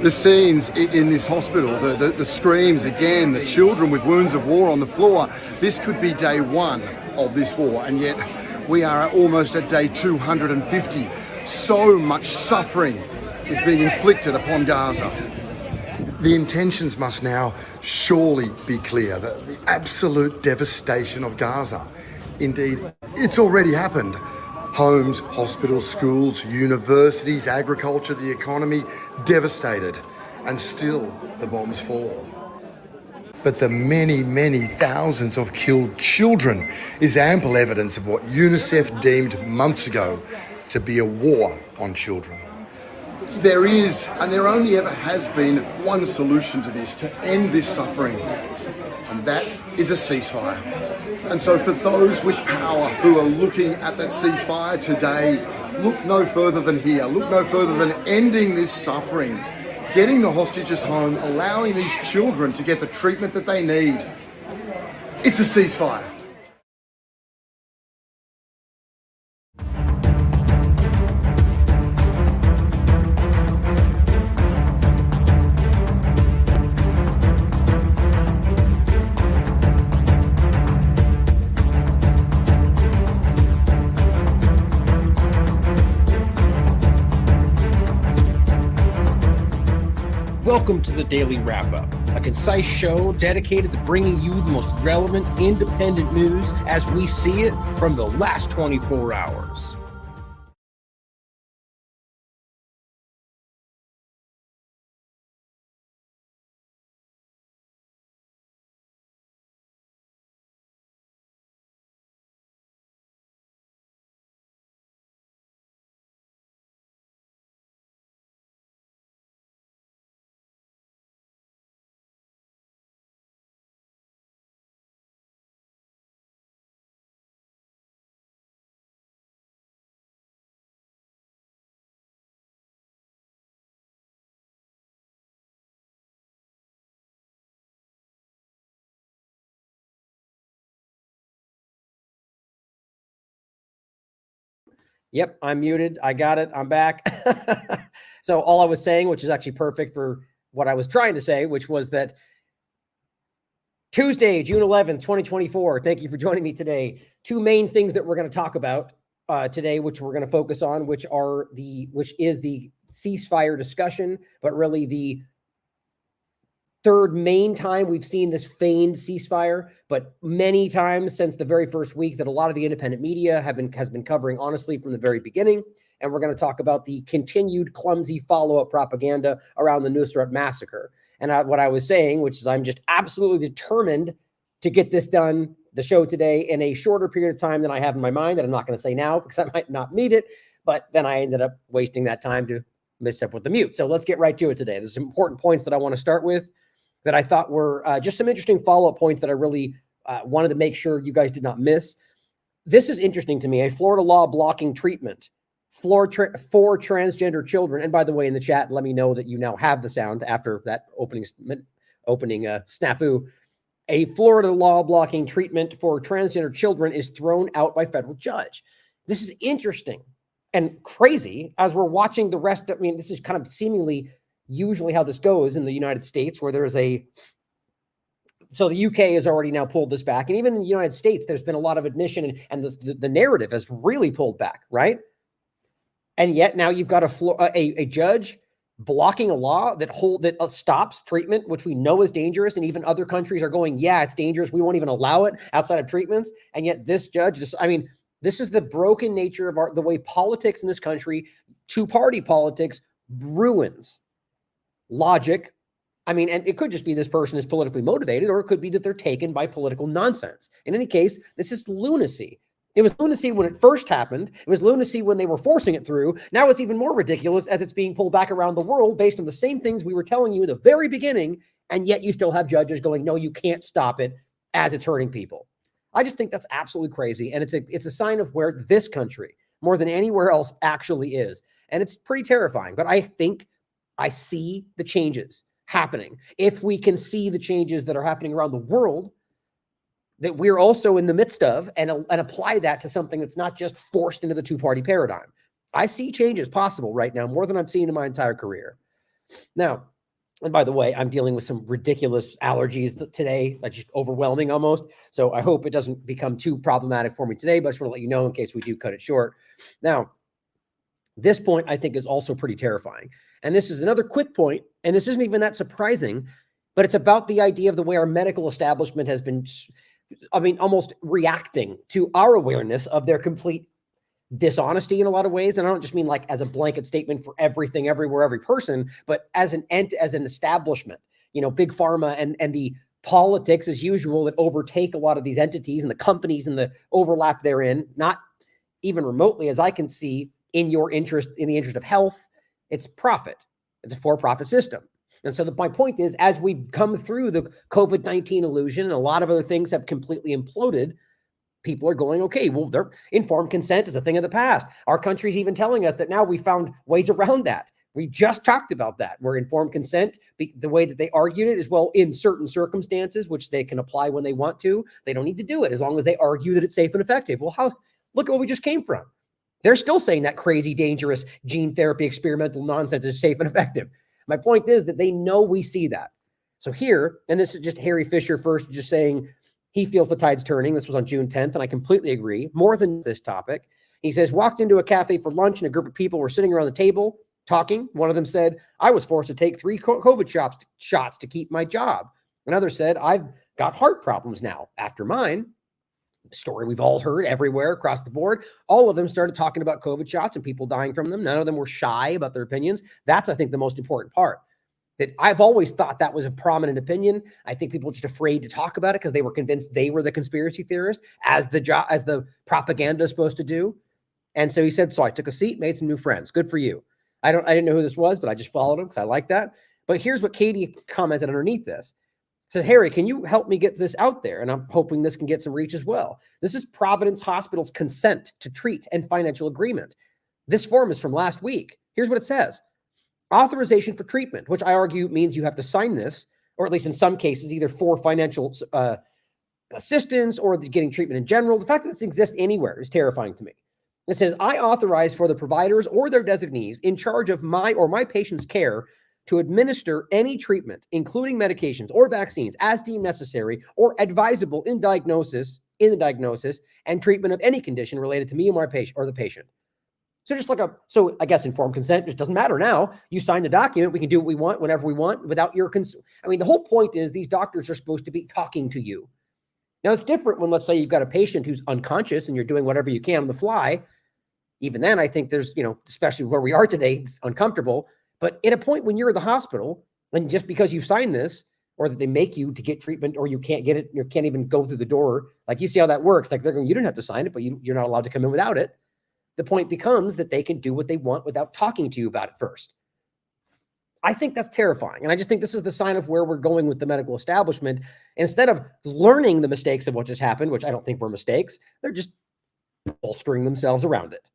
The scenes in this hospital, the screams again, the children with wounds of war on the floor. This could be day one of this war, and yet we are almost at day 250. So much suffering is being inflicted upon Gaza. The intentions must now surely be clear, the absolute devastation of Gaza. Indeed, it's already happened. Homes, hospitals, schools, universities, agriculture, the economy, devastated. And still the bombs fall. But the many, many thousands of killed children is ample evidence of what UNICEF deemed months ago to be a war on children. There is, and there only ever has been, one solution to this, to end this suffering, and that is a ceasefire. And so for those with power who are looking at that ceasefire today, look no further than here, look no further than ending this suffering, getting the hostages home, allowing these children to get the treatment that they need. It's a ceasefire. Welcome to the Daily Wrap-Up, a concise show dedicated to bringing you the most relevant independent news as we see it from the last 24 hours. Yep, I'm muted. I got it. I'm back. So all I was saying, which is actually perfect for what I was trying to say, which was that Tuesday, June 11th, 2024. Thank you for joining me today. Two main things that we're going to talk about today, which we're going to focus on, which is the ceasefire discussion, but really the third main time we've seen this feigned ceasefire, but many times since the very first week that a lot of the independent media has been covering honestly from the very beginning. And we're going to talk about the continued clumsy follow-up propaganda around the Nuseirat Massacre. And what I was saying, which is I'm just absolutely determined to get this done, the show today, in a shorter period of time than I have in my mind that I'm not going to say now because I might not meet it. But then I ended up wasting that time to mess up with the mute. So let's get right to it today. There's some important points that I want to start with that I thought were just some interesting follow-up points that I really wanted to make sure you guys did not miss. This is interesting to me. A Florida law blocking treatment for transgender children. And by the way, in the chat, let me know that you now have the sound after that opening snafu. A Florida law blocking treatment for transgender children is thrown out by federal judge. This is interesting and crazy as we're watching the rest. I mean, this is kind of seemingly usually how this goes in the United States, where there's so the UK has already now pulled this back. And even in the United States, there's been a lot of admission and the narrative has really pulled back, right? And yet now you've got a judge blocking a law that stops treatment, which we know is dangerous. And even other countries are going, yeah, it's dangerous. We won't even allow it outside of treatments. And yet this judge this is the broken nature of the way politics in this country, two-party politics, ruins logic. I mean, and it could just be this person is politically motivated, or it could be that they're taken by political nonsense. In any case, this is lunacy. It was lunacy when it first happened. It was lunacy when they were forcing it through. Now it's even more ridiculous as it's being pulled back around the world based on the same things we were telling you in the very beginning, and yet you still have judges going, no, you can't stop it as it's hurting people. I just think that's absolutely crazy, and it's a sign of where this country, more than anywhere else, actually is. And it's pretty terrifying, but I think I see the changes happening. If we can see the changes that are happening around the world that we're also in the midst of and apply that to something that's not just forced into the two-party paradigm. I see changes possible right now, more than I've seen in my entire career. Now, and by the way, I'm dealing with some ridiculous allergies today, like just overwhelming almost. So I hope it doesn't become too problematic for me today, but I just want to let you know in case we do cut it short. Now, this point I think is also pretty terrifying. And this is another quick point, and this isn't even that surprising, but it's about the idea of the way our medical establishment has been, I mean, almost reacting to our awareness of their complete dishonesty in a lot of ways. And I don't just mean like as a blanket statement for everything, everywhere, every person, but as an establishment, you know, big pharma and the politics as usual that overtake a lot of these entities and the companies and the overlap therein, not even remotely as I can see in your interest, in the interest of health. It's profit. It's a for-profit system. And so my point is, as we've come through the COVID-19 illusion and a lot of other things have completely imploded, people are going, okay, well, their informed consent is a thing of the past. Our country's even telling us that now we found ways around that. We just talked about that, where informed consent, the way that they argued it is, well, in certain circumstances, which they can apply when they want to, they don't need to do it as long as they argue that it's safe and effective. Well, look at what we just came from. They're still saying that crazy, dangerous gene therapy experimental nonsense is safe and effective. My point is that they know we see that. So here, and this is just Harry Fisher first, just saying he feels the tide's turning. This was on June 10th, and I completely agree. More than this topic, he says, walked into a cafe for lunch, and a group of people were sitting around the table talking. One of them said, I was forced to take 3 COVID shots to keep my job. Another said, I've got heart problems now after mine. Story we've all heard everywhere across the board. All of them started talking about COVID shots and people dying from them. None of them were shy about their opinions. That's, I think, the most important part. That I've always thought that was a prominent opinion. I think people were just afraid to talk about it because they were convinced they were the conspiracy theorist, as the propaganda is supposed to do. And so he said, so I took a seat, made some new friends. Good for you. I didn't know who this was, but I just followed him because I like that. But here's what Katie commented underneath this. Says, Harry, can you help me get this out there? And I'm hoping this can get some reach as well. This is Providence Hospital's consent to treat and financial agreement. This form is from last week. Here's what it says. Authorization for treatment, which I argue means you have to sign this, or at least in some cases, either for financial assistance or getting treatment in general. The fact that this exists anywhere is terrifying to me. It says, I authorize for the providers or their designees in charge of my or my patient's care to administer any treatment, including medications or vaccines as deemed necessary or advisable in the diagnosis and treatment of any condition related to me or my patient or the patient. So so I guess informed consent just doesn't matter now. You sign the document, we can do what we want, whenever we want, without your consent. I mean, the whole point is these doctors are supposed to be talking to you. Now, it's different when, let's say, you've got a patient who's unconscious and you're doing whatever you can on the fly. Even then, I think there's, especially where we are today, it's uncomfortable. But at a point when you're at the hospital, and just because you sign this, or that they make you to get treatment, or you can't get it, you can't even go through the door, like you see how that works. Like they're going, you didn't have to sign it, but you're not allowed to come in without it. The point becomes that they can do what they want without talking to you about it first. I think that's terrifying. And I just think this is the sign of where we're going with the medical establishment. Instead of learning the mistakes of what just happened, which I don't think were mistakes, they're just bolstering themselves around it,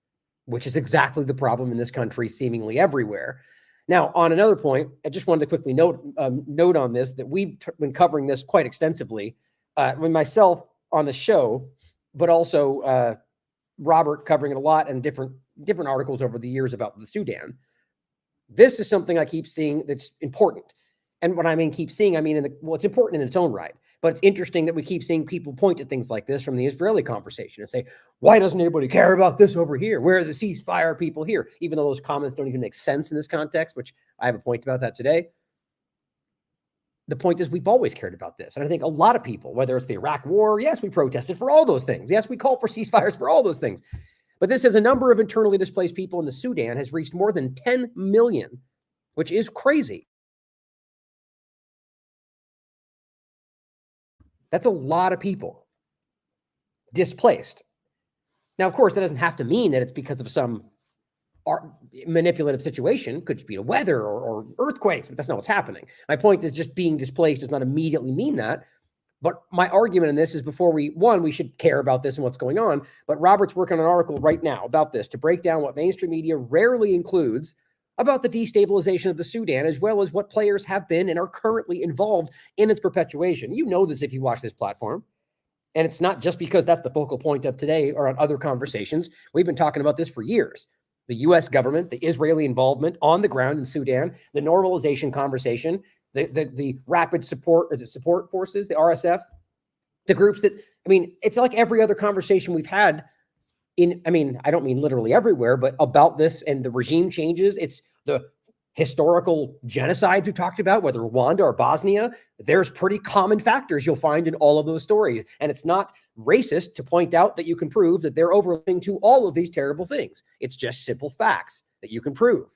which is exactly the problem in this country, seemingly everywhere. Now, on another point, I just wanted to quickly note on this, that we've been covering this quite extensively with myself on the show, but also Robert covering it a lot and different articles over the years about the Sudan. This is something I keep seeing that's important. And when I mean keep seeing, I mean, it's important in its own right. But it's interesting that we keep seeing people point at things like this from the Israeli conversation and say, why doesn't anybody care about this over here? Where are the ceasefire people here? Even though those comments don't even make sense in this context, which I have a point about that today. The point is we've always cared about this. And I think a lot of people, whether it's the Iraq war, yes, we protested for all those things. Yes, we called for ceasefires for all those things. But this is a number of internally displaced people in the Sudan has reached more than 10 million, which is crazy. That's a lot of people displaced. Now, of course, that doesn't have to mean that it's because of some manipulative situation. Could just be the weather or earthquakes, but that's not what's happening. My point is just being displaced does not immediately mean that. But my argument in this is before we should care about this and what's going on. But Robert's working on an article right now about this to break down what mainstream media rarely includes about the destabilization of the Sudan, as well as what players have been and are currently involved in its perpetuation. You know this if you watch this platform. And it's not just because that's the focal point of today or on other conversations. We've been talking about this for years. the U.S. government, the Israeli involvement on the ground in Sudan, the normalization conversation, the rapid support, support forces, the RSF, the groups that, I mean, it's like every other conversation we've had I mean, I don't mean literally everywhere, but about this and the regime changes. It's the historical genocides we talked about, whether Rwanda or Bosnia. There's pretty common factors you'll find in all of those stories. And it's not racist to point out that you can prove that they're overlapping to all of these terrible things. It's just simple facts that you can prove.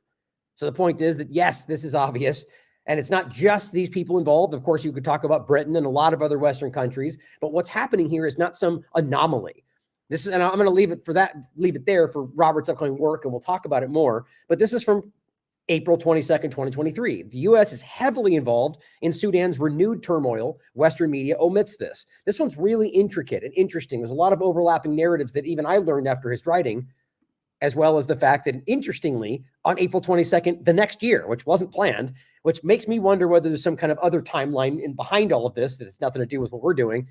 So the point is that, yes, this is obvious. And it's not just these people involved. Of course, you could talk about Britain and a lot of other Western countries. But what's happening here is not some anomaly. This is, and I'm going to leave it there for Robert's upcoming work, and we'll talk about it more. But this is from April 22nd, 2023. The U.S. is heavily involved in Sudan's renewed turmoil. Western media omits this. This one's really intricate and interesting. There's a lot of overlapping narratives that even I learned after his writing, as well as the fact that, interestingly, on April 22nd, the next year, which wasn't planned, which makes me wonder whether there's some kind of other timeline behind all of this that has nothing to do with what we're doing.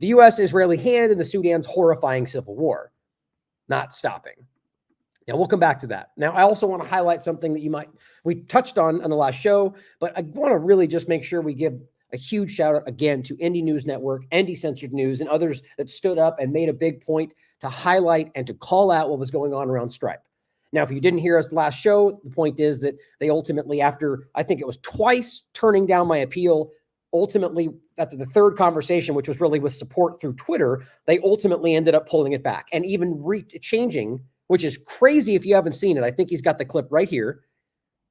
The U.S.-Israeli hand in the Sudan's horrifying civil war, not stopping. Now, we'll come back to that. Now, I also want to highlight something that we touched on the last show, but I want to really just make sure we give a huge shout out again to Indie News Network, Indie Censored News, and others that stood up and made a big point to highlight and to call out what was going on around Stripe. Now, if you didn't hear us last show, the point is that they ultimately, after I think it was twice turning down my appeal, ultimately, after the third conversation, which was really with support through Twitter, they ultimately ended up pulling it back and even changing, which is crazy if you haven't seen it. I think he's got the clip right here.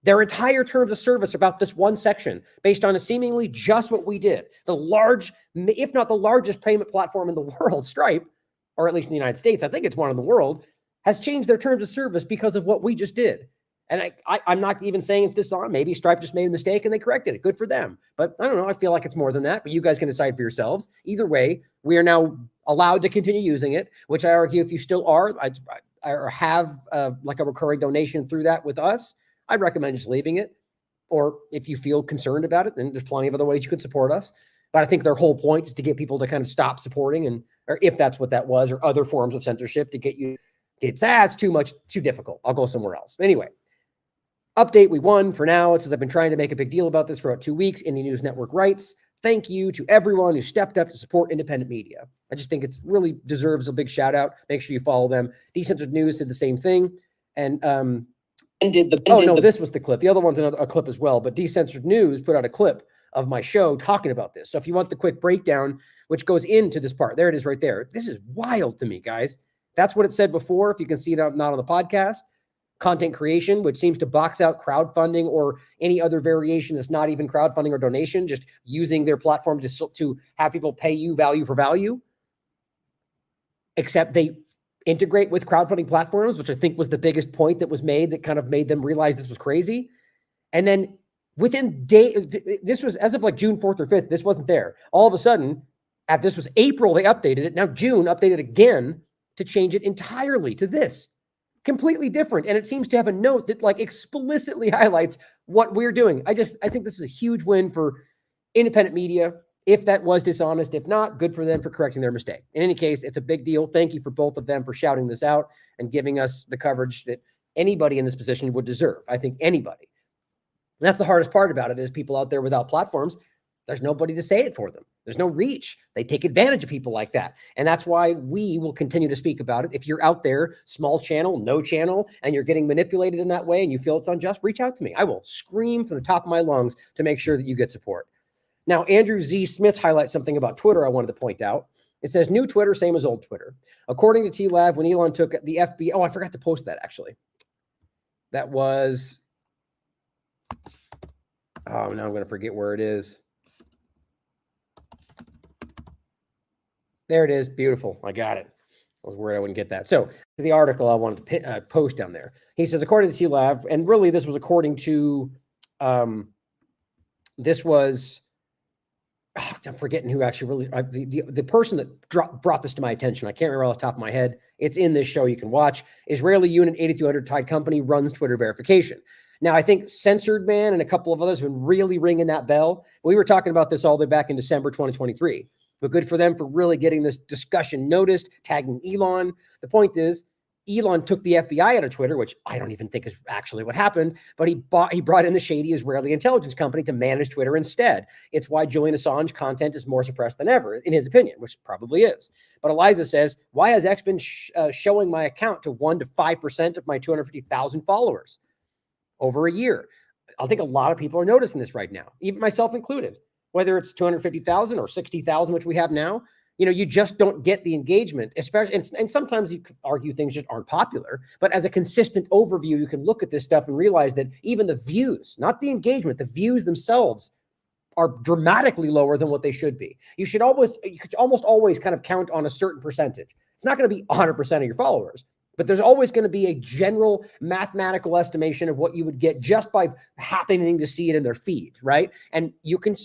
Their entire terms of service about this one section, based on seemingly just what we did. The large, if not the largest payment platform in the world, Stripe, or at least in the United States, I think it's one in the world, has changed their terms of service because of what we just did. And I'm not even saying it's dishonest. Maybe Stripe just made a mistake and they corrected it. Good for them. But I don't know. I feel like it's more than that. But you guys can decide for yourselves. Either way, we are now allowed to continue using it, which I argue if you still are, or have like a recurring donation through that with us, I'd recommend just leaving it. Or if you feel concerned about it, then there's plenty of other ways you could support us. But I think their whole point is to get people to kind of stop supporting, or if that's what that was, or other forms of censorship to get you. It's too difficult. I'll go somewhere else. Anyway. Update, we won for now. It says I've been trying to make a big deal about this for about 2 weeks. Indie News Network writes, thank you to everyone who stepped up to support independent media. I just think it's really deserves a big shout out. Make sure you follow them. Decentralized News did the same thing. And this was the clip. The other one's a clip as well. But Decentralized News put out a clip of my show talking about this. So if you want the quick breakdown, which goes into this part, there it is right there. This is wild to me, guys. That's what it said before. If you can see that not on the podcast. Content creation, which seems to box out crowdfunding or any other variation that's not even crowdfunding or donation, just using their platform to have people pay you value for value. Except they integrate with crowdfunding platforms, which I think was the biggest point that was made that kind of made them realize this was crazy. And then within days, this was as of like June 4th or 5th, this wasn't there. All of a sudden, this was April, they updated it. Now June updated again to change it entirely to this. Completely different. And it seems to have a note that like explicitly highlights what we're doing. I think this is a huge win for independent media. If that was dishonest, if not, good for them for correcting their mistake. In any case, it's a big deal. Thank you for both of them for shouting this out and giving us the coverage that anybody in this position would deserve. I think anybody. And that's the hardest part about it is people out there without platforms. There's nobody to say it for them. There's no reach. They take advantage of people like that. And that's why we will continue to speak about it. If you're out there, small channel, no channel, and you're getting manipulated in that way and you feel it's unjust, reach out to me. I will scream from the top of my lungs to make sure that you get support. Now, Andrew Z. Smith highlights something about Twitter I wanted to point out. It says, new Twitter, same as old Twitter. According to TLAV, when Elon took the FBI, I forgot to post that actually. That was, now I'm going to forget where it is. There it is. Beautiful. I got it. I was worried I wouldn't get that. So the article I wanted to post down there. He says, according to TLAV, and really this was according to, this was, I'm forgetting who actually really, the person that brought this to my attention. I can't remember off the top of my head. It's in this show you can watch. Israeli Unit 8200 Tide Company runs Twitter verification. Now, I think Censored Man and a couple of others have been really ringing that bell. We were talking about this all the way back in December 2023. But good for them for really getting this discussion noticed, tagging Elon. The point is, Elon took the FBI out of Twitter, which I don't even think is actually what happened, but he brought in the shady Israeli intelligence company to manage Twitter instead. It's why Julian Assange content is more suppressed than ever, in his opinion, which probably is. But Eliza says, why has X been showing my account to 1 to 5% of my 250,000 followers over a year? I think a lot of people are noticing this right now, even myself included, whether it's 250,000 or 60,000, which we have now. You just don't get the engagement, especially, and sometimes you could argue things just aren't popular, but as a consistent overview, you can look at this stuff and realize that even the views, not the engagement, the views themselves are dramatically lower than what they should be. You could almost always kind of count on a certain percentage. It's not going to be 100% of your followers, but there's always going to be a general mathematical estimation of what you would get just by happening to see it in their feed, right? And you can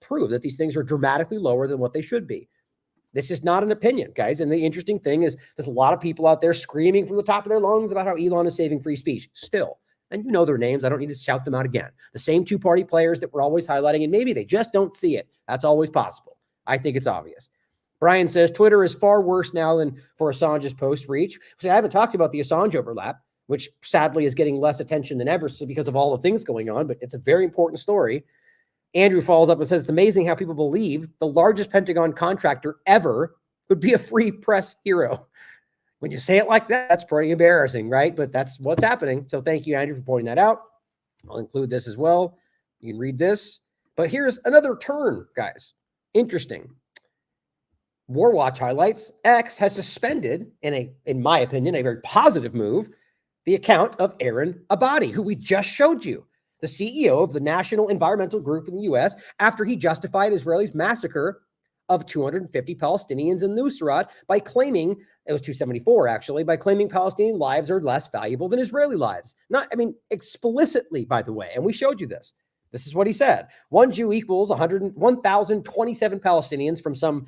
prove that these things are dramatically lower than what they should be. This is not an opinion, guys. And the interesting thing is there's a lot of people out there screaming from the top of their lungs about how Elon is saving free speech still. And you know their names. I don't need to shout them out again. The same two-party players that we're always highlighting, and maybe they just don't see it. That's always possible. I think it's obvious. Brian says, Twitter is far worse now than for Assange's post reach. So I haven't talked about the Assange overlap, which sadly is getting less attention than ever because of all the things going on, but it's a very important story. Andrew follows up and says, it's amazing how people believe the largest Pentagon contractor ever would be a free press hero. When you say it like that, that's pretty embarrassing, right? But that's what's happening. So thank you, Andrew, for pointing that out. I'll include this as well. You can read this. But here's another turn, guys. Interesting. Warwatch highlights, X has suspended, in my opinion, a very positive move, the account of Aaron Abadi, who we just showed you, the CEO of the National Environmental Group in the U.S., after he justified Israel's massacre of 250 Palestinians in Nuseirat by claiming, it was 274 actually, by claiming Palestinian lives are less valuable than Israeli lives. Explicitly, by the way, and we showed you this. This is what he said. One Jew equals 1,027 Palestinians from some,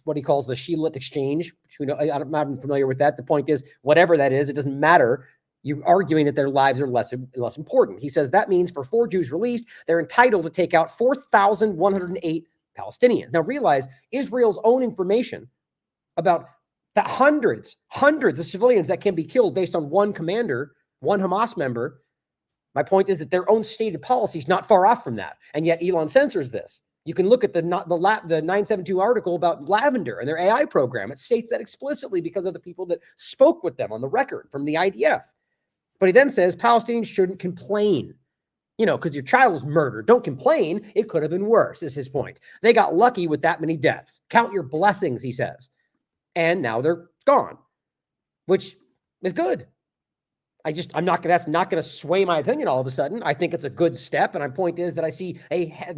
what he calls the Shilit exchange. I'm not familiar with that. The point is, whatever that is, it doesn't matter. You're arguing that their lives are less important. He says that means for 4 Jews released, they're entitled to take out 4,108 Palestinians. Now realize Israel's own information about the hundreds of civilians that can be killed based on one commander, one Hamas member. My point is that their own stated policy is not far off from that. And yet Elon censors this. You can look at the 972 article about Lavender and their AI program. It states that explicitly because of the people that spoke with them on the record from the IDF. But he then says Palestinians shouldn't complain, because your child was murdered. Don't complain. It could have been worse, is his point. They got lucky with that many deaths. Count your blessings, he says. And now they're gone, which is good. That's not going to sway my opinion all of a sudden. I think it's a good step. And my point is that I see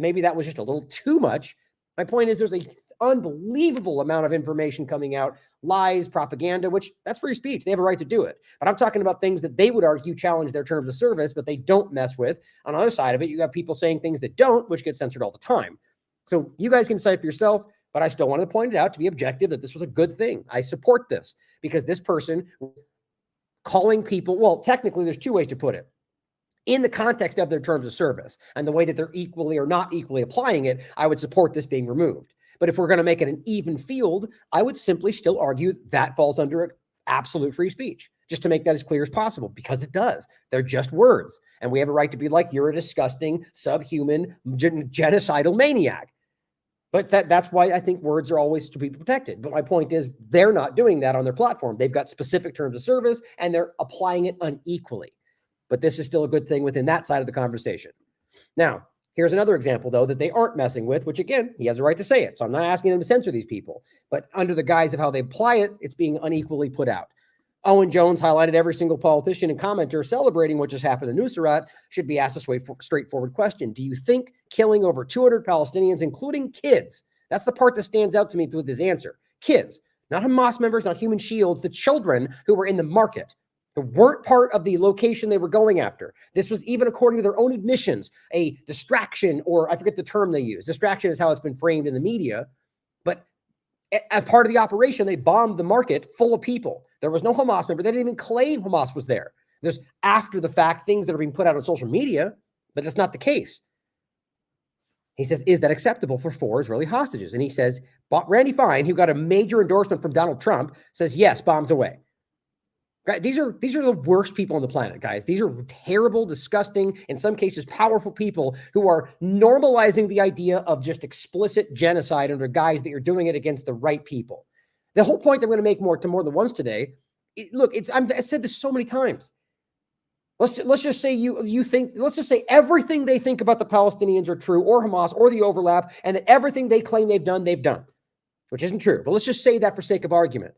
maybe that was just a little too much. My point is there's a unbelievable amount of information coming out, lies, propaganda, which that's free speech. They have a right to do it. But I'm talking about things that they would argue challenge their terms of service, but they don't mess with. On the other side of it, you got people saying things that don't, which get censored all the time. So you guys can decide for yourself, but I still wanted to point it out to be objective that this was a good thing. I support this because this person calling people, well, technically there's 2 ways to put it. In the context of their terms of service and the way that they're equally or not equally applying it, I would support this being removed. But if we're going to make it an even field, I would simply still argue that falls under absolute free speech, just to make that as clear as possible, because it does. They're just words. And we have a right to be like, you're a disgusting, subhuman, genocidal maniac. But that's why I think words are always to be protected. But my point is, they're not doing that on their platform. They've got specific terms of service, and they're applying it unequally. But this is still a good thing within that side of the conversation. Now, here's another example, though, that they aren't messing with, which, again, he has a right to say it. So I'm not asking them to censor these people. But under the guise of how they apply it, it's being unequally put out. Owen Jones highlighted every single politician and commenter celebrating what just happened in Nuseirat should be asked a straightforward question. Do you think killing over 200 Palestinians, including kids, that's the part that stands out to me with his answer, kids, not Hamas members, not human shields, the children who were in the market, who weren't part of the location they were going after. This was, even according to their own admissions, a distraction, or I forget the term they use. Distraction is how it's been framed in the media. But as part of the operation, they bombed the market full of people. There was no Hamas member. They didn't even claim Hamas was there. There's after the fact things that are being put out on social media, but that's not the case. He says, is that acceptable for 4 Israeli hostages? And he says, Randy Fein, who got a major endorsement from Donald Trump, says, yes, bombs away. Guys, these are the worst people on the planet, guys. These are terrible, disgusting, in some cases powerful people who are normalizing the idea of just explicit genocide under guise that you're doing it against the right people. The whole point I'm going to make more than once today. Look, I've said this so many times. Let's just say let's just say everything they think about the Palestinians are true, or Hamas, or the overlap, and that everything they claim they've done, which isn't true. But let's just say that for sake of argument.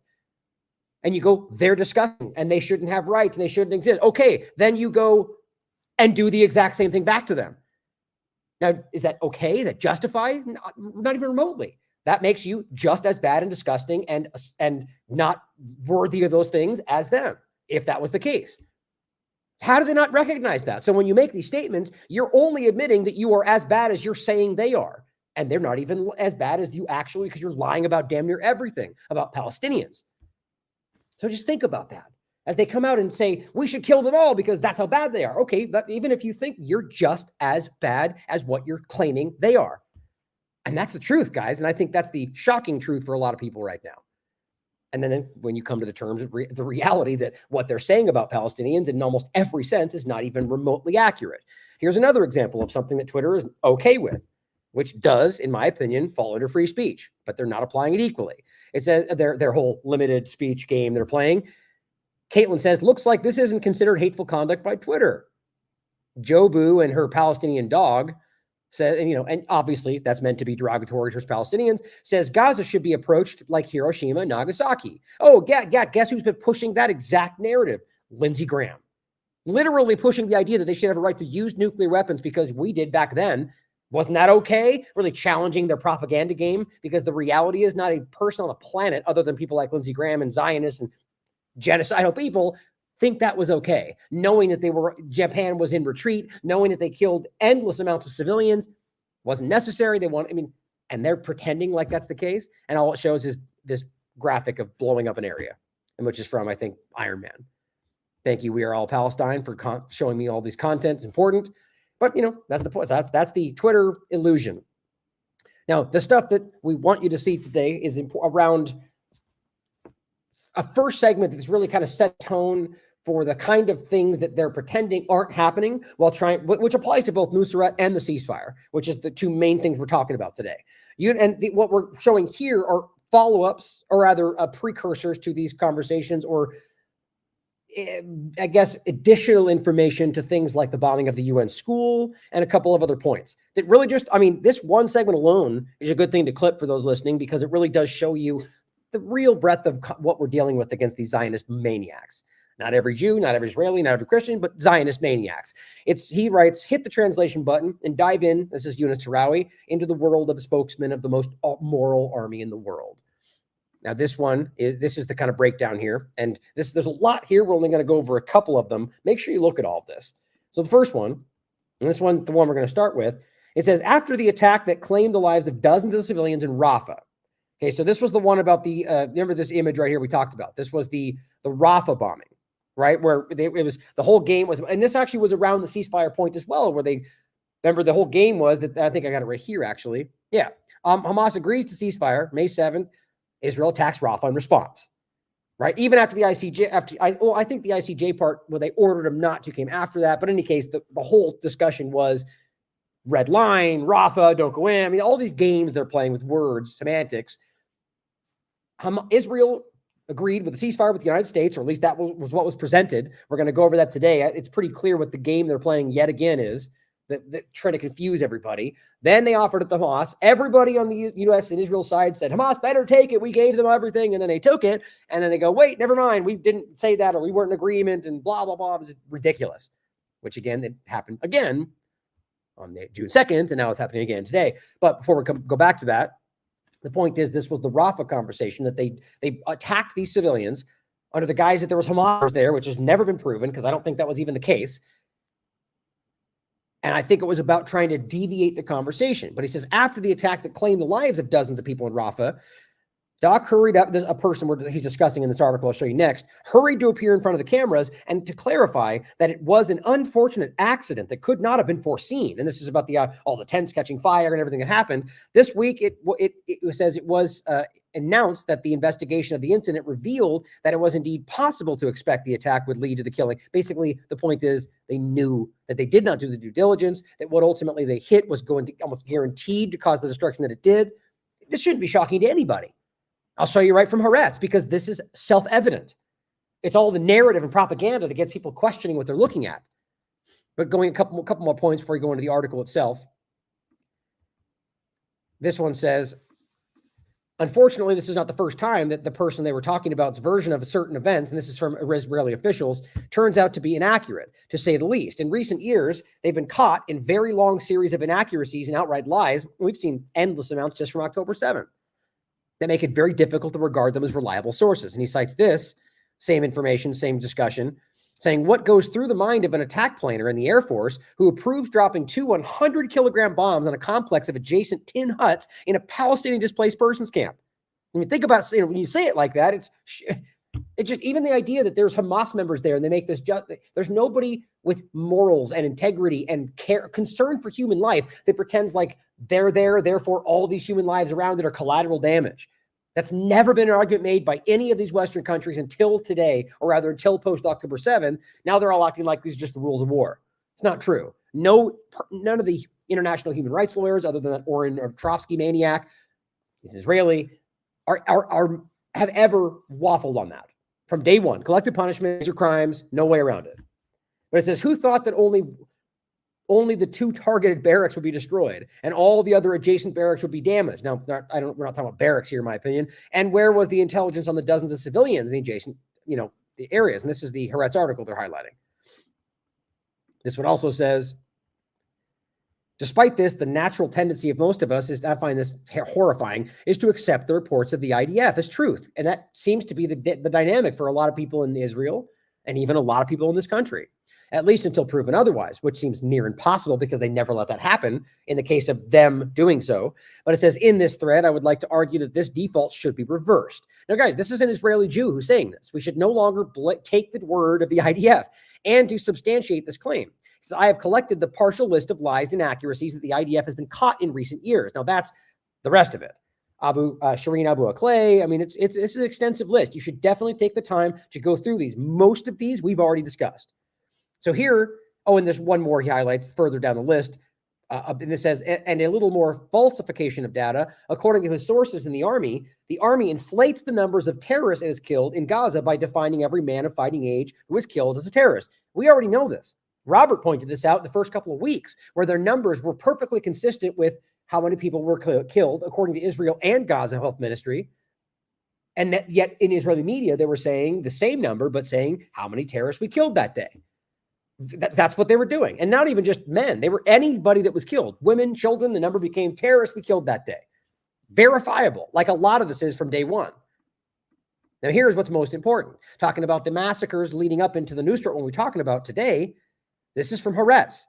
And you go, they're disgusting and they shouldn't have rights and they shouldn't exist. Okay, then you go and do the exact same thing back to them. Now, is that okay? Is that justified? Not even remotely. That makes you just as bad and disgusting and not worthy of those things as them, if that was the case. How do they not recognize that? So when you make these statements, you're only admitting that you are as bad as you're saying they are. And they're not even as bad as you actually, because you're lying about damn near everything about Palestinians. So just think about that as they come out and say, we should kill them all because that's how bad they are. Okay, but even if you think you're just as bad as what you're claiming they are. And that's the truth, guys. And I think that's the shocking truth for a lot of people right now. And then when you come to the terms of the reality that what they're saying about Palestinians in almost every sense is not even remotely accurate. Here's another example of something that Twitter is okay with, which does, in my opinion, fall under free speech, but they're not applying it equally. It says their whole limited speech game they're playing. Caitlin says, looks like this isn't considered hateful conduct by Twitter. Jobu and her Palestinian dog says, and obviously that's meant to be derogatory towards Palestinians, says Gaza should be approached like Hiroshima and Nagasaki. Oh, guess who's been pushing that exact narrative? Lindsey Graham. Literally pushing the idea that they should have a right to use nuclear weapons because we did back then. Wasn't that okay? Really challenging their propaganda game, because the reality is not a person on the planet other than people like Lindsey Graham and Zionists and genocidal people think that was okay. Knowing that Japan was in retreat, knowing that they killed endless amounts of civilians, wasn't necessary. And they're pretending like that's the case. And all it shows is this graphic of blowing up an area, and which is from, I think, Iron Man. Thank you, We Are All Palestine, for showing me all these content. It's important. But, that's the point. So that's the Twitter illusion. Now, the stuff that we want you to see today is around a first segment that's really kind of set tone for the kind of things that they're pretending aren't happening which applies to both Nuseirat and the ceasefire, which is the two main things we're talking about today. What we're showing here are follow-ups, or rather precursors to these conversations, or I guess additional information to things like the bombing of the UN school and a couple of other points that really this one segment alone is a good thing to clip for those listening, because it really does show you the real breadth of what we're dealing with against these Zionist maniacs. Not every Jew, not every Israeli, not every Christian, but Zionist maniacs. He writes, hit the translation button and dive in, this is Yunus Tarawi, into the world of the spokesman of the most moral army in the world. Now, this is the kind of breakdown here. And there's a lot here. We're only going to go over a couple of them. Make sure you look at all of this. So the first one, and the one we're going to start with, it says, after the attack that claimed the lives of dozens of civilians in Rafah. Okay, so this was the one about remember this image right here we talked about. This was the Rafah bombing, right? Where it was, the whole game was, and this actually was around the ceasefire point as well, where remember the whole game was that, I think I got it right here actually. Yeah. Hamas agrees to ceasefire May 7th. Israel attacks Rafah in response, right? Even after the ICJ, I think the ICJ part where they ordered him not to came after that. But in any case, the whole discussion was red line, Rafah, don't go in. All these games they're playing with words, semantics. Israel agreed with the ceasefire with the United States, or at least that was what was presented. We're going to go over that today. It's pretty clear what the game they're playing yet again is. That trying to confuse everybody. Then they offered it to Hamas. Everybody on the U.S. and Israel side said, Hamas better take it. We gave them everything. And then they took it. And then they go, wait, never mind. We didn't say that, or we weren't in agreement, and blah, blah, blah. It was ridiculous. Which again, it happened again on June 2nd. And now it's happening again today. But before we go back to that, the point is this was the Rafah conversation, that they attacked these civilians under the guise that there was Hamas there, which has never been proven, because I don't think that was even the case. And I think it was about trying to deviate the conversation. But he says, after the attack that claimed the lives of dozens of people in Rafah, Doc hurried up, a person he's discussing in this article I'll show you next, hurried to appear in front of the cameras and to clarify that it was an unfortunate accident that could not have been foreseen. And this is about the all the tents catching fire and everything that happened. This week, it says it was announced that the investigation of the incident revealed that it was indeed possible to expect the attack would lead to the killing. Basically, the point is they knew that they did not do the due diligence, that what ultimately they hit was going to almost guaranteed to cause the destruction that it did. This shouldn't be shocking to anybody. I'll show you right from Haaretz, because this is self-evident. It's all the narrative and propaganda that gets people questioning what they're looking at. But going a couple more points before we go into the article itself. This one says, unfortunately, this is not the first time that the person they were talking about's version of certain events, and this is from Israeli officials, turns out to be inaccurate, to say the least. In recent years, they've been caught in very long series of inaccuracies and outright lies. We've seen endless amounts just from October 7th. That make it very difficult to regard them as reliable sources. And he cites this, same information, same discussion, saying what goes through the mind of an attack planner in the Air Force who approves dropping 2 100-kilogram bombs on a complex of adjacent tin huts in a Palestinian displaced persons camp. When you think about it, when you say it like that, it's just even the idea that there's Hamas members there and they make this there's nobody with morals and integrity and concern for human life that pretends like they're there, therefore all these human lives around it are collateral damage. That's never been an argument made by any of these Western countries until today, or rather until post-October 7th. Now they're all acting like these are just the rules of war. It's not true. None of the international human rights lawyers, other than that Oren Trotsky maniac, he's Israeli, have ever waffled on that. From day one, collective punishment, major crimes, no way around it. But it says, who thought that only the 2 targeted barracks would be destroyed and all the other adjacent barracks would be damaged? Now, we're not talking about barracks here, in my opinion. And where was the intelligence on the dozens of civilians in the adjacent, the areas? And this is the Haaretz article they're highlighting. This one also says, despite this, the natural tendency of most of us is, I find this horrifying, is to accept the reports of the IDF as truth. And that seems to be the dynamic for a lot of people in Israel and even a lot of people in this country, at least until proven otherwise, which seems near impossible because they never let that happen in the case of them doing so. But it says, in this thread, I would like to argue that this default should be reversed. Now, guys, this is an Israeli Jew who's saying this. We should no longer take the word of the IDF and to substantiate this claim. So I have collected the partial list of lies and inaccuracies that the IDF has been caught in recent years. Now, that's the rest of it. Shireen Abu Akleh. I mean, this is an extensive list. You should definitely take the time to go through these. Most of these we've already discussed. So here, and there's one more he highlights further down the list. And this says, and a little more falsification of data. According to his sources in the army inflates the numbers of terrorists it has killed in Gaza by defining every man of fighting age who is killed as a terrorist. We already know this. Robert pointed this out in the first couple of weeks, where their numbers were perfectly consistent with how many people were killed, according to Israel and Gaza Health Ministry. And that yet in Israeli media, they were saying the same number, but saying how many terrorists we killed that day. That's what they were doing. And not even just men. They were anybody that was killed. Women, children, the number became terrorists we killed that day. Verifiable, like a lot of this is from day one. Now, here's what's most important. Talking about the massacres leading up into the Nuseirat one we're talking about today, this is from Haaretz.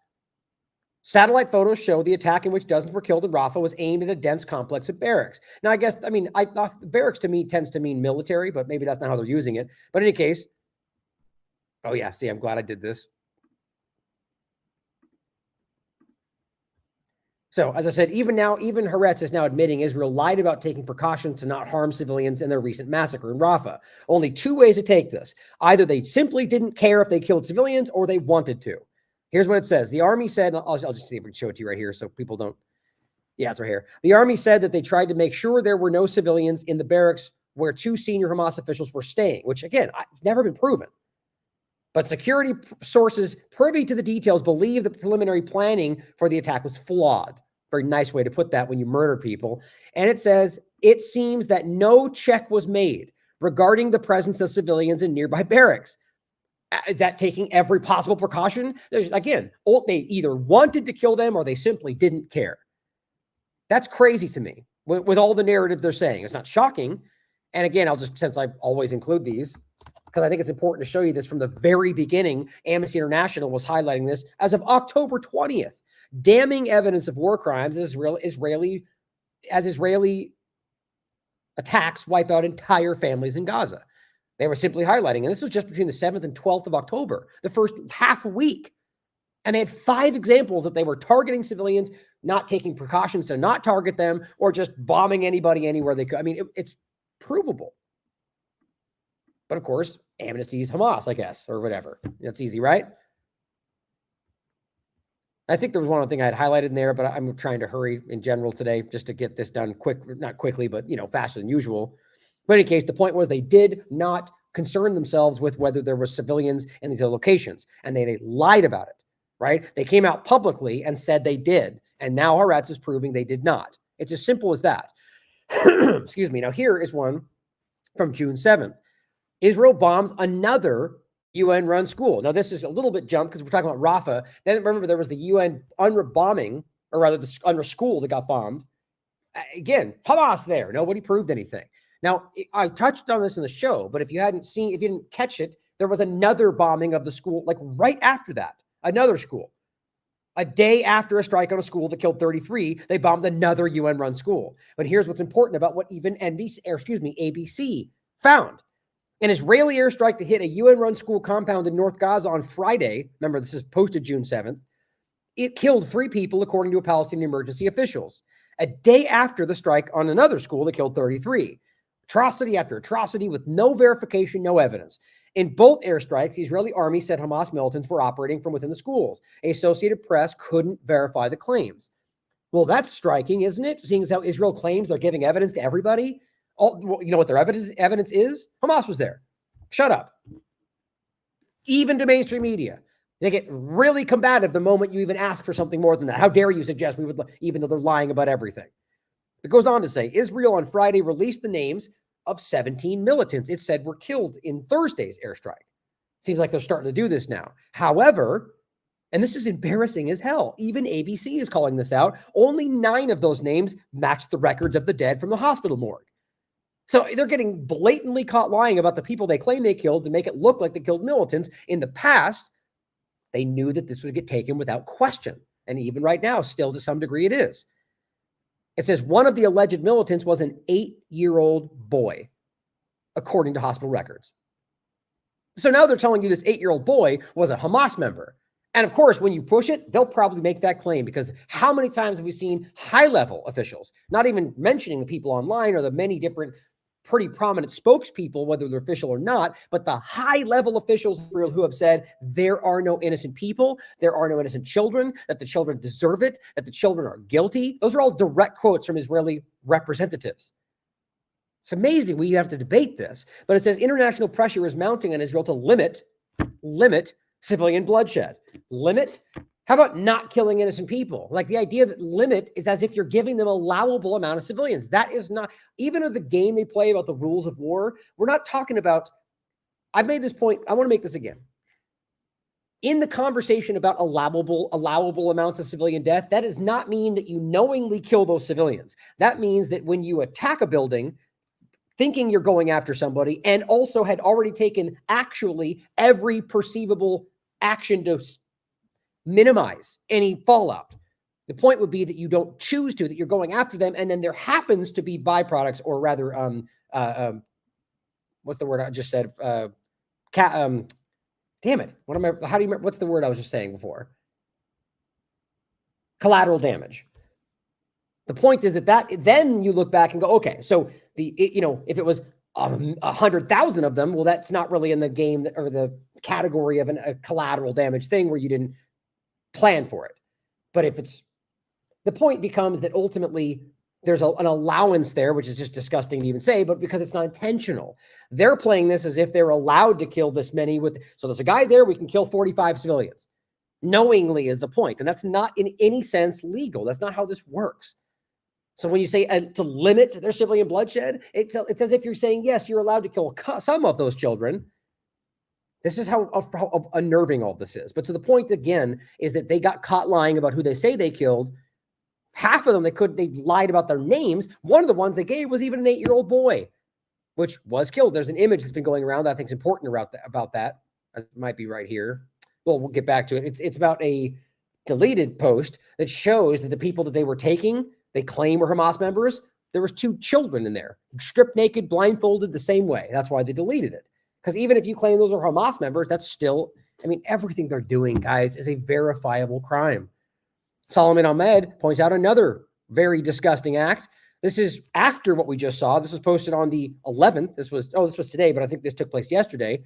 Satellite photos show the attack in which dozens were killed in Rafah was aimed at a dense complex of barracks. Now, I thought barracks to me tends to mean military, but maybe that's not how they're using it. But in any case, oh yeah, see, I'm glad I did this. So, as I said, even Haaretz is now admitting Israel lied about taking precautions to not harm civilians in their recent massacre in Rafah. Only 2 ways to take this. Either they simply didn't care if they killed civilians or they wanted to. Here's what it says. The army said, I'll just see if we can show it to you right here so people don't. Yeah, it's right here. The army said that they tried to make sure there were no civilians in the barracks where 2 senior Hamas officials were staying, which, again, it's never been proven. But security sources privy to the details believe the preliminary planning for the attack was flawed. Very nice way to put that when you murder people. And it says, it seems that no check was made regarding the presence of civilians in nearby barracks. Is that taking every possible precaution? Again, they either wanted to kill them or they simply didn't care. That's crazy to me with all the narrative they're saying. It's not shocking. And again, since I always include these, because I think it's important to show you this from the very beginning, Amnesty International was highlighting this as of October 20th. Damning evidence of war crimes as Israeli attacks wipe out entire families in Gaza. They were simply highlighting, and this was just between the 7th and 12th of October, the first half a week. And they had 5 examples that they were targeting civilians, not taking precautions to not target them, or just bombing anybody anywhere they could. I mean, it's provable. But of course, amnesty is Hamas, I guess, or whatever. That's easy, right? I think there was one other thing I had highlighted in there, but I'm trying to hurry in general today just to get this done not quickly, but faster than usual. But in any case, the point was they did not concern themselves with whether there were civilians in these other locations, and they lied about it, right? They came out publicly and said they did, and now Haaretz is proving they did not. It's as simple as that. Excuse me. Now here is one from June 7th. Israel bombs another UN-run school. Now, this is a little bit jump because we're talking about Rafah. Then remember, there was the UN UNRWA bombing, or rather the UNRWA school that got bombed. Again, Hamas there. Nobody proved anything. Now, I touched on this in the show, but if you didn't catch it, there was another bombing of the school, like right after that, another school. A day after a strike on a school that killed 33, they bombed another UN-run school. But here's what's important about what even ABC found. An Israeli airstrike that hit a UN-run school compound in North Gaza on Friday, remember this is posted June 7th, it killed 3 people according to Palestinian emergency officials. A day after the strike on another school that killed 33. Atrocity after atrocity with no verification, no evidence. In both airstrikes, the Israeli army said Hamas militants were operating from within the schools. The Associated Press couldn't verify the claims. Well, that's striking, isn't it? Seeing as how Israel claims they're giving evidence to everybody. You know what their evidence is? Hamas was there. Shut up. Even to mainstream media. They get really combative the moment you even ask for something more than that. How dare you suggest we would, even though they're lying about everything. It goes on to say, Israel on Friday released the names of 17 militants it said were killed in Thursday's airstrike. Seems like they're starting to do this now. However, and this is embarrassing as hell, even ABC is calling this out, only 9 of those names matched the records of the dead from the hospital morgue. So they're getting blatantly caught lying about the people they claim they killed to make it look like they killed militants. In the past, they knew that this would get taken without question. And even right now, still to some degree it is. It says one of the alleged militants was an 8-year-old boy, according to hospital records. So now they're telling you this 8-year-old boy was a Hamas member. And of course, when you push it, they'll probably make that claim, because how many times have we seen high-level officials, not even mentioning the people online or the many different pretty prominent spokespeople, whether they're official or not, but the high-level officials who have said there are no innocent people, there are no innocent children, that the children deserve it, that the children are guilty. Those are all direct quotes from Israeli representatives. It's amazing we have to debate this, but it says international pressure is mounting on Israel to limit civilian bloodshed. Limit? How about not killing innocent people? Like, the idea that limit is as if you're giving them allowable amount of civilians. That is not, even of the game they play about the rules of war, we're not talking about, I've made this point, I want to make this again. In the conversation about allowable amounts of civilian death, that does not mean that you knowingly kill those civilians. That means that when you attack a building, thinking you're going after somebody, and also had already taken actually every perceivable action to minimize any fallout. The point would be that you don't choose to, that you're going after them, and then there happens to be byproducts, or rather, what's the word I just said? Damn it. What's the word I was just saying before? Collateral damage. The point is that then you look back and go, okay, so if it was 100,000 of them, well, that's not really in the game or the category of a collateral damage thing where you didn't plan for it. But if it's, the point becomes that ultimately there's an allowance there, which is just disgusting to even say, but because it's not intentional, they're playing this as if they're allowed to kill this many so there's a guy there, we can kill 45 civilians. Knowingly is the point. And that's not in any sense legal. That's not how this works. So when you say to limit their civilian bloodshed, it's as if you're saying, yes, you're allowed to kill some of those children. This is how unnerving all this is. But to the point, again, is that they got caught lying about who they say they killed. Half of them, they lied about their names. One of the ones they gave was even an 8-year-old boy, which was killed. There's an image that's been going around that I think is important about that. It might be right here. Well, we'll get back to it. It's about a deleted post that shows that the people that they were taking, they claim were Hamas members. there was 2 children in there, stripped naked, blindfolded the same way. That's why they deleted it. Because even if you claim those are Hamas members, that's still, I mean, everything they're doing, guys, is a verifiable crime. Solomon Ahmed points out another very disgusting act. This is after what we just saw. This was posted on the 11th. This was today, but I think this took place yesterday.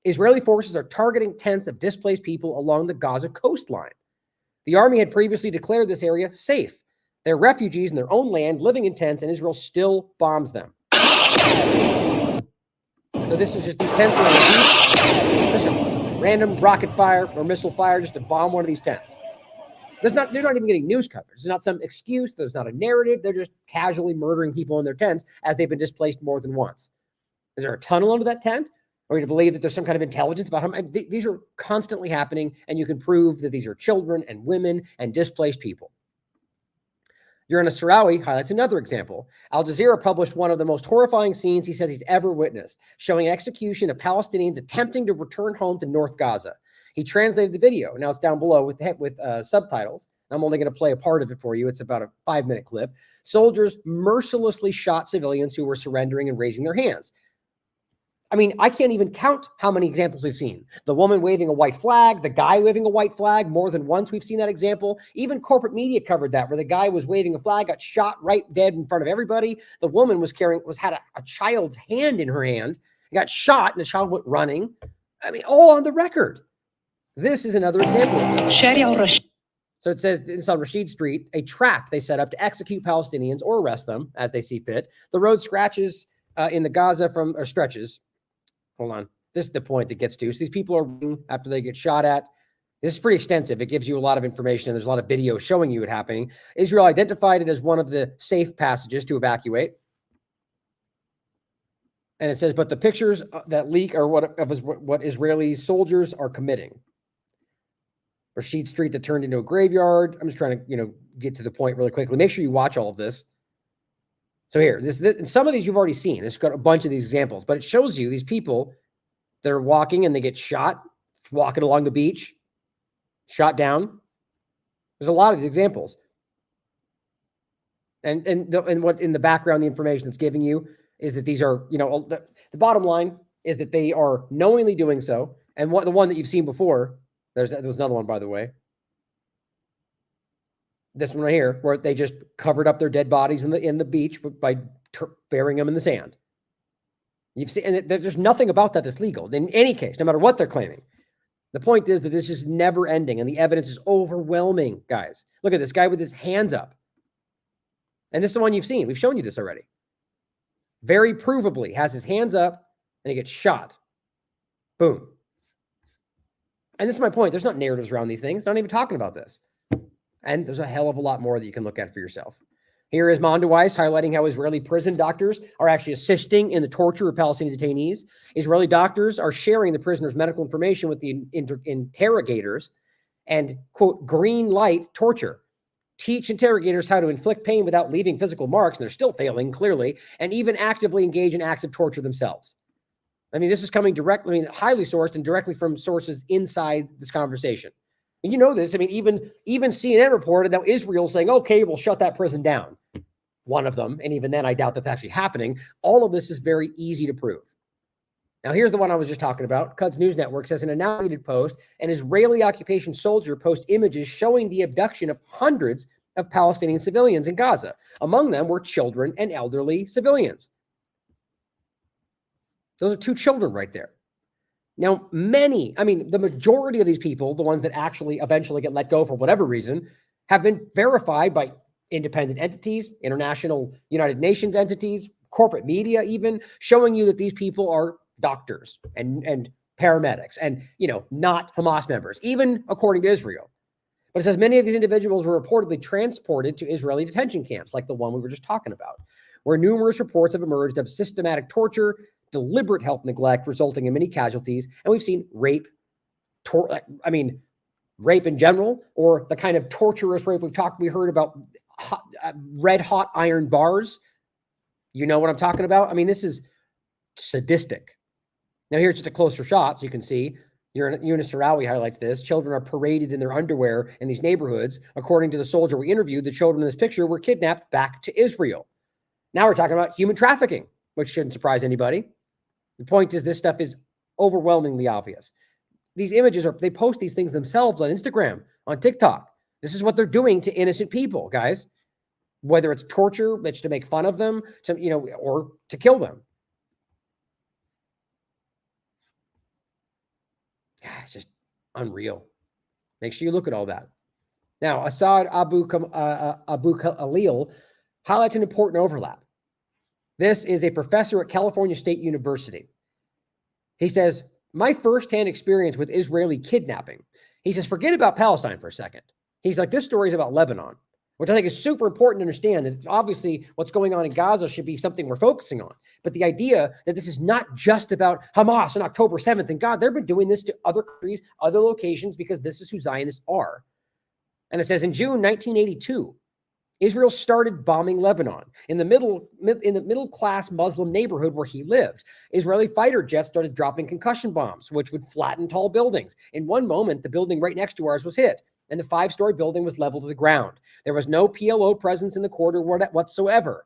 Israeli forces are targeting tents of displaced people along the Gaza coastline. The army had previously declared this area safe. They're refugees in their own land, living in tents, and Israel still bombs them. So this is just these tents on the beach, just a random rocket fire or missile fire just to bomb one of these tents. They're not even getting news coverage. There's not some excuse. There's not a narrative. They're just casually murdering people in their tents as they've been displaced more than once. Is there a tunnel under that tent? Or you believe that there's some kind of intelligence about how these are constantly happening, and you can prove that these are children and women and displaced people. Yunus Sarawi highlights another example. Al Jazeera published one of the most horrifying scenes he says he's ever witnessed, showing execution of Palestinians attempting to return home to North Gaza. He translated the video. Now it's down below with subtitles. I'm only going to play a part of it for you. It's about a 5-minute clip. Soldiers mercilessly shot civilians who were surrendering and raising their hands. I mean, I can't even count how many examples we've seen. The woman waving a white flag, the guy waving a white flag. More than once we've seen that example. Even corporate media covered that, where the guy was waving a flag, got shot right dead in front of everybody. The woman had a child's hand in her hand, got shot, and the child went running. I mean, all on the record. This is another example of this. So it says it's on Rashid Street, a trap they set up to execute Palestinians or arrest them as they see fit. The road stretches in the Gaza stretches. Hold on. This is the point that gets to. So these people are after they get shot at. This is pretty extensive. It gives you a lot of information, and there's a lot of video showing you it happening. Israel identified it as one of the safe passages to evacuate. And it says, but the pictures that leak are what Israeli soldiers are committing. Rashid Street that turned into a graveyard. I'm just trying to, get to the point really quickly. Make sure you watch all of this. So here, this and some of these you've already seen. It's got a bunch of these examples, but it shows you these people that are walking and they get shot, walking along the beach, shot down. There's a lot of these examples. And what in the background, the information that's giving you is that these are, the bottom line is that they are knowingly doing so. And the one that you've seen before, there was another one, by the way. This one right here, where they just covered up their dead bodies in the beach by burying them in the sand. You've seen, and there's nothing about that that's legal in any case, no matter what they're claiming. The point is that this is never ending, and the evidence is overwhelming, guys. Look at this guy with his hands up. And this is the one you've seen. We've shown you this already. Very provably has his hands up, and he gets shot. Boom. And this is my point. There's not narratives around these things. I'm not even talking about this. And there's a hell of a lot more that you can look at for yourself. Here is Mondoweiss highlighting how Israeli prison doctors are actually assisting in the torture of Palestinian detainees. Israeli doctors are sharing the prisoners' medical information with the interrogators and, quote, green light torture. Teach interrogators how to inflict pain without leaving physical marks, and they're still failing, clearly, and even actively engage in acts of torture themselves. I mean, this is coming directly, highly sourced and directly from sources inside this conversation. And you know this. I mean, even CNN reported that Israel saying, okay, we'll shut that prison down. One of them. And even then, I doubt that's actually happening. All of this is very easy to prove. Now, here's the one I was just talking about. Quds News Network says in a now deleted post, an Israeli occupation soldier posts images showing the abduction of hundreds of Palestinian civilians in Gaza. Among them were children and elderly civilians. Those are 2 children right there. Now, the majority of these people, the ones that actually eventually get let go for whatever reason, have been verified by independent entities, international United Nations entities, corporate media even, showing you that these people are doctors and paramedics and, not Hamas members, even according to Israel. But it says many of these individuals were reportedly transported to Israeli detention camps, like the one we were just talking about, where numerous reports have emerged of systematic torture, deliberate health neglect resulting in many casualties. And we've seen rape in general, or the kind of torturous rape we heard about red hot iron bars. You know what I'm talking about? I mean, this is sadistic. Now here's just a closer shot so you can see. Yunus Sarawi highlights this. Children are paraded in their underwear in these neighborhoods. According to the soldier we interviewed, the children in this picture were kidnapped back to Israel. Now we're talking about human trafficking, which shouldn't surprise anybody. The point is this stuff is overwhelmingly obvious. These images they post these things themselves on Instagram, on TikTok. This is what they're doing to innocent people, guys. Whether it's torture, that's to make fun of them, or to kill them. It's just unreal. Make sure you look at all that. Now, Assad Abu Khalil highlights an important overlap. This is a professor at California State University. He says, my firsthand experience with Israeli kidnapping. He says, forget about Palestine for a second. He's like, this story is about Lebanon, which I think is super important to understand that obviously what's going on in Gaza should be something we're focusing on. But the idea that this is not just about Hamas on October 7th, and God, they've been doing this to other countries, other locations, because this is who Zionists are. And it says in June 1982, Israel started bombing Lebanon in the middle class Muslim neighborhood where he lived. Israeli fighter jets started dropping concussion bombs, which would flatten tall buildings. In one moment, the building right next to ours was hit, and the 5-story building was leveled to the ground. There was no PLO presence in the corridor whatsoever,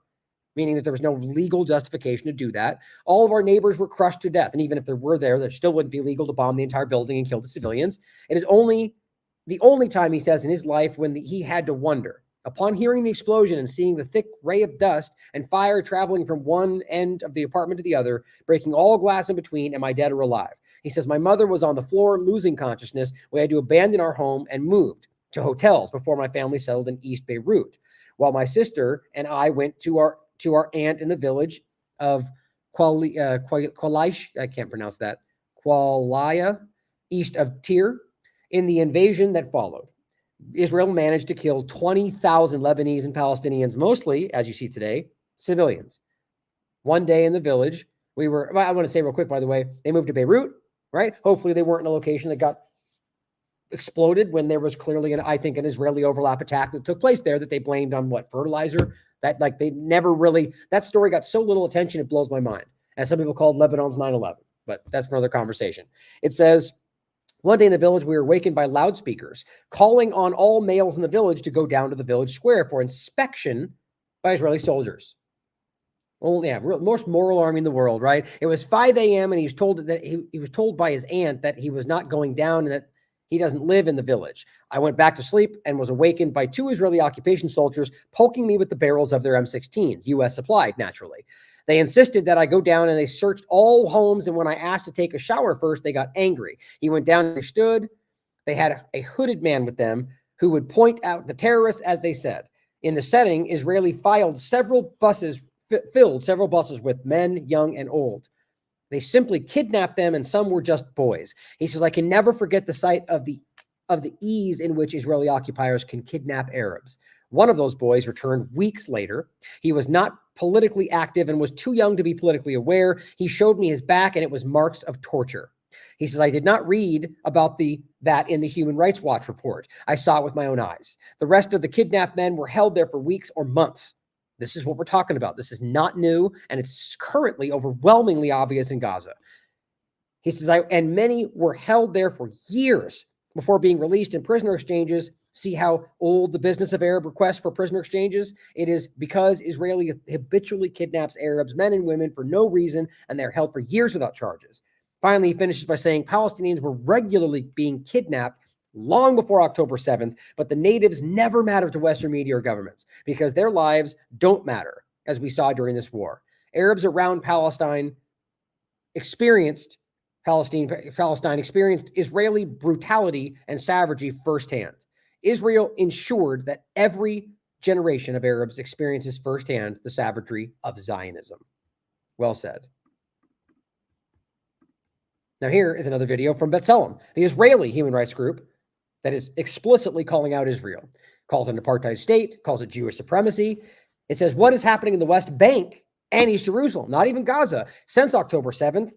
meaning that there was no legal justification to do that. All of our neighbors were crushed to death, and even if there were there still wouldn't be legal to bomb the entire building and kill the civilians. It is the only time, he says, in his life when he had to wonder. Upon hearing the explosion and seeing the thick ray of dust and fire traveling from one end of the apartment to the other, breaking all glass in between, am I dead or alive? He says, my mother was on the floor losing consciousness. We had to abandon our home and moved to hotels before my family settled in East Beirut, while my sister and I went to our aunt in the village of Qualish, I can't pronounce that, Qualaya, east of Tyre, in the invasion that followed. Israel managed to kill 20,000 Lebanese and Palestinians, mostly, as you see today, civilians. One day in the village, I want to say real quick, by the way, they moved to Beirut, right? Hopefully they weren't in a location that got exploded when there was clearly an Israeli overlap attack that took place there that they blamed on fertilizer. That story got so little attention, it blows my mind. As some people called Lebanon's 9/11, but that's for another conversation. It says, one day in the village, we were awakened by loudspeakers calling on all males in the village to go down to the village square for inspection by Israeli soldiers. Oh, yeah, most moral army in the world, right? It was 5 a.m. and he was told that he was told by his aunt that he was not going down and that he doesn't live in the village. I went back to sleep and was awakened by 2 Israeli occupation soldiers poking me with the barrels of their M16s, U.S. supplied, naturally. They insisted that I go down and they searched all homes. And when I asked to take a shower first, they got angry. He went down and they stood. They had a hooded man with them who would point out the terrorists, as they said. In the setting, Israeli filled several buses with men, young and old. They simply kidnapped them, and some were just boys. He says, I can never forget the sight of the ease in which Israeli occupiers can kidnap Arabs. One of those boys returned weeks later. He was not politically active and was too young to be politically aware. He showed me his back, and it was marks of torture. He says, I did not read about that in the Human Rights Watch report. I saw it with my own eyes. The rest of the kidnapped men were held there for weeks or months. This is what we're talking about. This is not new, and it's currently overwhelmingly obvious in Gaza. He says, and many were held there for years before being released in prisoner exchanges. See how old the business of Arab requests for prisoner exchanges? It is because Israeli habitually kidnaps Arabs, men and women, for no reason, and they're held for years without charges. Finally, he finishes by saying Palestinians were regularly being kidnapped long before October 7th, but the natives never mattered to Western media or governments because their lives don't matter, as we saw during this war. Arabs around Palestine experienced Israeli brutality and savagery firsthand. Israel ensured that every generation of Arabs experiences firsthand the savagery of Zionism. Well said. Now here is another video from B'Tselem, the Israeli human rights group that is explicitly calling out Israel, calls it an apartheid state, calls it Jewish supremacy. It says what is happening in the West Bank and East Jerusalem, not even Gaza, since October 7th.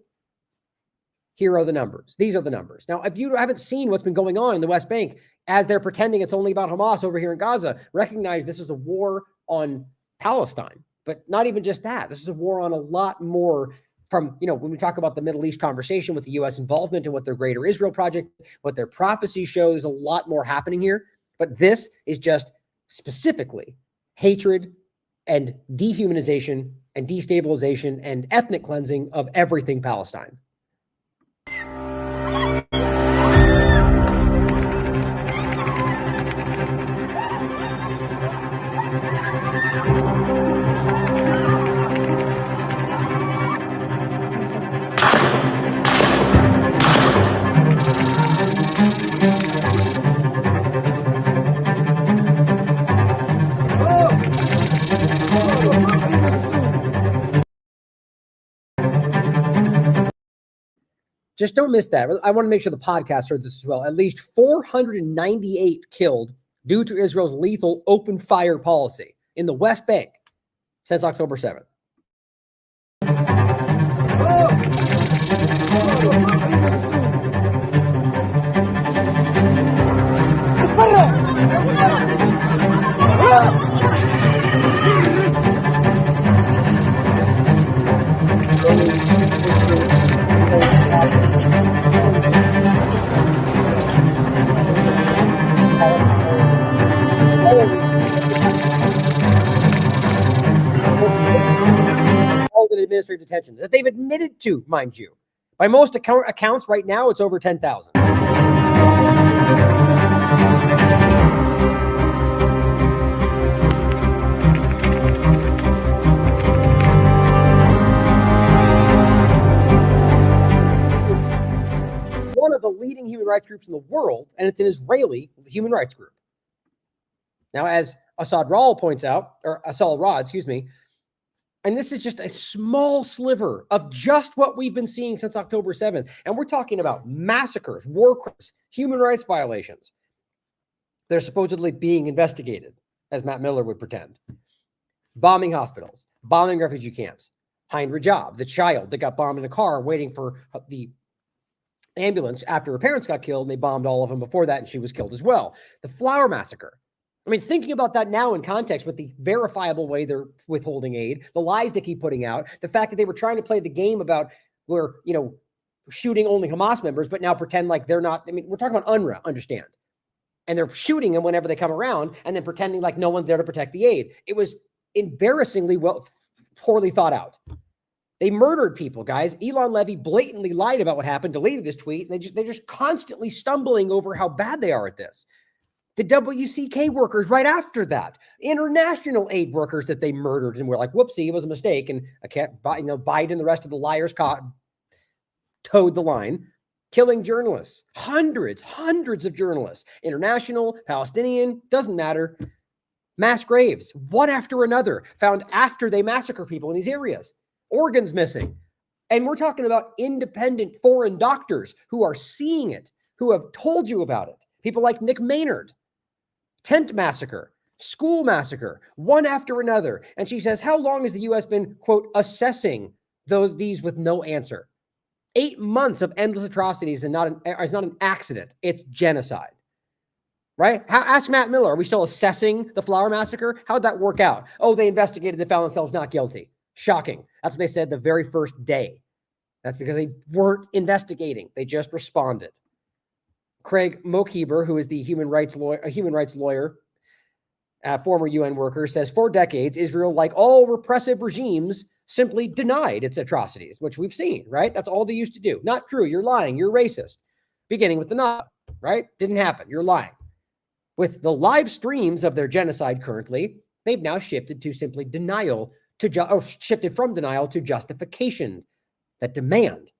Here are the numbers. These are the numbers. Now, if you haven't seen what's been going on in the West Bank, as they're pretending it's only about Hamas over here in Gaza, recognize this is a war on Palestine. But not even just that. This is a war on a lot more from, when we talk about the Middle East conversation with the U.S. involvement and what their Greater Israel Project, what their prophecy shows, there's a lot more happening here. But this is just specifically hatred and dehumanization and destabilization and ethnic cleansing of everything Palestine. Just don't miss that. I want to make sure the podcast heard this as well. At least 498 killed due to Israel's lethal open fire policy in the West Bank since October 7th. Administrative detention that they've admitted to, mind you. By most accounts right now, it's over 10,000. One of the leading human rights groups in the world, and it's an Israeli human rights group. Now, as Assad Rad points out, and this is just a small sliver of just what we've been seeing since October 7th. And we're talking about massacres, war crimes, human rights violations. They're supposedly being investigated, as Matt Miller would pretend. Bombing hospitals, bombing refugee camps. Hein Rajab, the child that got bombed in a car waiting for the ambulance after her parents got killed, and they bombed all of them before that, and she was killed as well. The Flower Massacre. I mean, thinking about that now in context with the verifiable way they're withholding aid, the lies they keep putting out, the fact that they were trying to play the game about we're, shooting only Hamas members, but now pretend like they're not. I mean, we're talking about UNRWA, understand? And they're shooting them whenever they come around and then pretending like no one's there to protect the aid. It was embarrassingly poorly thought out. They murdered people, guys. Elon Levy blatantly lied about what happened, deleted his tweet. And they're just constantly stumbling over how bad they are at this. The WCK workers right after that, international aid workers that they murdered and were like, whoopsie, it was a mistake. And Biden and the rest of the liars towed the line, killing journalists, hundreds of journalists, international, Palestinian, doesn't matter. Mass graves, one after another, found after they massacre people in these areas. Organs missing. And we're talking about independent foreign doctors who are seeing it, who have told you about it. People like Nick Maynard. Tent massacre, school massacre, one after another. And she says, how long has the U.S. been, quote, assessing these with no answer? 8 months of endless atrocities and it's not an accident. It's genocide, right? Ask Matt Miller. Are we still assessing the Flower Massacre? How'd that work out? Oh, they investigated. They found themselves not guilty. Shocking. That's what they said the very first day. That's because they weren't investigating. They just responded. Craig Mokhiber, who is the human rights lawyer, former UN worker, says for decades, Israel, like all repressive regimes, simply denied its atrocities, which we've seen, right? That's all they used to do. Not true. You're lying. You're racist. Beginning with the Nile, right? Didn't happen. You're lying. With the live streams of their genocide currently, they've now shifted to simply denial shifted from denial to justification that demand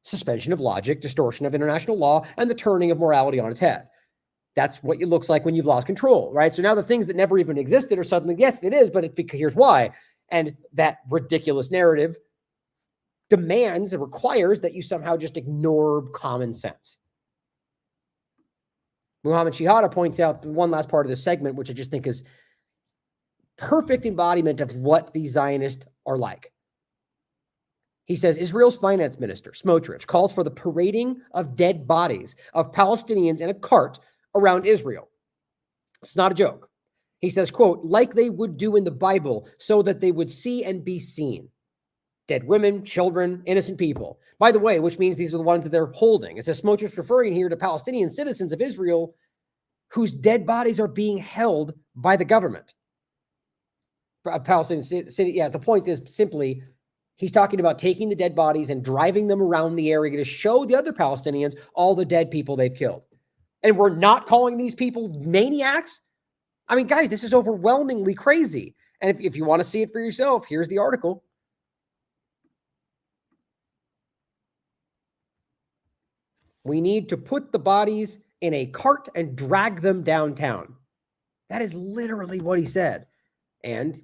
suspension of logic, distortion of international law, and the turning of morality on its head. That's what it looks like when you've lost control, right? So now the things that never even existed are suddenly, yes, it is, but here's why. And that ridiculous narrative demands and requires that you somehow just ignore common sense. Muhammad Shihada points out one last part of this segment, which I just think is perfect embodiment of what the Zionists are like. He says Israel's finance minister, Smotrich, calls for the parading of dead bodies of Palestinians in a cart around Israel. It's not a joke. He says, quote, like they would do in the Bible so that they would see and be seen. Dead women, children, innocent people. By the way, which means these are the ones that they're holding. It says Smotrich referring here to Palestinian citizens of Israel whose dead bodies are being held by the government. Palestinian city. Yeah, the point is simply he's talking about taking the dead bodies and driving them around the area to show the other Palestinians all the dead people they've killed. And we're not calling these people maniacs? I mean, guys, this is overwhelmingly crazy. And if you want to see it for yourself, here's the article. We need to put the bodies in a cart and drag them downtown. That is literally what he said. And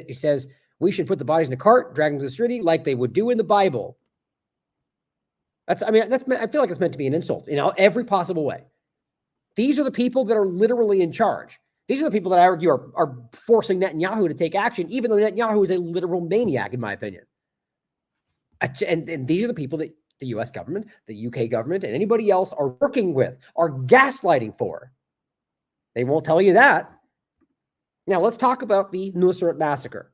he says, we should put the bodies in a cart, drag them to the city like they would do in the Bible. I feel like it's meant to be an insult in every possible way. These are the people that are literally in charge. These are the people that I argue are forcing Netanyahu to take action, even though Netanyahu is a literal maniac, in my opinion. And these are the people that the US government, the UK government, and anybody else are working with, are gaslighting for. They won't tell you that. Now, let's talk about the Nuseirat Massacre.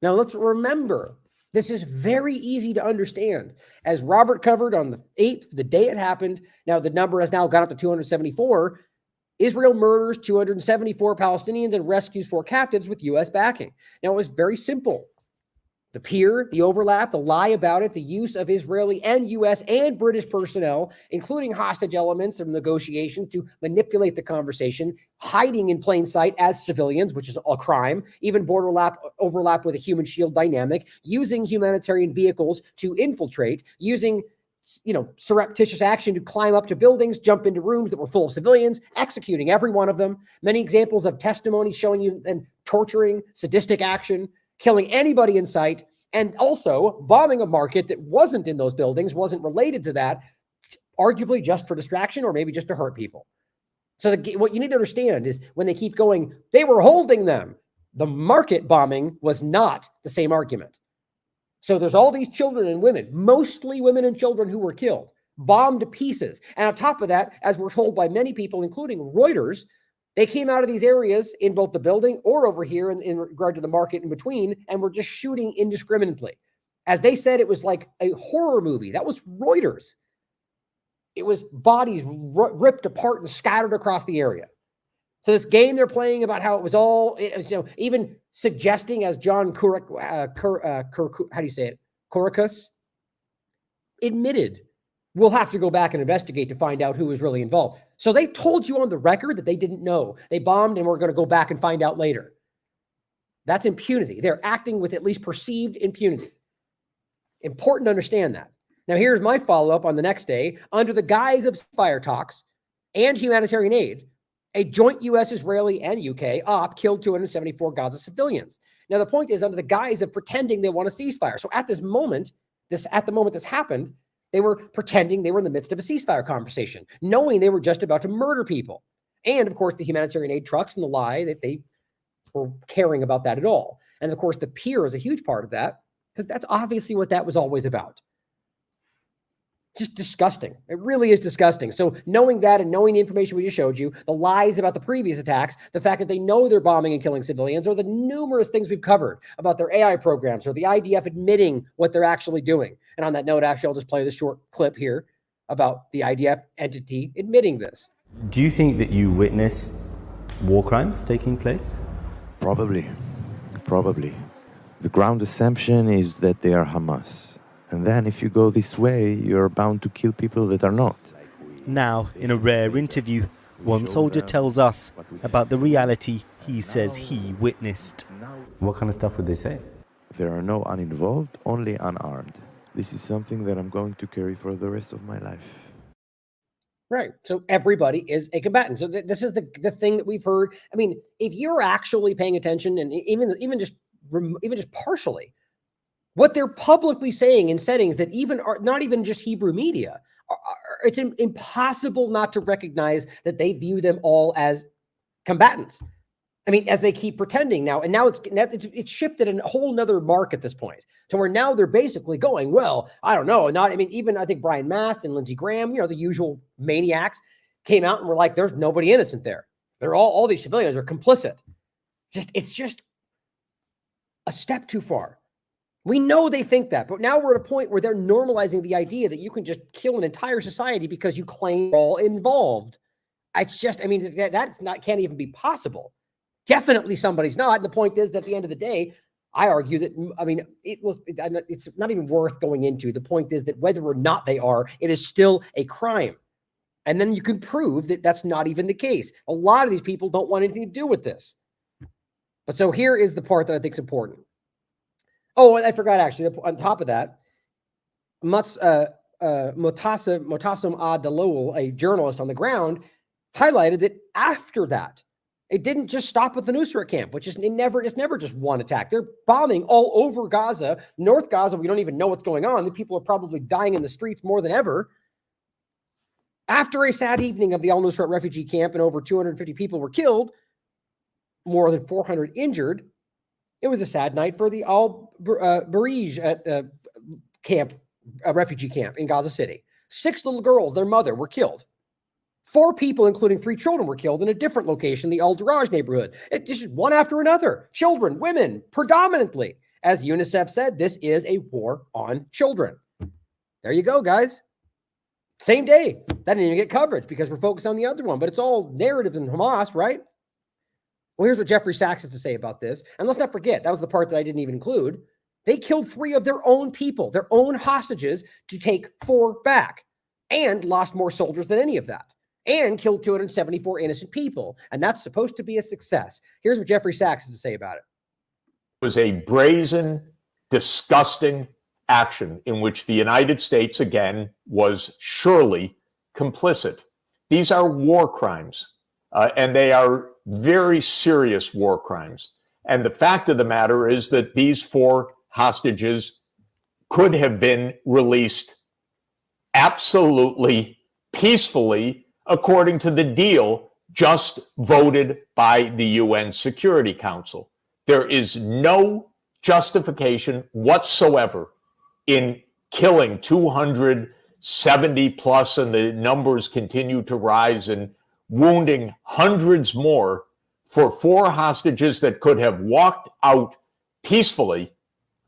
Now, let's remember, this is very easy to understand. As Robert covered on the 8th, the day it happened, now the number has now gone up to 274. Israel murders 274 Palestinians and rescues 4 captives with U.S. backing. Now, it was very simple. The peer, the overlap, the lie about it, the use of Israeli and U.S. and British personnel, including hostage elements of negotiations to manipulate the conversation, hiding in plain sight as civilians, which is a crime, even overlap with a human shield dynamic, using humanitarian vehicles to infiltrate, using surreptitious action to climb up to buildings, jump into rooms that were full of civilians, executing every one of them. Many examples of testimony showing you and torturing, sadistic action, killing anybody in sight, and also bombing a market that wasn't in those buildings, wasn't related to that, arguably just for distraction or maybe just to hurt people. So what you need to understand is when they keep going, they were holding them. The market bombing was not the same argument. So there's all these children and women, mostly women and children, who were killed, bombed to pieces. And on top of that, as we're told by many people, including Reuters, they came out of these areas in both the building or over here in regard to the market in between, and were just shooting indiscriminately. As they said, it was like a horror movie. That was Reuters. It was bodies ripped apart and scattered across the area. So this game they're playing about how it was all, even suggesting, as John Kourikos admitted, we'll have to go back and investigate to find out who was really involved. So they told you on the record that they didn't know. They bombed and we're going to go back and find out later. That's impunity. They're acting with at least perceived impunity. Important to understand that. Now, here's my follow-up on the next day. Under the guise of ceasefire talks and humanitarian aid, a joint U.S., Israeli, and UK op killed 274 Gaza civilians. Now, the point is under the guise of pretending they want a ceasefire. So at the moment this happened, they were pretending they were in the midst of a ceasefire conversation, knowing they were just about to murder people. And, of course, the humanitarian aid trucks and the lie that they were caring about that at all. And, of course, the peer is a huge part of that because that's obviously what that was always about. Just disgusting. It really is disgusting. So knowing that and knowing the information we just showed you, the lies about the previous attacks, the fact that they know they're bombing and killing civilians, or the numerous things we've covered about their AI programs or the IDF admitting what they're actually doing. And on that note, actually, I'll just play this short clip here about the IDF entity admitting this. Do you think that you witnessed war crimes taking place? Probably. The ground assumption is that they are Hamas. And then if you go this way, you're bound to kill people that are not. Now, in a rare interview, one soldier tells us about the reality he says he witnessed. What kind of stuff would they say? There are no uninvolved, only unarmed. This is something that I'm going to carry for the rest of my life. Right. So everybody is a combatant. So this is the thing that we've heard. I mean, if you're actually paying attention, and even just partially, what they're publicly saying in settings that even are not even just Hebrew media, it's impossible not to recognize that they view them all as combatants. I mean, as they keep pretending now, and now it's shifted a whole nother mark at this point to where now they're basically going, well, I don't know, even I think Brian Mast and Lindsey Graham, the usual maniacs, came out and were like, there's nobody innocent there. They're all these civilians are complicit. It's just a step too far. We know they think that, but now we're at a point where they're normalizing the idea that you can just kill an entire society because you claim you're all involved. It's just, can't even be possible. Definitely somebody's not. And the point is that at the end of the day, I argue that, I mean, it's not even worth going into. The point is that whether or not they are, it is still a crime. And then you can prove that that's not even the case. A lot of these people don't want anything to do with this. But so here is the part that I think is important. Oh, and I forgot actually, on top of that, Motassem Ad-Dalol, a journalist on the ground, highlighted that after that, it didn't just stop at the Nuseirat camp, which is it's never just one attack. They're bombing all over Gaza, North Gaza. We don't even know what's going on. The people are probably dying in the streets more than ever. After a sad evening of the Al-Nuseirat refugee camp and over 250 people were killed, more than 400 injured, it was a sad night for the Al-Barij camp, refugee camp in Gaza City. 6 little girls, their mother, were killed. 4 people, including 3 children, were killed in a different location, the Al-Daraj neighborhood. It just one after another. Children, women, predominantly. As UNICEF said, this is a war on children. There you go, guys. Same day. That didn't even get coverage because we're focused on the other one, but it's all narratives in Hamas, right? Well, here's what Jeffrey Sachs has to say about this. And let's not forget, that was the part that I didn't even include. They killed 3 of their own people, their own hostages, to take 4 back, and lost more soldiers than any of that, and killed 274 innocent people. And that's supposed to be a success. Here's what Jeffrey Sachs has to say about it. It was a brazen, disgusting action in which the United States, again, was surely complicit. These are war crimes, and they are very serious war crimes. And the fact of the matter is that these 4 hostages could have been released absolutely peacefully according to the deal just voted by the UN Security Council. There is no justification whatsoever in killing 270 plus, and the numbers continue to rise, and wounding hundreds more for 4 hostages that could have walked out peacefully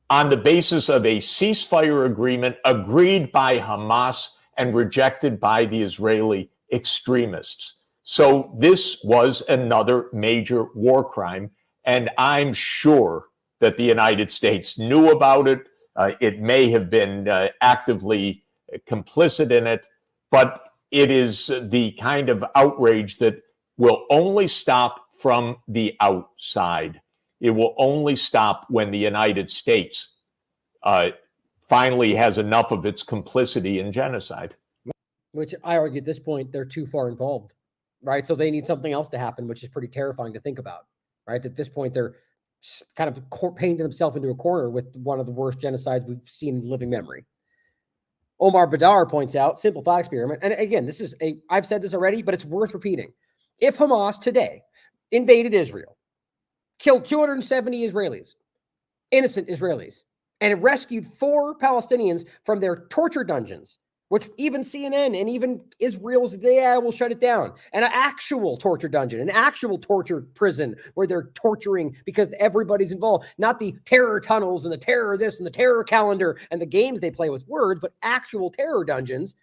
on the basis of a ceasefire agreement agreed by Hamas and rejected by the Israeli extremists. So this was another major war crime, and I'm sure that the United States knew about it. It may have been actively complicit in it, but it is the kind of outrage that will only stop from the outside. It will only stop when the United States finally has enough of its complicity in genocide. Which I argue at this point, they're too far involved, right? So they need something else to happen, which is pretty terrifying to think about, right? At this point, they're kind of painting themselves into a corner with one of the worst genocides we've seen in living memory. Omar Badar points out, simple thought experiment. And again, I've said this already, but it's worth repeating. If Hamas today invaded Israel, killed 270 Israelis, innocent Israelis, and rescued 4 Palestinians from their torture dungeons, which even CNN and even Israel's, will shut it down. An actual torture dungeon, an actual torture prison where they're torturing because everybody's involved, not the terror tunnels and the terror this and the terror calendar and the games they play with words, but actual terror dungeons.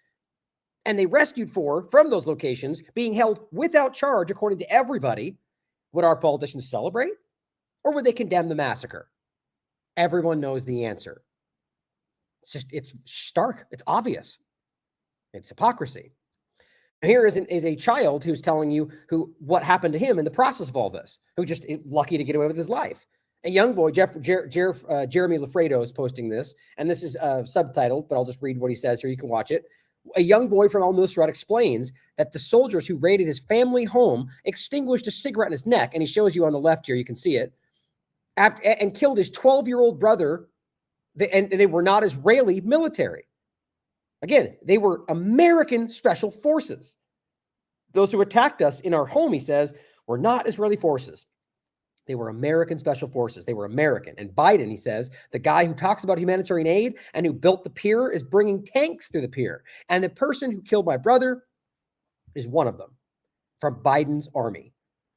And they rescued 4 from those locations being held without charge, according to everybody. Would our politicians celebrate, or would they condemn the massacre? Everyone knows the answer. It's stark. It's obvious. It's hypocrisy. And here is a child who's telling you what happened to him in the process of all this, who just lucky to get away with his life. A young boy, Jeremy Lafredo, is posting this, and this is subtitled, but I'll just read what he says here. You can watch it. A young boy from Al-Nuseirat explains that the soldiers who raided his family home extinguished a cigarette in his neck, and he shows you on the left here, you can see it, and killed his 12-year-old brother, and they were not Israeli military. Again, they were American special forces. Those who attacked us in our home, he says, were not Israeli forces. They were American special forces. They were American. And Biden, he says, the guy who talks about humanitarian aid and who built the pier is bringing tanks through the pier. And the person who killed my brother is one of them from Biden's army.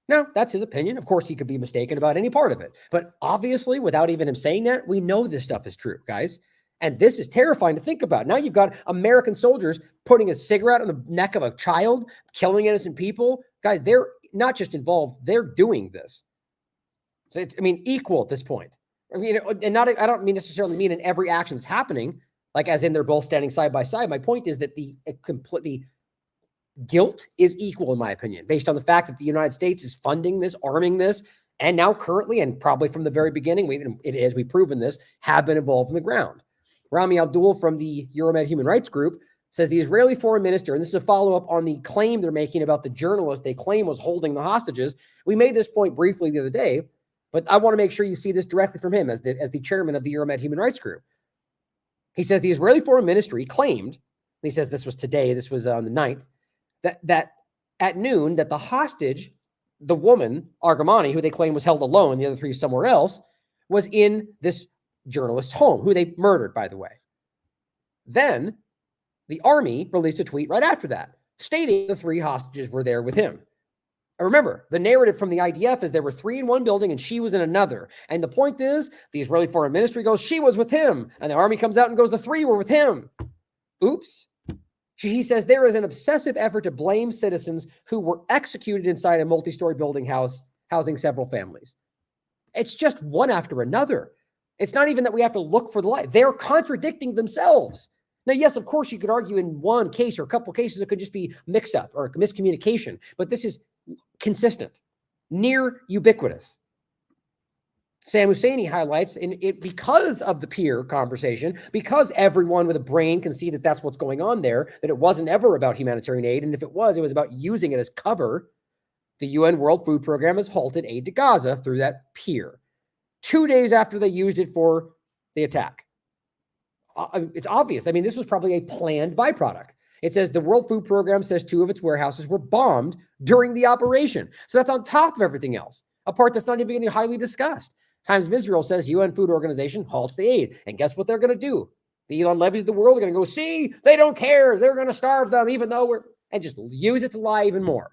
Now, that's his opinion. Of course, he could be mistaken about any part of it. But obviously, without even him saying that, we know this stuff is true, guys. And this is terrifying to think about. Now you've got American soldiers putting a cigarette on the neck of a child, killing innocent people. Guys, they're not just involved, they're doing this. So it's, I mean, equal at this point. I mean, and not, I don't mean necessarily mean in every action that's happening, like as in they're both standing side by side. My point is that the completely guilt is equal, in my opinion, based on the fact that the United States is funding this, arming this, and now currently, and probably from the very beginning, we've proven this, have been involved in the ground. Rami Abdul from the Euromed Human Rights Group says the Israeli foreign minister, and this is a follow-up on the claim they're making about the journalist they claim was holding the hostages. We made this point briefly the other day, but I want to make sure you see this directly from him as the chairman of the Euromed Human Rights Group. He says the Israeli foreign ministry claimed, he says this was today, this was on the 9th, that at noon, that the hostage, the woman, Argamani, who they claim was held alone, the other three somewhere else, was in this journalist's home, who they murdered, by the way. Then the army released a tweet right after that, stating the three hostages were there with him. And remember, the narrative from the IDF is there were three in one building and she was in another. And the point is, the Israeli Foreign Ministry goes, she was with him. And the army comes out and goes, the three were with him. Oops. He says there is an obsessive effort to blame citizens who were executed inside a multi-story building house housing several families. It's just one after another. It's not even that we have to look for the light. They're contradicting themselves. Now, yes, of course, you could argue in one case or a couple cases, it could just be mixed up or miscommunication, but this is consistent, near ubiquitous. Sam Husseini highlights in it because of the peer conversation, because everyone with a brain can see that that's what's going on there, that it wasn't ever about humanitarian aid. And if it was about using it as cover. The UN World Food Program has halted aid to Gaza through that peer 2 days after they used it for the attack. It's obvious. I mean, this was probably a planned byproduct. It says the World Food Program says 2 of its warehouses were bombed during the operation. So that's on top of everything else, a part that's not even getting highly discussed. Times of Israel says UN Food Organization halts the aid. And guess what they're going to do? The Elon Levies of the world are going to go, see, they don't care. They're going to starve them, even though and just use it to lie even more.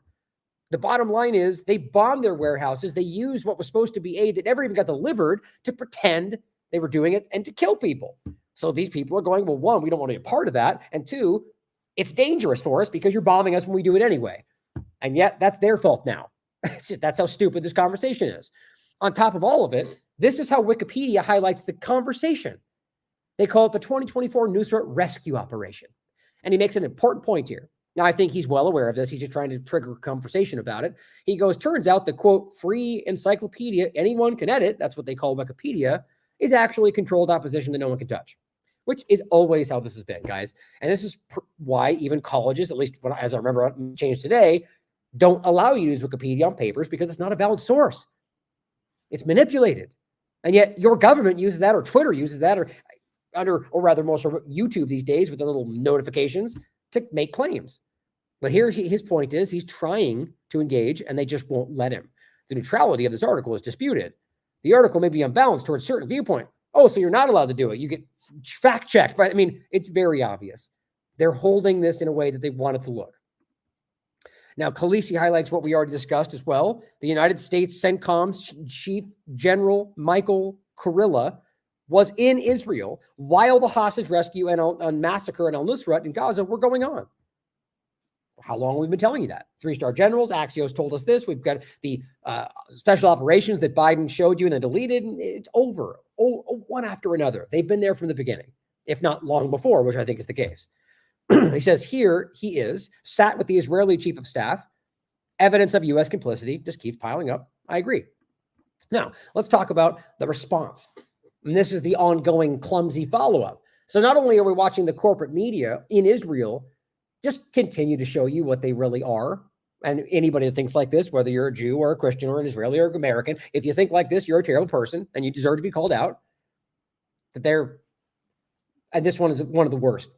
The bottom line is they bombed their warehouses. They used what was supposed to be aid that never even got delivered to pretend they were doing it and to kill people. So these people are going, well, one, we don't want to be a part of that. And two, it's dangerous for us because you're bombing us when we do it anyway. And yet that's their fault now. That's how stupid this conversation is. On top of all of it, this is how Wikipedia highlights the conversation. They call it the 2024 Nuseirat Rescue Operation. And he makes an important point here. Now, I think he's well aware of this. He's just trying to trigger a conversation about it. He goes, turns out the, quote, free encyclopedia anyone can edit, that's what they call Wikipedia, is actually controlled opposition that no one can touch, which is always how this has been, guys. And this is why even colleges, at least as I remember changed today, don't allow you to use Wikipedia on papers because it's not a valid source. It's manipulated. And yet your government uses that, or Twitter uses that, or rather most of YouTube these days with the little notifications to make claims. But here his point is he's trying to engage and they just won't let him. The neutrality of this article is disputed. The article may be unbalanced towards a certain viewpoint. Oh, so you're not allowed to do it. You get fact checked. But I mean, it's very obvious. They're holding this in a way that they want it to look. Now, Khaleesi highlights what we already discussed as well. The United States CENTCOM's Chief General Michael Kurilla was in Israel while the hostage rescue and massacre in al-Nuseirat in Gaza were going on. How long have we been telling you that? 3-star generals, Axios told us this. We've got the special operations that Biden showed you and then deleted. And it's over, one after another. They've been there from the beginning, if not long before, which I think is the case. He says here he is, sat with the Israeli chief of staff. Evidence of U.S. complicity just keeps piling up. I agree. Now, let's talk about the response. And this is the ongoing clumsy follow-up. So not only are we watching the corporate media in Israel just continue to show you what they really are, and anybody that thinks like this, whether you're a Jew or a Christian or an Israeli or an American, if you think like this, you're a terrible person and you deserve to be called out. And this one is one of the worst.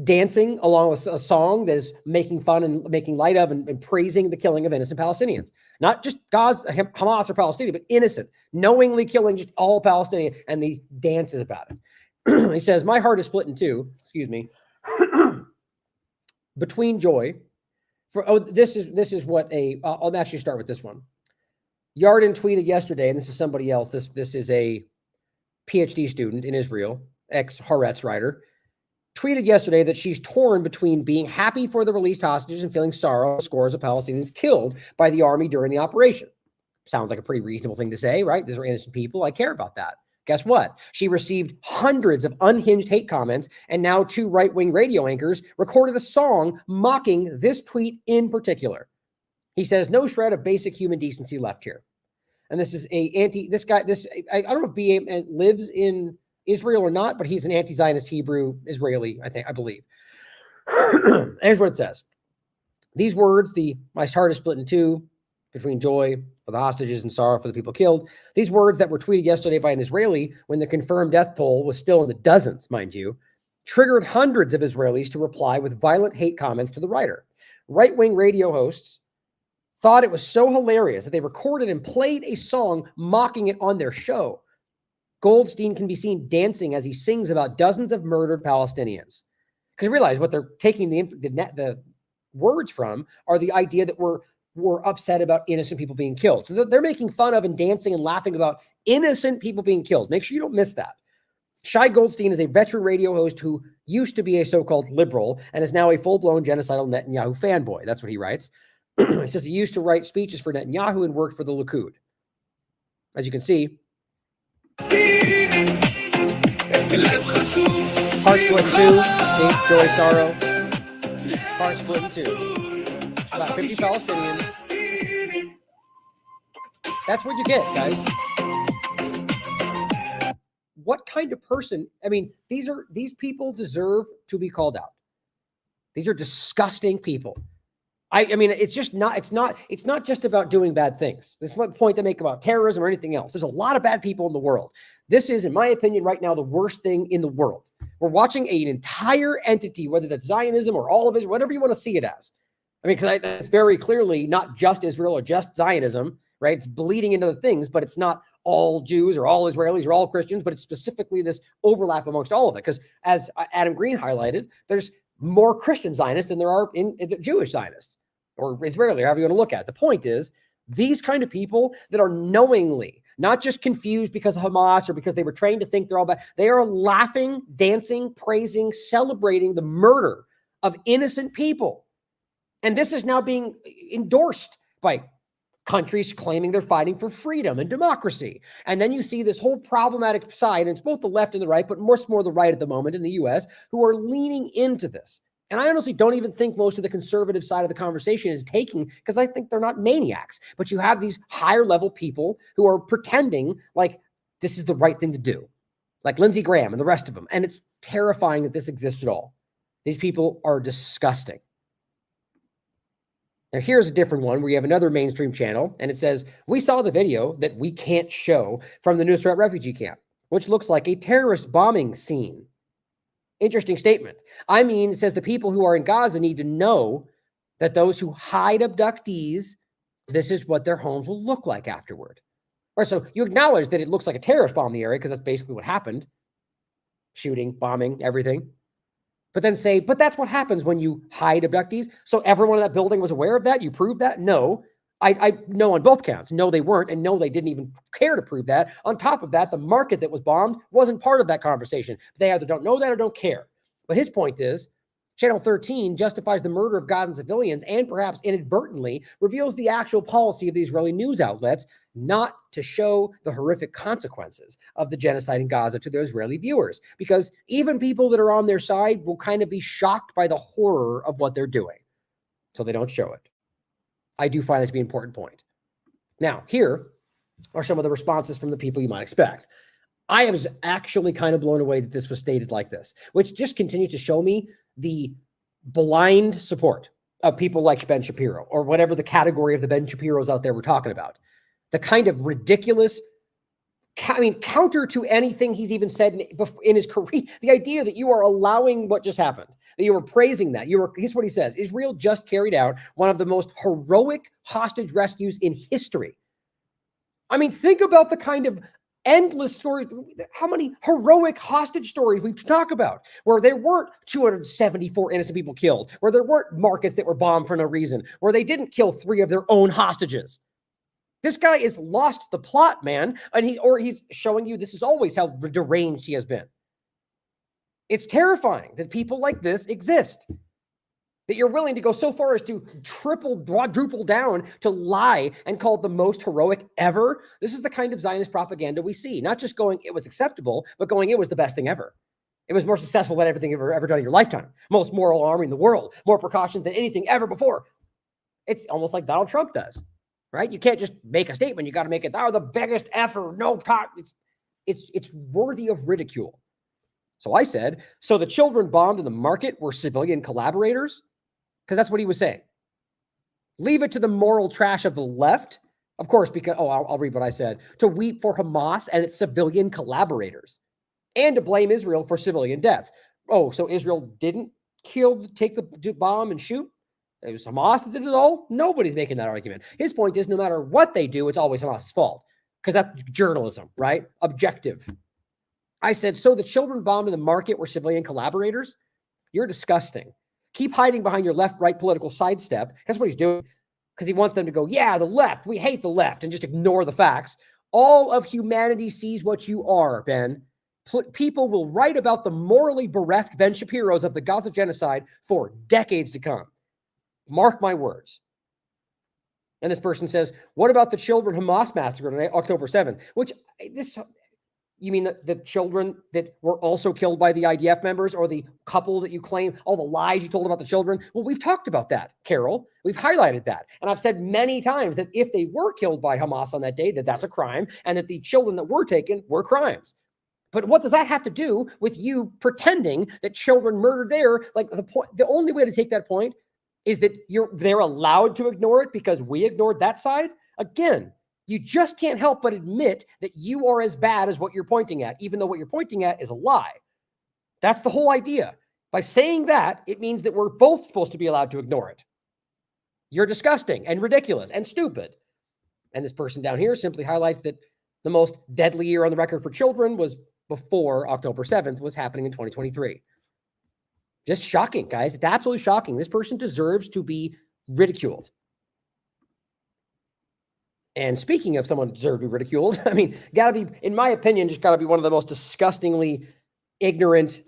Dancing along with a song that is making fun and making light of and praising the killing of innocent Palestinians. Not just Gaza, Hamas or Palestinian, but innocent, knowingly killing just all Palestinians, and the dance is about it. He says, my heart is split in two, between joy. This is what I'll actually start with this one. Yarden tweeted yesterday, and this is somebody else. This is a PhD student in Israel, ex-Haaretz writer, tweeted yesterday that she's torn between being happy for the released hostages and feeling sorrow for scores of Palestinians killed by the army during the operation. Sounds like a pretty reasonable thing to say, right? These are innocent people. I care about that. Guess what? She received hundreds of unhinged hate comments, and now 2 right-wing radio anchors recorded a song mocking this tweet in particular. He says, no shred of basic human decency left here. And this is I don't know if BA lives in Israel or not, but he's an anti-Zionist Hebrew Israeli, I believe. Here's what it says. These words, my heart is split in two between joy for the hostages and sorrow for the people killed. These words that were tweeted yesterday by an Israeli when the confirmed death toll was still in the dozens, mind you, triggered hundreds of Israelis to reply with violent hate comments to the writer. Right-wing radio hosts thought it was so hilarious that they recorded and played a song mocking it on their show. Goldstein can be seen dancing as he sings about dozens of murdered Palestinians. Because realize what they're taking the words from are the idea that we're upset about innocent people being killed. So they're making fun of and dancing and laughing about innocent people being killed. Make sure you don't miss that. Shai Goldstein is a veteran radio host who used to be a so-called liberal and is now a full-blown genocidal Netanyahu fanboy. That's what he writes. He says he used to write speeches for Netanyahu and worked for the Likud. As you can see, heart split in two. See, joy, sorrow. Heart split in two. About 50 Palestinians. That's what you get, guys. What kind of person? I mean, these people deserve to be called out. These are disgusting people. I mean, it's not just about doing bad things. This is what the point they make about terrorism or anything else. There's a lot of bad people in the world. This is, in my opinion, right now, the worst thing in the world. We're watching an entire entity, whether that's Zionism or all of Israel, whatever you want to see it as. I mean, because it's very clearly not just Israel or just Zionism, right? It's bleeding into the things, but it's not all Jews or all Israelis or all Christians, but it's specifically this overlap amongst all of it. Because as Adam Green highlighted, there's more Christian Zionists than there are in the Jewish Zionists or Israeli, however you want to look at it. The point is, these kind of people that are knowingly, not just confused because of Hamas or because they were trained to think they're all bad, they are laughing, dancing, praising, celebrating the murder of innocent people. And this is now being endorsed by countries claiming they're fighting for freedom and democracy. And then you see this whole problematic side, and it's both the left and the right, but more the right at the moment in the US, who are leaning into this. And I honestly don't even think most of the conservative side of the conversation is taking, because I think they're not maniacs. But you have these higher level people who are pretending like this is the right thing to do, like Lindsey Graham and the rest of them. And it's terrifying that this exists at all. These people are disgusting. Now, here's a different one where you have another mainstream channel, and it says, we saw the video that we can't show from the Nuseirat refugee camp, which looks like a terrorist bombing scene. Interesting statement. I mean, it says the people who are in Gaza need to know that those who hide abductees, this is what their homes will look like afterward. Or so you acknowledge that it looks like a terrorist bomb in the area because that's basically what happened. Shooting, bombing, everything. But then say, but that's what happens when you hide abductees. So everyone in that building was aware of that? You proved that? No. I know on both counts. No, they weren't. And no, they didn't even care to prove that. On top of that, the market that was bombed wasn't part of that conversation. They either don't know that or don't care. But his point is, Channel 13 justifies the murder of Gazan civilians and perhaps inadvertently reveals the actual policy of the Israeli news outlets not to show the horrific consequences of the genocide in Gaza to the Israeli viewers. Because even people that are on their side will kind of be shocked by the horror of what they're doing. So they don't show it. I do find that to be an important point. Now, here are some of the responses from the people you might expect. I was actually kind of blown away that this was stated like this, which just continues to show me the blind support of people like Ben Shapiro, or whatever the category of the Ben Shapiros out there we're talking about. The kind of ridiculous, counter to anything he's even said in his career. The idea that you are allowing what just happened, that you were praising that. Here's what he says. Israel just carried out one of the most heroic hostage rescues in history. I mean, think about the kind of endless stories, how many heroic hostage stories we talk about, where there weren't 274 innocent people killed, where there weren't markets that were bombed for no reason, where they didn't kill 3 of their own hostages. This guy is lost the plot, man. And he's showing you this is always how deranged he has been. It's terrifying that people like this exist. that you're willing to go so far as to quadruple down to lie and call it the most heroic ever. This is the kind of Zionist propaganda we see. Not just going, it was acceptable, but going, it was the best thing ever. It was more successful than everything you've ever done in your lifetime. Most moral army in the world. More precautions than anything ever before. It's almost like Donald Trump does, right? You can't just make a statement. You got to make it, the biggest effort, no talk. It's worthy of ridicule. So I said, so the children bombed in the market were civilian collaborators? Because that's what he was saying. Leave it to the moral trash of the left. Of course, because, I'll read what I said. To weep for Hamas and its civilian collaborators. And to blame Israel for civilian deaths. Oh, so Israel didn't take the bomb and shoot? It was Hamas that did it all? Nobody's making that argument. His point is no matter what they do, it's always Hamas's fault. Because that's journalism, right? Objective. I said, so the children bombed in the market were civilian collaborators? You're disgusting. Keep hiding behind your left-right political sidestep. That's what he's doing. Because he wants them to go, yeah, the left, we hate the left, and just ignore the facts. All of humanity sees what you are, Ben. People will write about the morally bereft Ben Shapiro's of the Gaza genocide for decades to come. Mark my words. And this person says, what about the children Hamas massacre on October 7th? You mean the children that were also killed by the IDF members, or the couple that you claim, all the lies you told about the children? Well, we've talked about that, Carol. We've highlighted that. And I've said many times that if they were killed by Hamas on that day, that's a crime, and that the children that were taken were crimes. But what does that have to do with you pretending that children murdered there? Like the only way to take that point is that they're allowed to ignore it because we ignored that side? Again, you just can't help but admit that you are as bad as what you're pointing at, even though what you're pointing at is a lie. That's the whole idea. By saying that, it means that we're both supposed to be allowed to ignore it. You're disgusting and ridiculous and stupid. And this person down here simply highlights that the most deadly year on the record for children was before October 7th was happening in 2023. Just shocking, guys. It's absolutely shocking. This person deserves to be ridiculed. And speaking of someone who deserves to be ridiculed, I mean, gotta be, in my opinion, just gotta be one of the most disgustingly ignorant,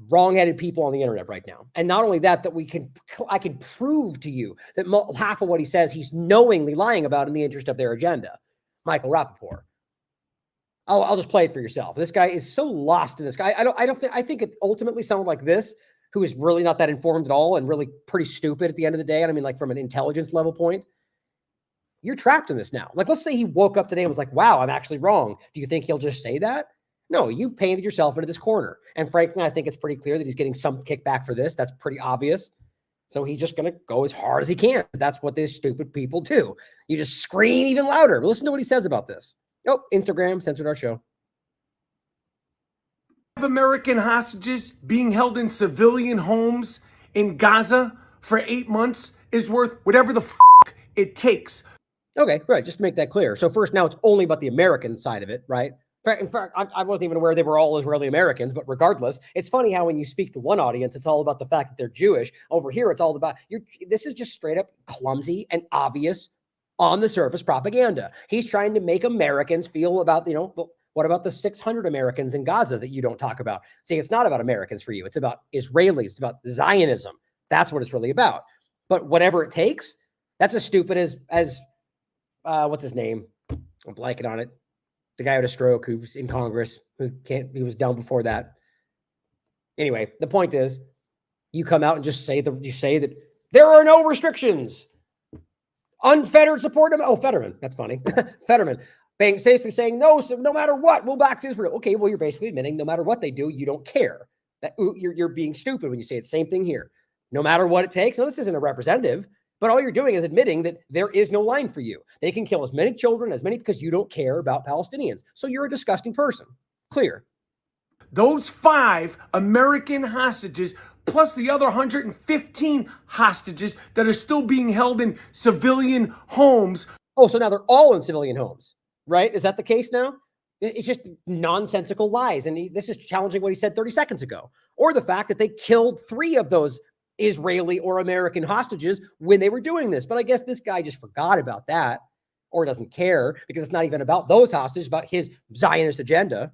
wrong-headed people on the internet right now. And not only that, I can prove to you that half of what he says, he's knowingly lying about in the interest of their agenda. Michael Rappaport. I'll just play it for yourself. This guy is so lost in this guy. I think it ultimately someone like this, who is really not that informed at all and really pretty stupid at the end of the day. And I mean, like from an intelligence level point, you're trapped in this now. Like, let's say he woke up today and was like, wow, I'm actually wrong. Do you think he'll just say that? No, you've painted yourself into this corner. And frankly, I think it's pretty clear that he's getting some kickback for this. That's pretty obvious. So he's just going to go as hard as he can. That's what these stupid people do. You just scream even louder. Listen to what he says about this. Oh, Instagram censored our show. American hostages being held in civilian homes in Gaza for 8 months is worth whatever the it takes. Okay, right. Just to make that clear. So first, now it's only about the American side of it, right? In fact, I wasn't even aware they were all Israeli Americans, but regardless, it's funny how when you speak to one audience, it's all about the fact that they're Jewish. Over here, it's all about, this is just straight up clumsy and obvious on the surface propaganda. He's trying to make Americans feel about, what about the 600 Americans in Gaza that you don't talk about? See, it's not about Americans for you. It's about Israelis. It's about Zionism. That's what it's really about. But whatever it takes, that's as stupid as what's his name? I'm blanking on it. The guy with a stroke who's in Congress, he was down before that. Anyway, the point is, you come out and just say that there are no restrictions. Unfettered support. Oh, Fetterman. That's funny. Fetterman. Basically saying, no matter what, we'll back to Israel. Okay, well, you're basically admitting no matter what they do, you don't care. That you're being stupid when you say it. Same thing here. No matter what it takes. Now, this isn't a representative, but all you're doing is admitting that there is no line for you. They can kill as many children, because you don't care about Palestinians. So you're a disgusting person. Clear. Those 5 American hostages, plus the other 115 hostages that are still being held in civilian homes. Oh, so now they're all in civilian homes, right? Is that the case now? It's just nonsensical lies. And this is challenging what he said 30 seconds ago. Or the fact that they killed 3 of those Israeli or American hostages when they were doing this. But I guess this guy just forgot about that, or doesn't care, because it's not even about those hostages, about his Zionist agenda.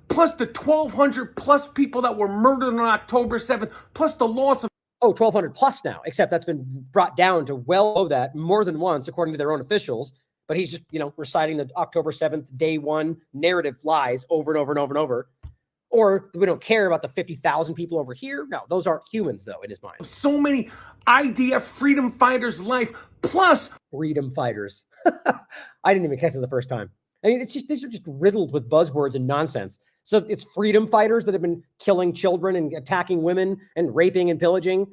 Plus the 1,200 plus people that were murdered on October 7th, plus the loss of... 1,200 plus now, except that's been brought down to well below that more than once, according to their own officials. But he's just, reciting the October 7th, day one narrative lies over and over and over and over. Or we don't care about the 50,000 people over here. No, those aren't humans, though, in his mind. So many IDF freedom fighters' life, plus Freedom fighters. I didn't even catch it the first time. I mean, these are just riddled with buzzwords and nonsense. So it's freedom fighters that have been killing children and attacking women and raping and pillaging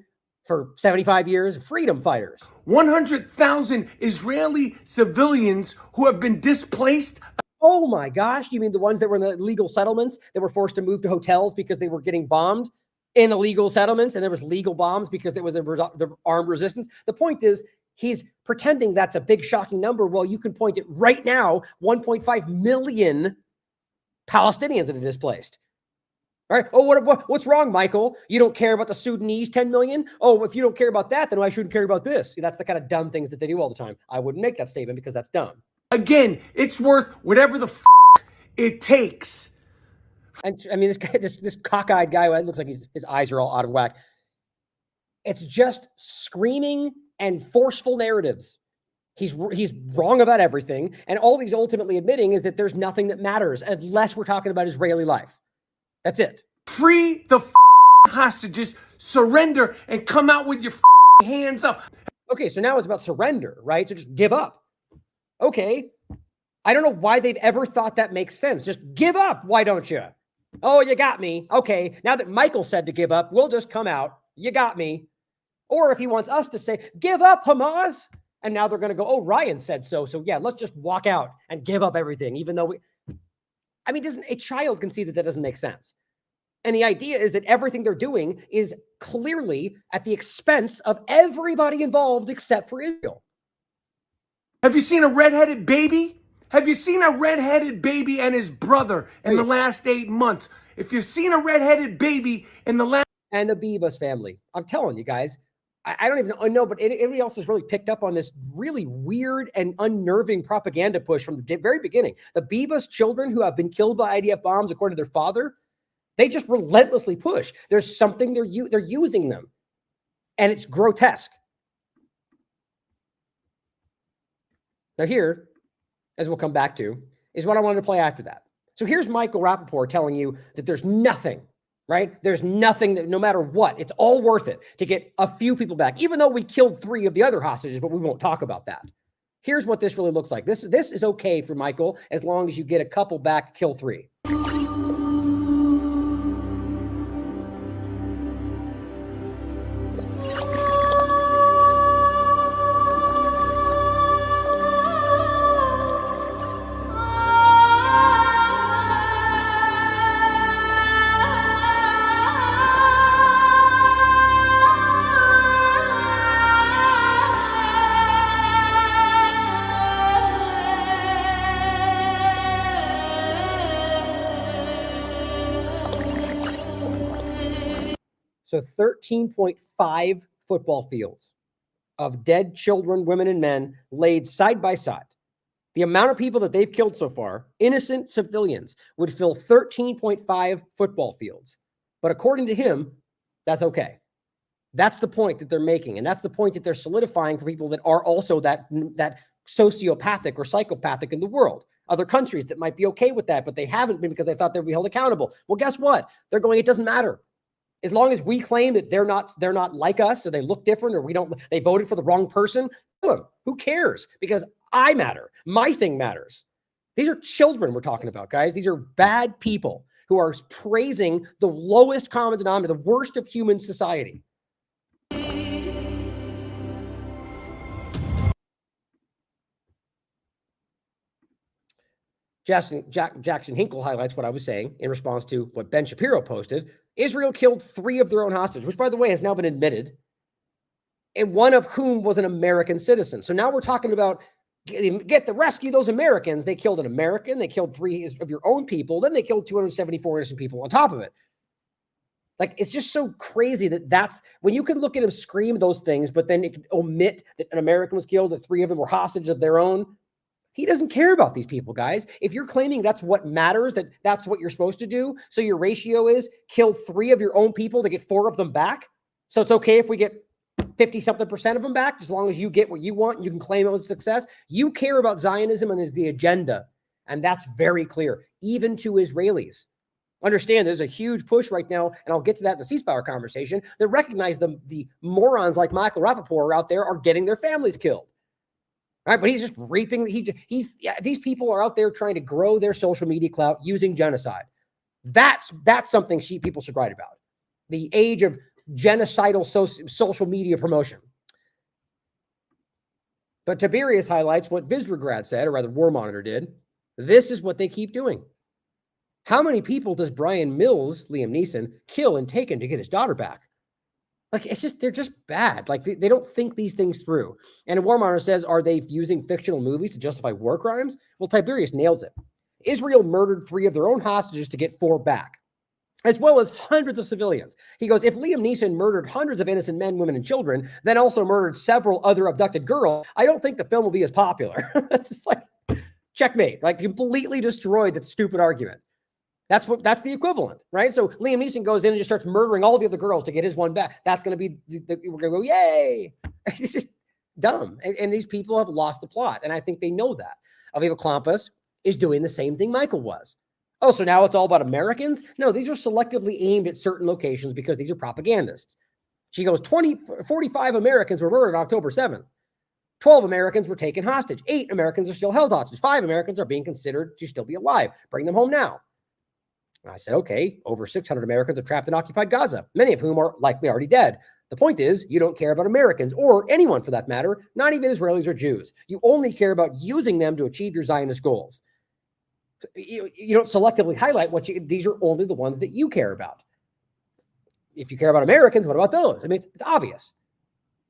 for 75 years. Freedom fighters. 100,000 Israeli civilians who have been displaced. Oh my gosh. You mean the ones that were in the illegal settlements that were forced to move to hotels because they were getting bombed in illegal settlements, and there was legal bombs because there was the armed resistance? The point is, he's pretending that's a big shocking number. Well, you can point it right now, 1.5 million Palestinians that are displaced. All right. Oh, what's wrong, Michael? You don't care about the Sudanese 10 million? Oh, if you don't care about that, then I shouldn't care about this. See, that's the kind of dumb things that they do all the time. I wouldn't make that statement because that's dumb. Again, it's worth whatever the it takes. And I mean, this cockeyed guy, it looks like his eyes are all out of whack. It's just screaming and forceful narratives. He's wrong about everything. And all he's ultimately admitting is that there's nothing that matters unless we're talking about Israeli life. That's it. Free the hostages, surrender, and come out with your hands up. Okay, so now it's about surrender, right? So just give up. Okay. I don't know why they've ever thought that makes sense. Just give up. Why don't you? Oh, you got me. Okay, now that Michael said to give up, we'll just come out. You got me. Or if he wants us to say, give up, Hamas. And now they're going to go, oh, Ryan said so. So yeah, let's just walk out and give up everything, even though doesn't a child can see that doesn't make sense. And the idea is that everything they're doing is clearly at the expense of everybody involved except for Israel. Have you seen a redheaded baby? Have you seen a redheaded baby and his brother in the last 8 months? If you've seen a redheaded baby in the last... And the Bibas family. I'm telling you guys, I don't even know, but everybody else has really picked up on this really weird and unnerving propaganda push from the very beginning. The Bibas children who have been killed by IDF bombs, according to their father, they just relentlessly push. There's something they're using them. And it's grotesque. Now here, as we'll come back to, is what I wanted to play after that. So here's Michael Rappaport telling you that there's nothing, right? There's nothing that no matter what, it's all worth it to get a few people back, even though we killed 3 of the other hostages, but we won't talk about that. Here's what this really looks like. This is okay for Michael as long as you get a couple back, kill 3. So 13.5 football fields of dead children, women, and men laid side by side. The amount of people that they've killed so far, innocent civilians, would fill 13.5 football fields. But according to him, that's okay. That's the point that they're making. And that's the point that they're solidifying for people that are also that sociopathic or psychopathic in the world. Other countries that might be okay with that, but they haven't been because they thought they'd be held accountable. Well, guess what? They're going, it doesn't matter. As long as we claim that they're not like us, or they look different, or they voted for the wrong person, who cares? Because I matter. My thing matters. These are children we're talking about, guys. These are bad people who are praising the lowest common denominator, the worst of human society. Jackson Hinkle highlights what I was saying in response to what Ben Shapiro posted. Israel killed 3 of their own hostages, which, by the way, has now been admitted, and one of whom was an American citizen. So now we're talking about rescue those Americans. They killed an American. They killed 3 of your own people. Then they killed 274 innocent people on top of it. Like, it's just so crazy that's when you can look at him scream those things, but then it can omit that an American was killed, that 3 of them were hostages of their own. He doesn't care about these people, guys. If you're claiming that's what matters, that's what you're supposed to do, so your ratio is kill 3 of your own people to get 4 of them back, So it's okay if we get 50-something% of them back, as long as you get what you want, you can claim it was a success. You care about Zionism and is the agenda. And that's very clear, even to Israelis. Understand there's a huge push right now, and I'll get to that in the ceasefire conversation, that recognize the morons like Michael Rappaport out there are getting their families killed. Right? But he's just reaping, these people are out there trying to grow their social media clout using genocide. That's something people should write about. The age of genocidal social media promotion. But Tiberius highlights what Visegrad said, or rather War Monitor did. This is what they keep doing. How many people does Brian Mills, Liam Neeson, kill and take him to get his daughter back? Like, they're just bad. Like, they don't think these things through. And War Monitor says, are they using fictional movies to justify war crimes? Well, Tiberius nails it. Israel murdered 3 of their own hostages to get 4 back, as well as hundreds of civilians. He goes, if Liam Neeson murdered hundreds of innocent men, women, and children, then also murdered several other abducted girls, I don't think the film will be as popular. It's just like, checkmate. Like, completely destroyed that stupid argument. That's the equivalent, right? So Liam Neeson goes in and just starts murdering all the other girls to get his one back. That's going to be, we're going to go, yay. It's just dumb. And these people have lost the plot. And I think they know that. Aviva Klampas is doing the same thing Michael was. Oh, so now it's all about Americans? No, these are selectively aimed at certain locations because these are propagandists. She goes, 45 Americans were murdered on October 7th. 12 Americans were taken hostage. 8 Americans are still held hostage. 5 Americans are being considered to still be alive. Bring them home now. And I said, okay, over 600 Americans are trapped in occupied Gaza, many of whom are likely already dead. The point is, you don't care about Americans or anyone for that matter, not even Israelis or Jews. You only care about using them to achieve your Zionist goals. You don't selectively highlight these are only the ones that you care about. If you care about Americans, what about those? I mean, it's obvious.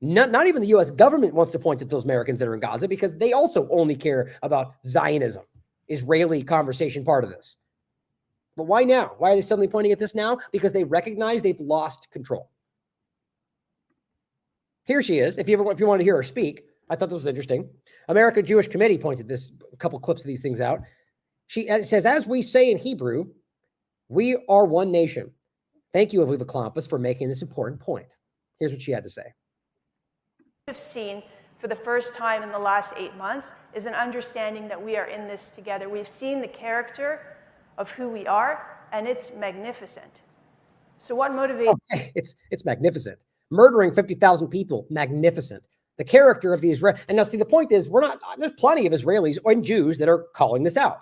Not even the U.S. government wants to point at those Americans that are in Gaza because they also only care about Zionism, Israeli conversation part of this. But why now? Why are they suddenly pointing at this now? Because they recognize they've lost control. Here she is. If you want to hear her speak, I thought this was interesting. American Jewish Committee pointed a couple clips of these things out. She says, as we say in Hebrew, we are one nation. Thank you, Aviva Klampas, for making this important point. Here's what she had to say. We've seen for the first time in the last 8 months is an understanding that we are in this together. We've seen the character of who we are, and it's magnificent. So what motivates... Okay, it's magnificent. Murdering 50,000 people, magnificent. The character of the Israel... And now, see, the point is, there's plenty of Israelis and Jews that are calling this out.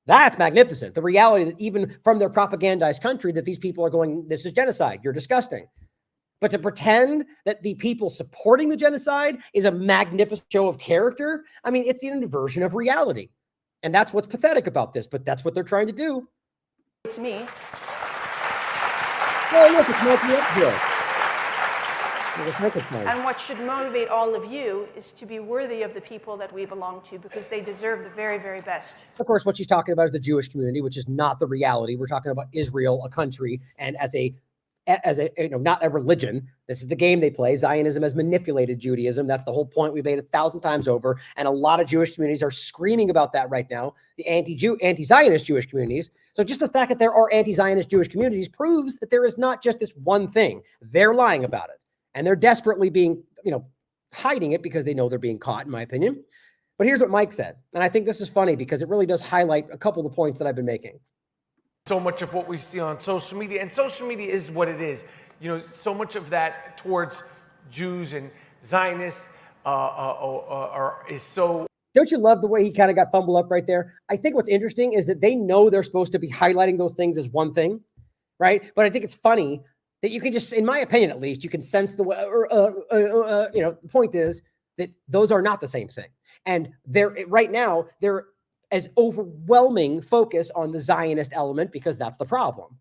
That's magnificent. The reality that even from their propagandized country that these people are going, this is genocide, you're disgusting. But to pretend that the people supporting the genocide is a magnificent show of character, I mean, it's the inversion of reality. And that's what's pathetic about this, but that's what they're trying to do. It's me. Oh, look, it's Mikey up here. And what should motivate all of you is to be worthy of the people that we belong to because they deserve the very, very best. Of course, what she's talking about is the Jewish community, which is not the reality. We're talking about Israel, a country, and as a not a religion. This is the game they play. Zionism has manipulated Judaism. That's the whole point we've made 1,000 times over. And a lot of Jewish communities are screaming about that right now, the anti-Zionist Jewish communities. So just the fact that there are anti-Zionist Jewish communities proves that there is not just this one thing. They're lying about it. And they're desperately being, hiding it because they know they're being caught, in my opinion. But here's what Mike said. And I think this is funny because it really does highlight a couple of the points that I've been making. So much of what we see on social media, and social media is what it is. So much of that towards Jews and Zionists is so... Don't you love the way he kind of got fumbled up right there? I think what's interesting is that they know they're supposed to be highlighting those things as one thing, right? But I think it's funny that you can just, in my opinion at least, you can sense the way, the point is that those are not the same thing. And right now, they're as overwhelming focus on the Zionist element because that's the problem.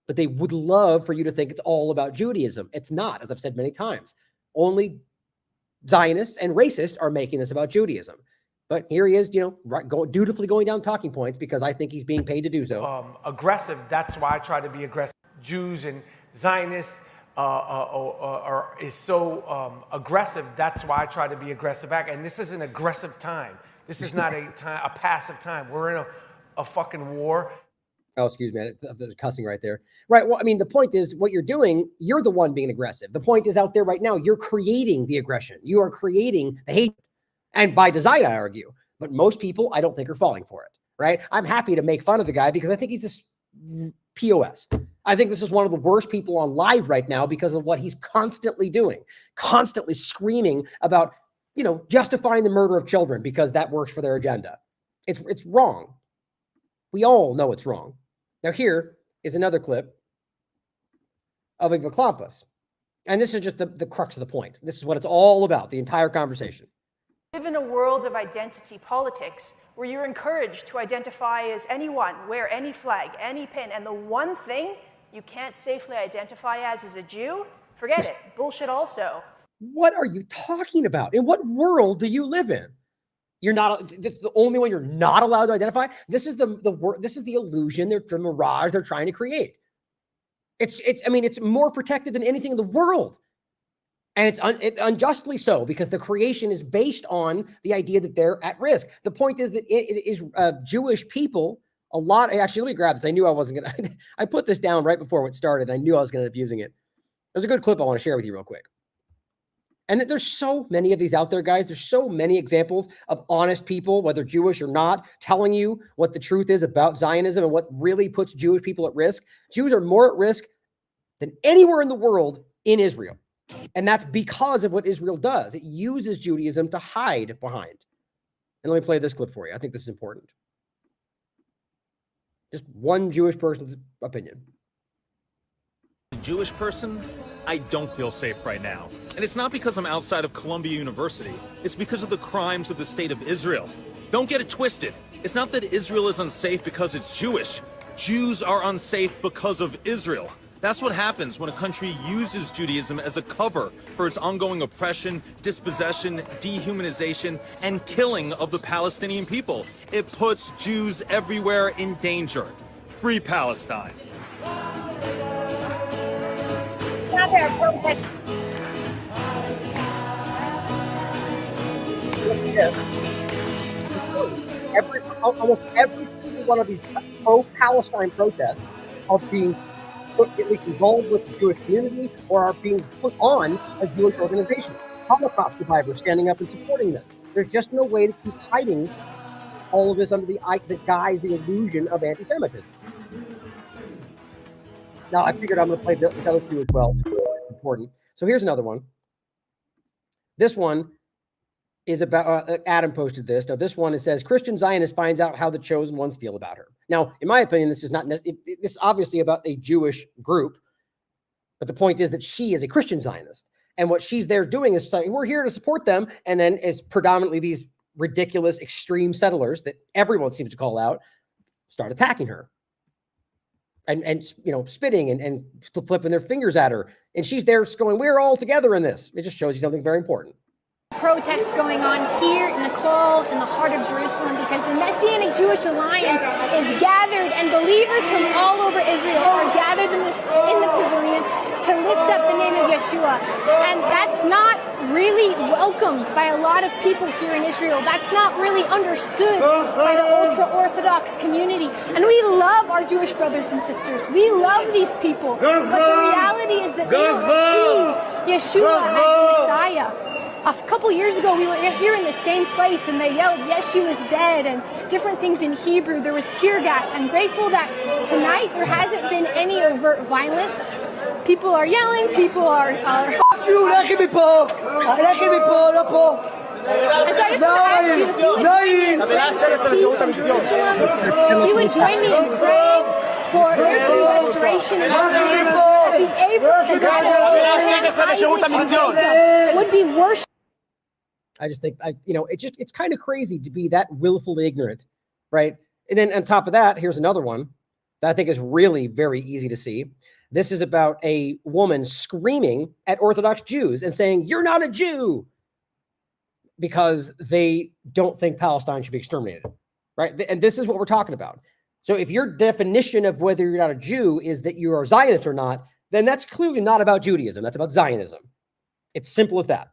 But they would love for you to think it's all about Judaism. It's not, as I've said many times. Only Zionists and racists are making this about Judaism. But here he is, dutifully going down talking points because I think he's being paid to do so. Aggressive. That's why I try to be aggressive. Jews and Zionists is so aggressive. That's why I try to be aggressive back. And this is an aggressive time. This is not a passive time. We're in a fucking war. Oh, excuse me. There's cussing right there. Right. Well, I mean, the point is what you're doing, you're the one being aggressive. The point is out there right now, you're creating the aggression. You are creating the hate. And by design, I argue. But most people, I don't think, are falling for it. Right. I'm happy to make fun of the guy because I think he's a POS. I think this is one of the worst people on live right now because of what he's constantly doing, constantly screaming about, you know, justifying the murder of children because that works for their agenda. It's wrong. We all know it's wrong. Now, here is another clip of Eva Klampus. And this is just the crux of the point. This is what it's all about, the entire conversation. We live in a world of identity politics where you're encouraged to identify as anyone, wear any flag, any pin, and the one thing you can't safely identify as is a Jew, forget it. Bullshit also. What are you talking about? In what world do you live in? You're not the only one you're not allowed to identify. This is this is the illusion, the mirage they're trying to create. I mean, it's more protected than anything in the world. And it's unjustly so because the creation is based on the idea that they're at risk. The point is that it is Jewish people, actually, let me grab this. I knew I wasn't going to, I put this down right before it started. I knew I was going to end up using it. There's a good clip I want to share with you real quick. And there's so many of these out there, guys. There's so many examples of honest people, whether Jewish or not, telling you what the truth is about Zionism and what really puts Jewish people at risk. Jews are more at risk than anywhere in the world in Israel. And that's because of what Israel does. It uses Judaism to hide behind. And let me play this clip for you. I think this is important. Just one Jewish person's opinion. Jewish person, I don't feel safe right now. And it's not because I'm outside of Columbia University. It's because of the crimes of the state of Israel. Don't get it twisted. It's not that Israel is unsafe because it's Jewish. Jews are unsafe because of Israel. That's what happens when a country uses Judaism as a cover for its ongoing oppression, dispossession, dehumanization, and killing of the Palestinian people. It puts Jews everywhere in danger. Free Palestine. Almost every single one of these pro-Palestine protests are being at least involved with the Jewish community or are being put on a Jewish organization. Holocaust survivors standing up and supporting this. There's just no way to keep hiding all of this under the illusion of anti-Semitism. Now, I figured I'm going to play this other two as well. It's important. So here's another one. This one is about, Adam posted this. Now, this one, it says, Christian Zionist finds out how the chosen ones feel about her. Now, in my opinion, this is not, this is obviously about a Jewish group, but the point is that she is a Christian Zionist. And what she's there doing is saying, we're here to support them. And then it's predominantly these ridiculous extreme settlers that everyone seems to call out, start attacking her. And you know, spitting and flipping their fingers at her. And she's there going, we're all together in this. It just shows you something very important. Protests going on here in the Klal, in the heart of Jerusalem, because the Messianic Jewish Alliance is gathered, and believers from all over Israel are gathered in the pavilion to lift up the name of Yeshua. And that's not really welcomed by a lot of people here in Israel. That's not really understood by the ultra-Orthodox community. And we love our Jewish brothers and sisters. We love these people. But the reality is that they don't see Yeshua as the Messiah. A couple years ago, we were here in the same place, and they yelled, Yeshua is dead, and different things in Hebrew. There was tear gas. I'm grateful that tonight there hasn't been any overt violence. People are yelling. People are... And so I just want to ask you if you would join me in praying for restoration and the Abraham would be worse. I just think, it's kind of crazy to be that willfully ignorant, right? And then on top of that, here's another one that I think is really very easy to see. This is about a woman screaming at Orthodox Jews and saying, you're not a Jew, because they don't think Palestine should be exterminated, right? And this is what we're talking about. So if your definition of whether you're not a Jew is that you are Zionist or not, then that's clearly not about Judaism. That's about Zionism. It's simple as that.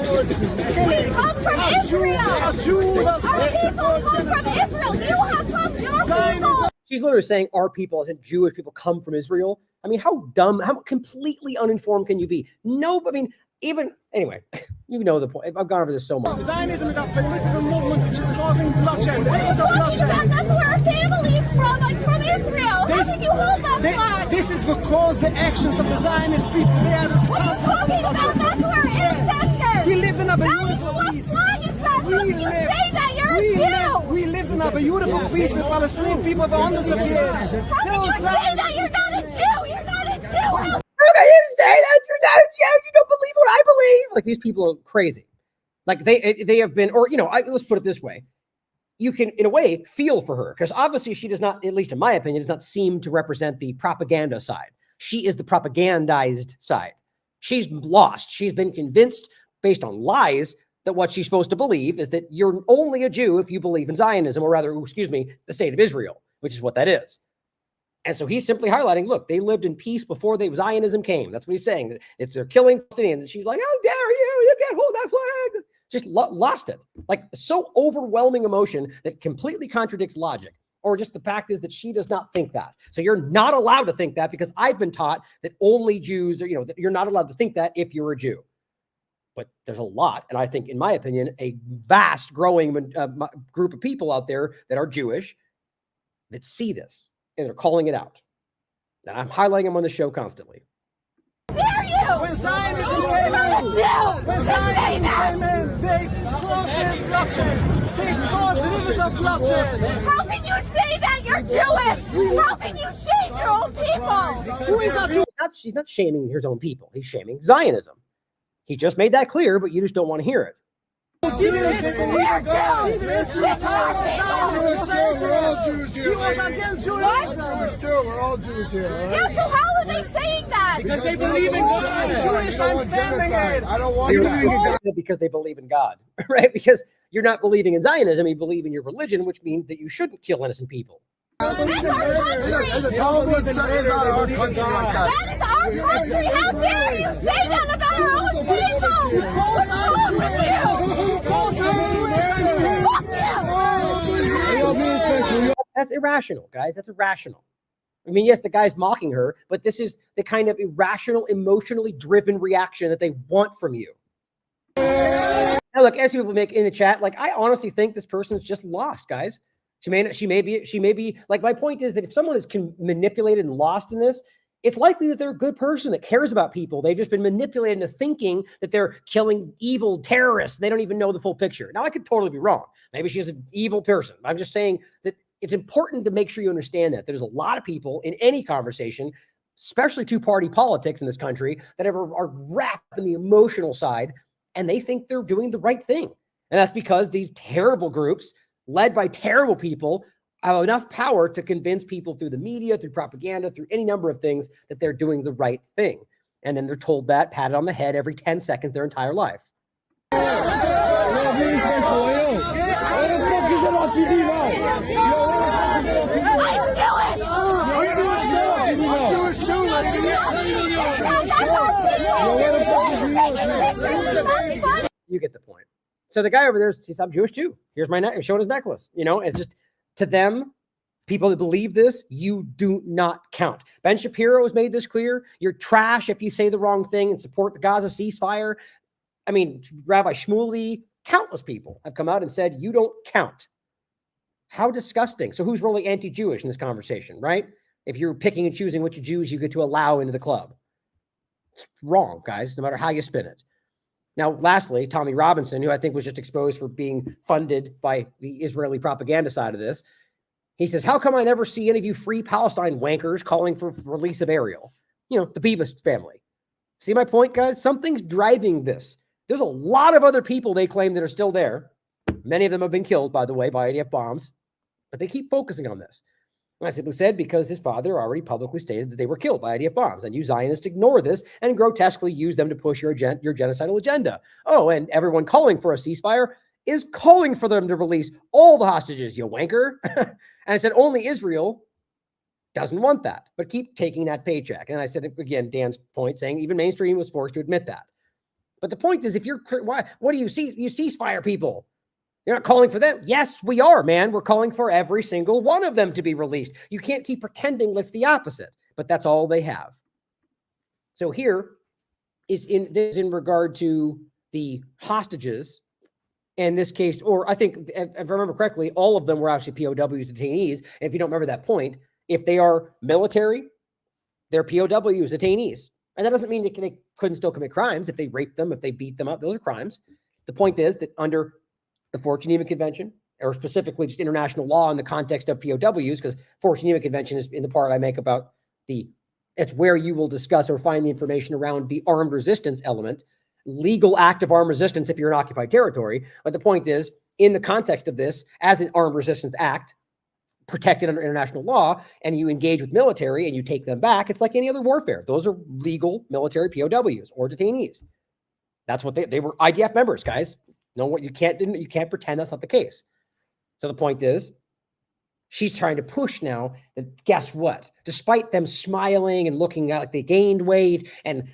come from Israel. Our people come from Israel. You have come, your people. She's literally saying our people, as in Jewish people, come from Israel. I mean, how dumb, how completely uninformed can you be? No, I mean, even, anyway, you know the point. I've gone over this so much. Zionism is a political movement which is causing bloodshed. That's where our family is from, like from Israel. How can you hold that flag? This is because the actions of the Zionist people, they are responsible. What are you talking about? That's where ancestors. We live in a beautiful peace. What flag is that? How can you say that? You're a Jew. We live in a beautiful peace with Palestinian people for hundreds of years. How can you say that? You're not a Jew. You're not a Jew. How can you say that? You're not a Jew. You don't believe what I believe. Like, these people are crazy. Like, they have been, or, you know, let's put it this way. You can, in a way, feel for her, because obviously she does not, at least in my opinion, does not seem to represent the propaganda side. She is the propagandized side. She's lost. She's been convinced, based on lies, that what she's supposed to believe is that you're only a Jew if you believe in Zionism, or rather, excuse me, the state of Israel, which is what that is. And so he's simply highlighting, look, they lived in peace before Zionism came. That's what he's saying. They're killing Palestinians. And she's like, how dare you? You can't hold that flag. Just lost it. Like, so overwhelming emotion that completely contradicts logic. Or just the fact is that she does not think that. So you're not allowed to think that, because I've been taught that only Jews, you know, that you're not allowed to think that if you're a Jew. But there's a lot, and I think, in my opinion, a vast growing group of people out there that are Jewish that see this, and they're calling it out. And I'm highlighting them on the show constantly. Dare you? When Zionism came in, they caused their bloodshed. They caused rivers of bloodshed. How can you say that? You're Jewish. How can you shame your own people? Who is that? She's not shaming his own people. He's shaming Zionism. He just made that clear, but you just don't want to hear it. We're all Jews here. Yeah, so how are they saying that? Because they believe in God. I don't want that. Because they believe in God, right? Because you're not believing in Zionism, you believe in your religion, which means that you shouldn't kill innocent people. That's our country. And the Talmud says not our country like that. That is our country. How dare you say that about our own people? What's wrong with you? That's irrational, guys. That's irrational. I mean, yes, the guy's mocking her, but this is the kind of irrational, emotionally driven reaction that they want from you. Now, look, as people make in the chat, like, I honestly think this person's just lost, guys. She may be like, my point is that if someone is manipulated and lost in this, it's likely that they're a good person that cares about people. They've just been manipulated into thinking that they're killing evil terrorists. They don't even know the full picture. Now, I could totally be wrong. Maybe she's an evil person. I'm just saying that it's important to make sure you understand that there's a lot of people in any conversation, especially two-party politics in this country, that are wrapped in the emotional side, and they think they're doing the right thing. And that's because these terrible groups, led by terrible people, have enough power to convince people through the media, through propaganda, through any number of things that they're doing the right thing. And then they're told that, patted on the head every 10 seconds their entire life. You get the point. So the guy over there says, I'm Jewish too. Here's my neck. I'm showing his necklace. You know, it's just, to them, people that believe this, you do not count. Ben Shapiro has made this clear. You're trash if you say the wrong thing and support the Gaza ceasefire. I mean, Rabbi Shmuley, countless people have come out and said, you don't count. How disgusting. So who's really anti-Jewish in this conversation, right? If you're picking and choosing which Jews you get to allow into the club. It's wrong, guys, no matter how you spin it. Now, lastly, Tommy Robinson, who I think was just exposed for being funded by the Israeli propaganda side of this, he says, how come I never see any of you free Palestine wankers calling for release of Ariel? You know, the Bibas family. See my point, guys? Something's driving this. There's a lot of other people they claim that are still there. Many of them have been killed, by the way, by IDF bombs, but they keep focusing on this. And I simply said because his father already publicly stated that they were killed by IDF bombs, and you Zionists ignore this and grotesquely use them to push your genocidal agenda. Oh, and everyone calling for a ceasefire is calling for them to release all the hostages, you wanker. And I said only Israel doesn't want that, but keep taking that paycheck. And I said, again, Dan's point, saying even mainstream was forced to admit that. But the point is, if you're, why, what do you see? You ceasefire people. You're not calling for them. Yes, we are, man. We're calling for every single one of them to be released. You can't keep pretending it's the opposite, but that's all they have. So here is in regard to the hostages. In this case, or I think, if I remember correctly, all of them were actually POWs, detainees. If you don't remember that point, if they are military, they're POWs, detainees. And that doesn't mean they couldn't still commit crimes if they raped them, if they beat them up. Those are crimes. The point is that under the 4th Geneva Convention, or specifically just international law in the context of POWs, because 4th Geneva Convention is in the part I make about it's where you will discuss or find the information around the armed resistance element, legal act of armed resistance if you're in occupied territory. But the point is, in the context of this, as an armed resistance act protected under international law, and you engage with military and you take them back, it's like any other warfare. Those are legal military POWs or detainees. That's what they were. IDF members, guys. No, what you can't pretend that's not the case. So the point is, she's trying to push now that, guess what? Despite them smiling and looking like they gained weight and,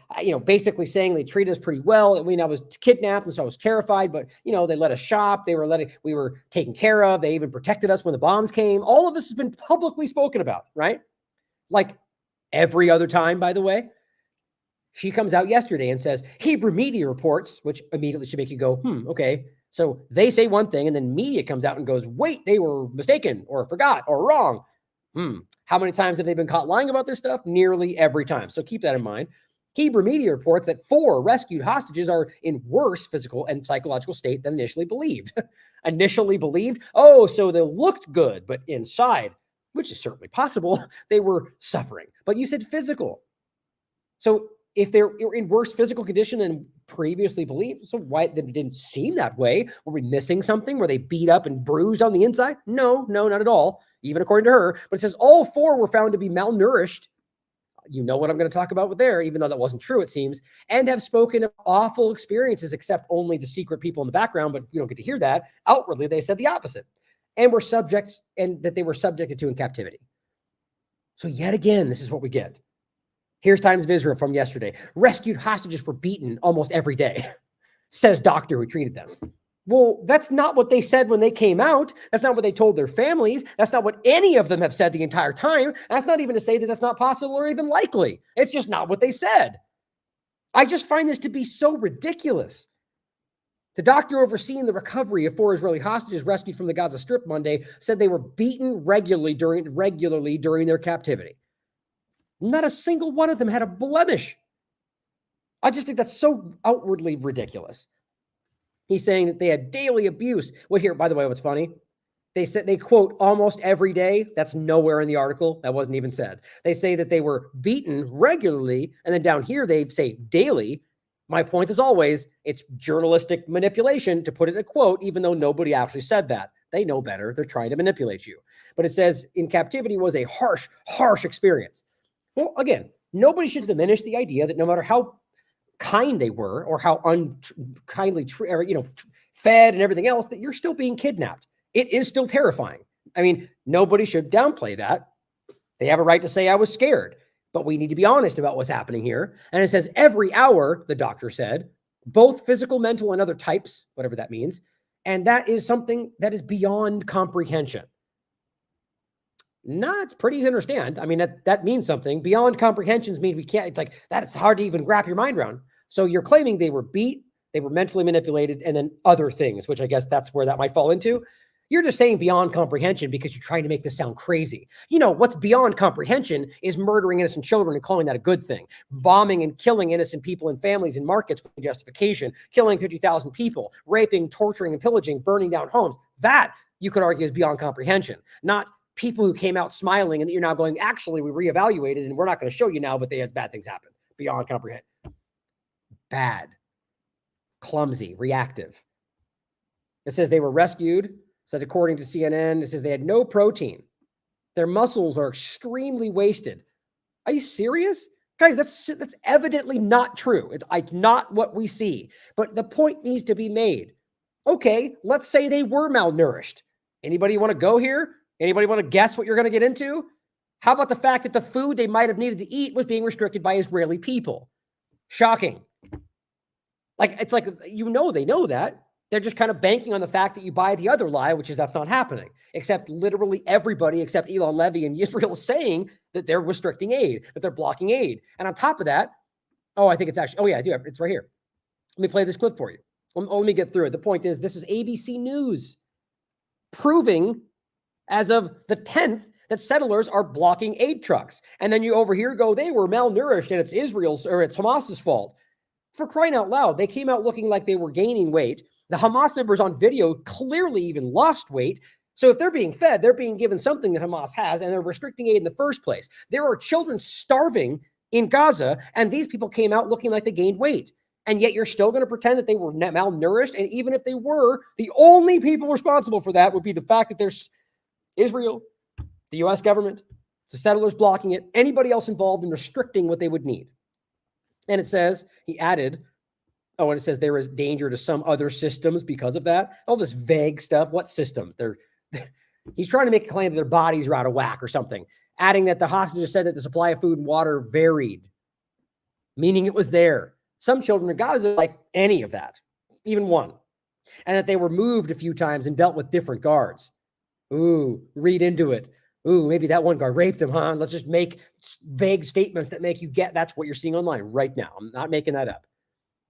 basically saying they treated us pretty well. I mean, I was kidnapped and so I was terrified, but, they let us shop. We were taken care of. They even protected us when the bombs came. All of this has been publicly spoken about, right? Like every other time, by the way. She comes out yesterday and says, Hebrew media reports, which immediately should make you go, okay. So they say one thing, and then media comes out and goes, wait, they were mistaken or forgot or wrong. How many times have they been caught lying about this stuff? Nearly every time. So keep that in mind. Hebrew media reports that 4 rescued hostages are in worse physical and psychological state than initially believed. Initially believed? Oh, so they looked good, but inside, which is certainly possible, they were suffering. But you said physical. So if they're in worse physical condition than previously believed, so why it didn't seem that way? Were we missing something? Were they beat up and bruised on the inside? No, not at all, even according to her. But it says all 4 were found to be malnourished. You know what I'm going to talk about with there, even though that wasn't true, it seems, and have spoken of awful experiences, except only to secret people in the background, but you don't get to hear that. Outwardly, they said the opposite, and that they were subjected to in captivity. So yet again, this is what we get. Here's Times of Israel from yesterday. Rescued hostages were beaten almost every day, says doctor who treated them. Well, that's not what they said when they came out. That's not what they told their families. That's not what any of them have said the entire time. That's not even to say that that's not possible or even likely. It's just not what they said. I just find this to be so ridiculous. The doctor overseeing the recovery of 4 Israeli hostages rescued from the Gaza Strip Monday said they were beaten regularly during their captivity. Not a single one of them had a blemish. I just think that's so outwardly ridiculous. He's saying that they had daily abuse. Well, here, by the way, what's funny? They said they quote almost every day. That's nowhere in the article. That wasn't even said. They say that they were beaten regularly. And then down here, they say daily. My point is always, it's journalistic manipulation to put it in a quote, even though nobody actually said that. They know better. They're trying to manipulate you. But it says in captivity was a harsh experience. Well, again, nobody should diminish the idea that no matter how kind they were or how unkindly fed and everything else, that you're still being kidnapped. It is still terrifying. I mean, nobody should downplay that. They have a right to say I was scared, but we need to be honest about what's happening here. And it says every hour, the doctor said, both physical, mental, and other types, whatever that means. And that is something that is beyond comprehension. No, it's pretty easy to understand. I mean, that means something. Beyond comprehensions means we can't, it's like, that's hard to even wrap your mind around. So you're claiming they were beat, they were mentally manipulated, and then other things, which I guess that's where that might fall into. You're just saying beyond comprehension because you're trying to make this sound crazy. What's beyond comprehension is murdering innocent children and calling that a good thing. Bombing and killing innocent people and families in markets with justification. Killing 50,000 people. Raping, torturing, and pillaging, burning down homes. That, you could argue, is beyond comprehension. Not people who came out smiling and that you're now going, actually, we reevaluated and we're not going to show you now, but they had bad things happen. Beyond comprehension. Bad. Clumsy. Reactive. It says they were rescued. Said according to CNN, it says they had no protein. Their muscles are extremely wasted. Are you serious? Guys, that's evidently not true. It's not what we see. But the point needs to be made. Okay, let's say they were malnourished. Anybody want to go here? Anybody want to guess what you're going to get into? How about the fact that the food they might have needed to eat was being restricted by Israeli people? Shocking. Like, it's like, they know that. They're just kind of banking on the fact that you buy the other lie, which is that's not happening. Except literally everybody except Elon Levy and Israel is saying that they're restricting aid, that they're blocking aid. And on top of that, I think it's actually, oh yeah, I do. It's right here. Let me play this clip for you. Let me get through it. The point is, this is ABC News proving as of the 10th that settlers are blocking aid trucks. And then you over here go, they were malnourished and it's Israel's or it's Hamas's fault. For crying out loud, they came out looking like they were gaining weight. The Hamas members on video clearly even lost weight. So if they're being fed, they're being given something that Hamas has, and they're restricting aid in the first place. There are children starving in Gaza, and these people came out looking like they gained weight. And yet you're still going to pretend that they were malnourished. And even if they were, the only people responsible for that would be the fact that there's Israel, the U.S. government, the settlers blocking it, anybody else involved in restricting what they would need. And it says, he added, and it says there is danger to some other systems because of that. All this vague stuff. What systems? He's trying to make a claim that their bodies are out of whack or something, adding that the hostages said that the supply of food and water varied, meaning it was there. Some children in Gaza like any of that, even one. And that they were moved a few times and dealt with different guards. Ooh, read into it. Ooh, maybe that one guard raped him, huh? Let's just make vague statements that make you get that's what you're seeing online right now. I'm not making that up.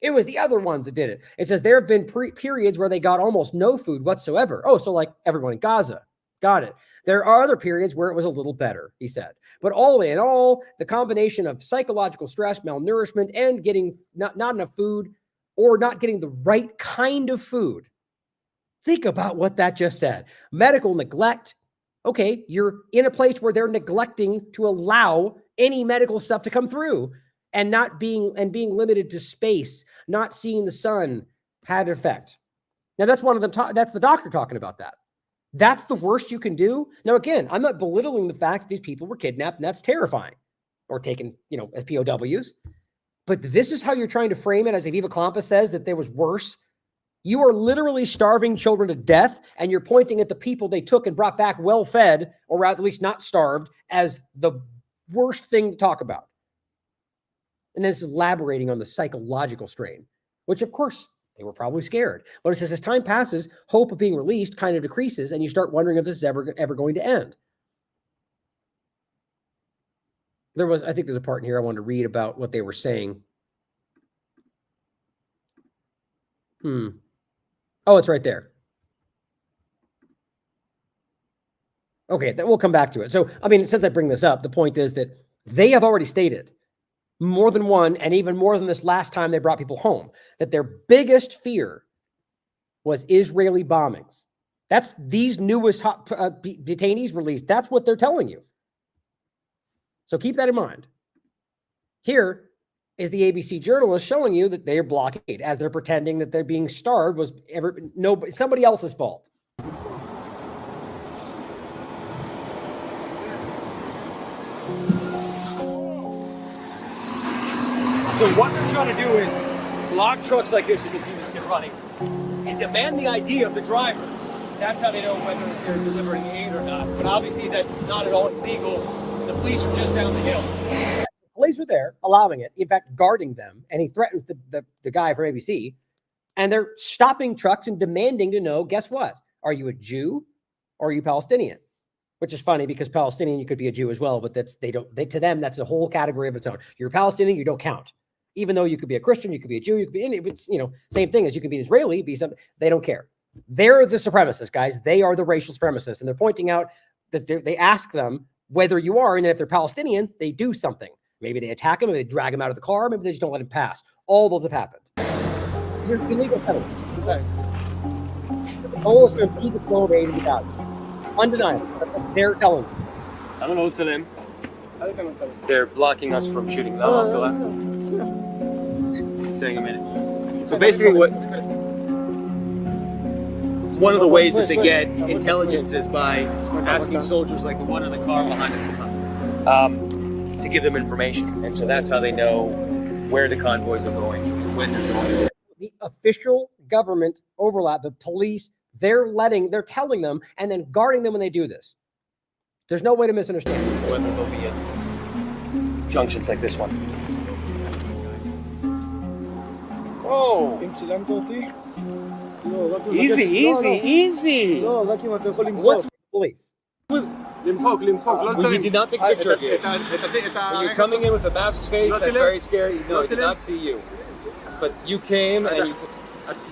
It was the other ones that did it. It says there have been periods where they got almost no food whatsoever. Oh, so like everyone in Gaza. Got it. There are other periods where it was a little better, he said. But all in all, the combination of psychological stress, malnourishment, and getting not enough food or not getting the right kind of food. Think about what that just said. Medical neglect. Okay, you're in a place where they're neglecting to allow any medical stuff to come through. And being limited to space, not seeing the sun had an effect. Now that's one of them. That's the doctor talking about that. That's the worst you can do. Now again, I'm not belittling the fact that these people were kidnapped, and that's terrifying, or taken, as POWs. But this is how you're trying to frame it, as if Eva Klampa says that there was worse. You are literally starving children to death, and you're pointing at the people they took and brought back well-fed, or at least not starved, as the worst thing to talk about. And then it's elaborating on the psychological strain, which of course they were probably scared. But it says as time passes, hope of being released kind of decreases, and you start wondering if this is ever going to end. I think there's a part in here I wanted to read about what they were saying. Oh, it's right there. Okay, we'll come back to it. So, since I bring this up, the point is that they have already stated more than one, and even more than this last time they brought people home, that their biggest fear was Israeli bombings. That's these newest detainees released. That's what they're telling you. So keep that in mind. Here is the ABC journalist showing you that they're blockade, as they're pretending that they're being starved was somebody else's fault. So what they're trying to do is block trucks like this, you can see this kid running, and demand the ID of the drivers. That's how they know whether they're delivering aid or not. But obviously that's not at all illegal. The police are just down the hill. The police are there, allowing it, in fact, guarding them, and he threatens the guy from ABC, and they're stopping trucks and demanding to know, guess what? Are you a Jew or are you Palestinian? Which is funny because Palestinian, you could be a Jew as well, but to them, that's a whole category of its own. You're a Palestinian, you don't count. Even though you could be a Christian, you could be a Jew, you could be any, it's, same thing as you can be Israeli, be something. They don't care. They're the supremacists, guys. They are the racial supremacists. And they're pointing out that they ask them whether you are, and then if they're Palestinian, they do something. Maybe they attack him, maybe they drag him out of the car, maybe they just don't let him pass. All those have happened. You're illegal settlement. Okay. The goal is to impede the flow of aid in Gaza. Undeniable. That's what they're telling you. I don't know to them. They're blocking us from shooting them. Saying a minute. So basically one of the ways that they get intelligence is by asking soldiers like the one in the car behind us to give them information. And so that's how they know where the convoys are going and when they're going. The official government overlap, the police, they're telling them and then guarding them when they do this. There's no way to misunderstand. Whether they'll be at junctions like this one. Oh, אם צילמת אותי? easy. לא, רק אם אתה יכול למחוק. What's Police. למחוק, לא well, you did not take a picture of you. When you're coming in with a masked face, that's very scary. No, I did not see you. But you came and you...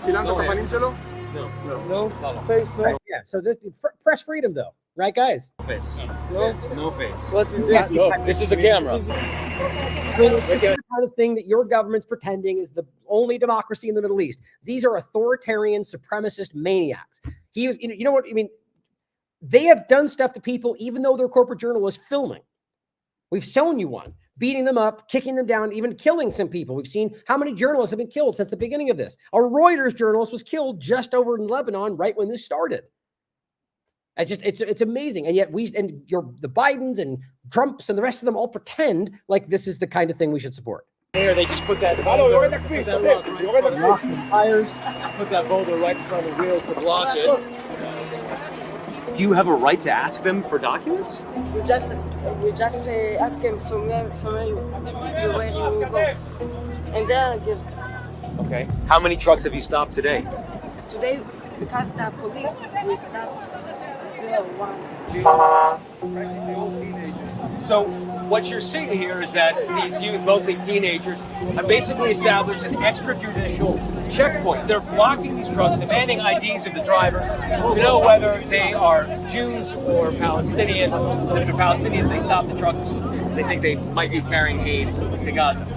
צילמת את הפנים שלו? No. No? Face, no? Yeah. So this press freedom, though, right, guys? Face. No? No face. What is this? This is a camera. I mean, it's just the kind of thing that your government's pretending is the only democracy in the Middle East. These are authoritarian, supremacist maniacs. He was, you know what I mean? They have done stuff to people, even though they're corporate journalists filming. We've shown you one, beating them up, kicking them down, even killing some people. We've seen how many journalists have been killed since the beginning of this. A Reuters journalist was killed just over in Lebanon right when this started. It's amazing. And yet the Bidens and Trumps and the rest of them all pretend like this is the kind of thing we should support. Here, they just put that boulder right in front of the wheels to block it. Do you have a right to ask them for documents? We just ask him from where you go, and then give. Okay. How many trucks have you stopped today? Today, because the police will stop 01. So what you're seeing here is that these youth, mostly teenagers, have basically established an extrajudicial checkpoint. They're blocking these trucks, demanding IDs of the drivers to know whether they are Jews or Palestinians. And if they're Palestinians, they stop the trucks because they think they might be carrying aid to Gaza.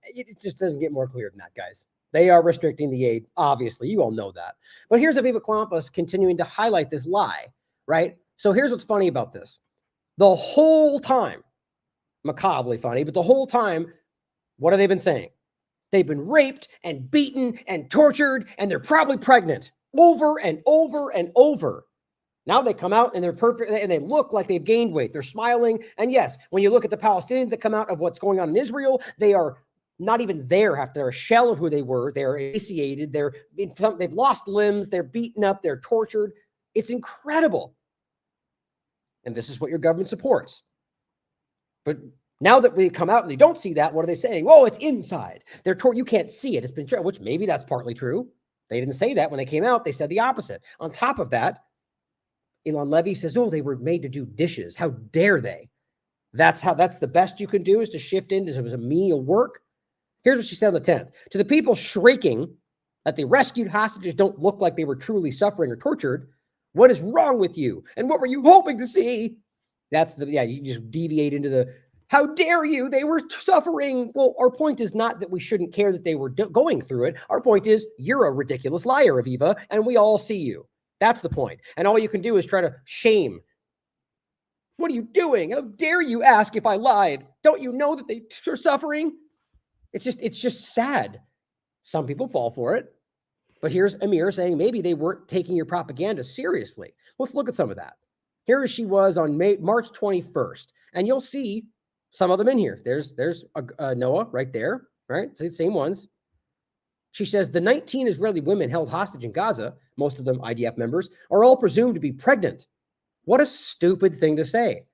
It just doesn't get more clear than that, guys. They are restricting the aid, obviously. You all know that. But here's Aviva Klampas continuing to highlight this lie, right? So here's what's funny about this. The whole time, macabrely funny, but the whole time, what have they been saying? They've been raped and beaten and tortured, and they're probably pregnant over and over and over. Now they come out and they're perfect and they look like they've gained weight. They're smiling. And yes, when you look at the Palestinians that come out of what's going on in Israel, they are not even there. They're a shell of who they were. They're emaciated. They've lost limbs. They're beaten up. They're tortured. It's incredible. And this is what your government supports. But now that we come out and they don't see that, what are they saying? Oh, it's inside. You can't see it. It's been true, which maybe that's partly true. They didn't say that when they came out. They said the opposite. On top of that, Elon Levy says, oh, they were made to do dishes. How dare they? That's the best you can do is to shift into some menial work. Here's what she said on the 10th. To the people shrieking that the rescued hostages don't look like they were truly suffering or tortured, what is wrong with you? And what were you hoping to see? You just deviate into the, how dare you? They were suffering. Well, our point is not that we shouldn't care that they were going through it. Our point is you're a ridiculous liar, Aviva, and we all see you. That's the point. And all you can do is try to shame. What are you doing? How dare you ask if I lied? Don't you know that they are suffering? It's just sad. Some people fall for it. But here's Amir saying maybe they weren't taking your propaganda seriously. Let's look at some of that. Here she was on March 21st. And you'll see some of them in here. There's Noah right there, right? Same ones. She says the 19 Israeli women held hostage in Gaza, most of them IDF members, are all presumed to be pregnant. What a stupid thing to say.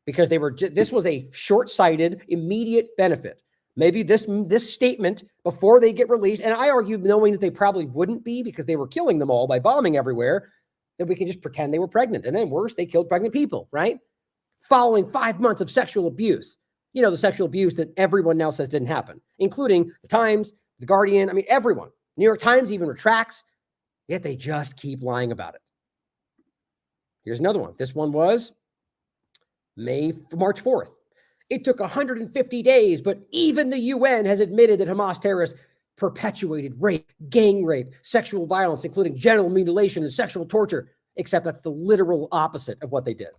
Because this was a short-sighted, immediate benefit. Maybe this statement before they get released, and I argue knowing that they probably wouldn't be because they were killing them all by bombing everywhere, that we can just pretend they were pregnant. And then worse, they killed pregnant people, right? Following 5 months of sexual abuse. You know, the sexual abuse that everyone now says didn't happen, including the Times, the Guardian, I mean, everyone. New York Times even retracts, yet they just keep lying about it. Here's another one. This one was March 4th. It took 150 days, but even the UN has admitted that Hamas terrorists perpetuated rape, gang rape, sexual violence, including genital mutilation and sexual torture, except that's the literal opposite of what they did.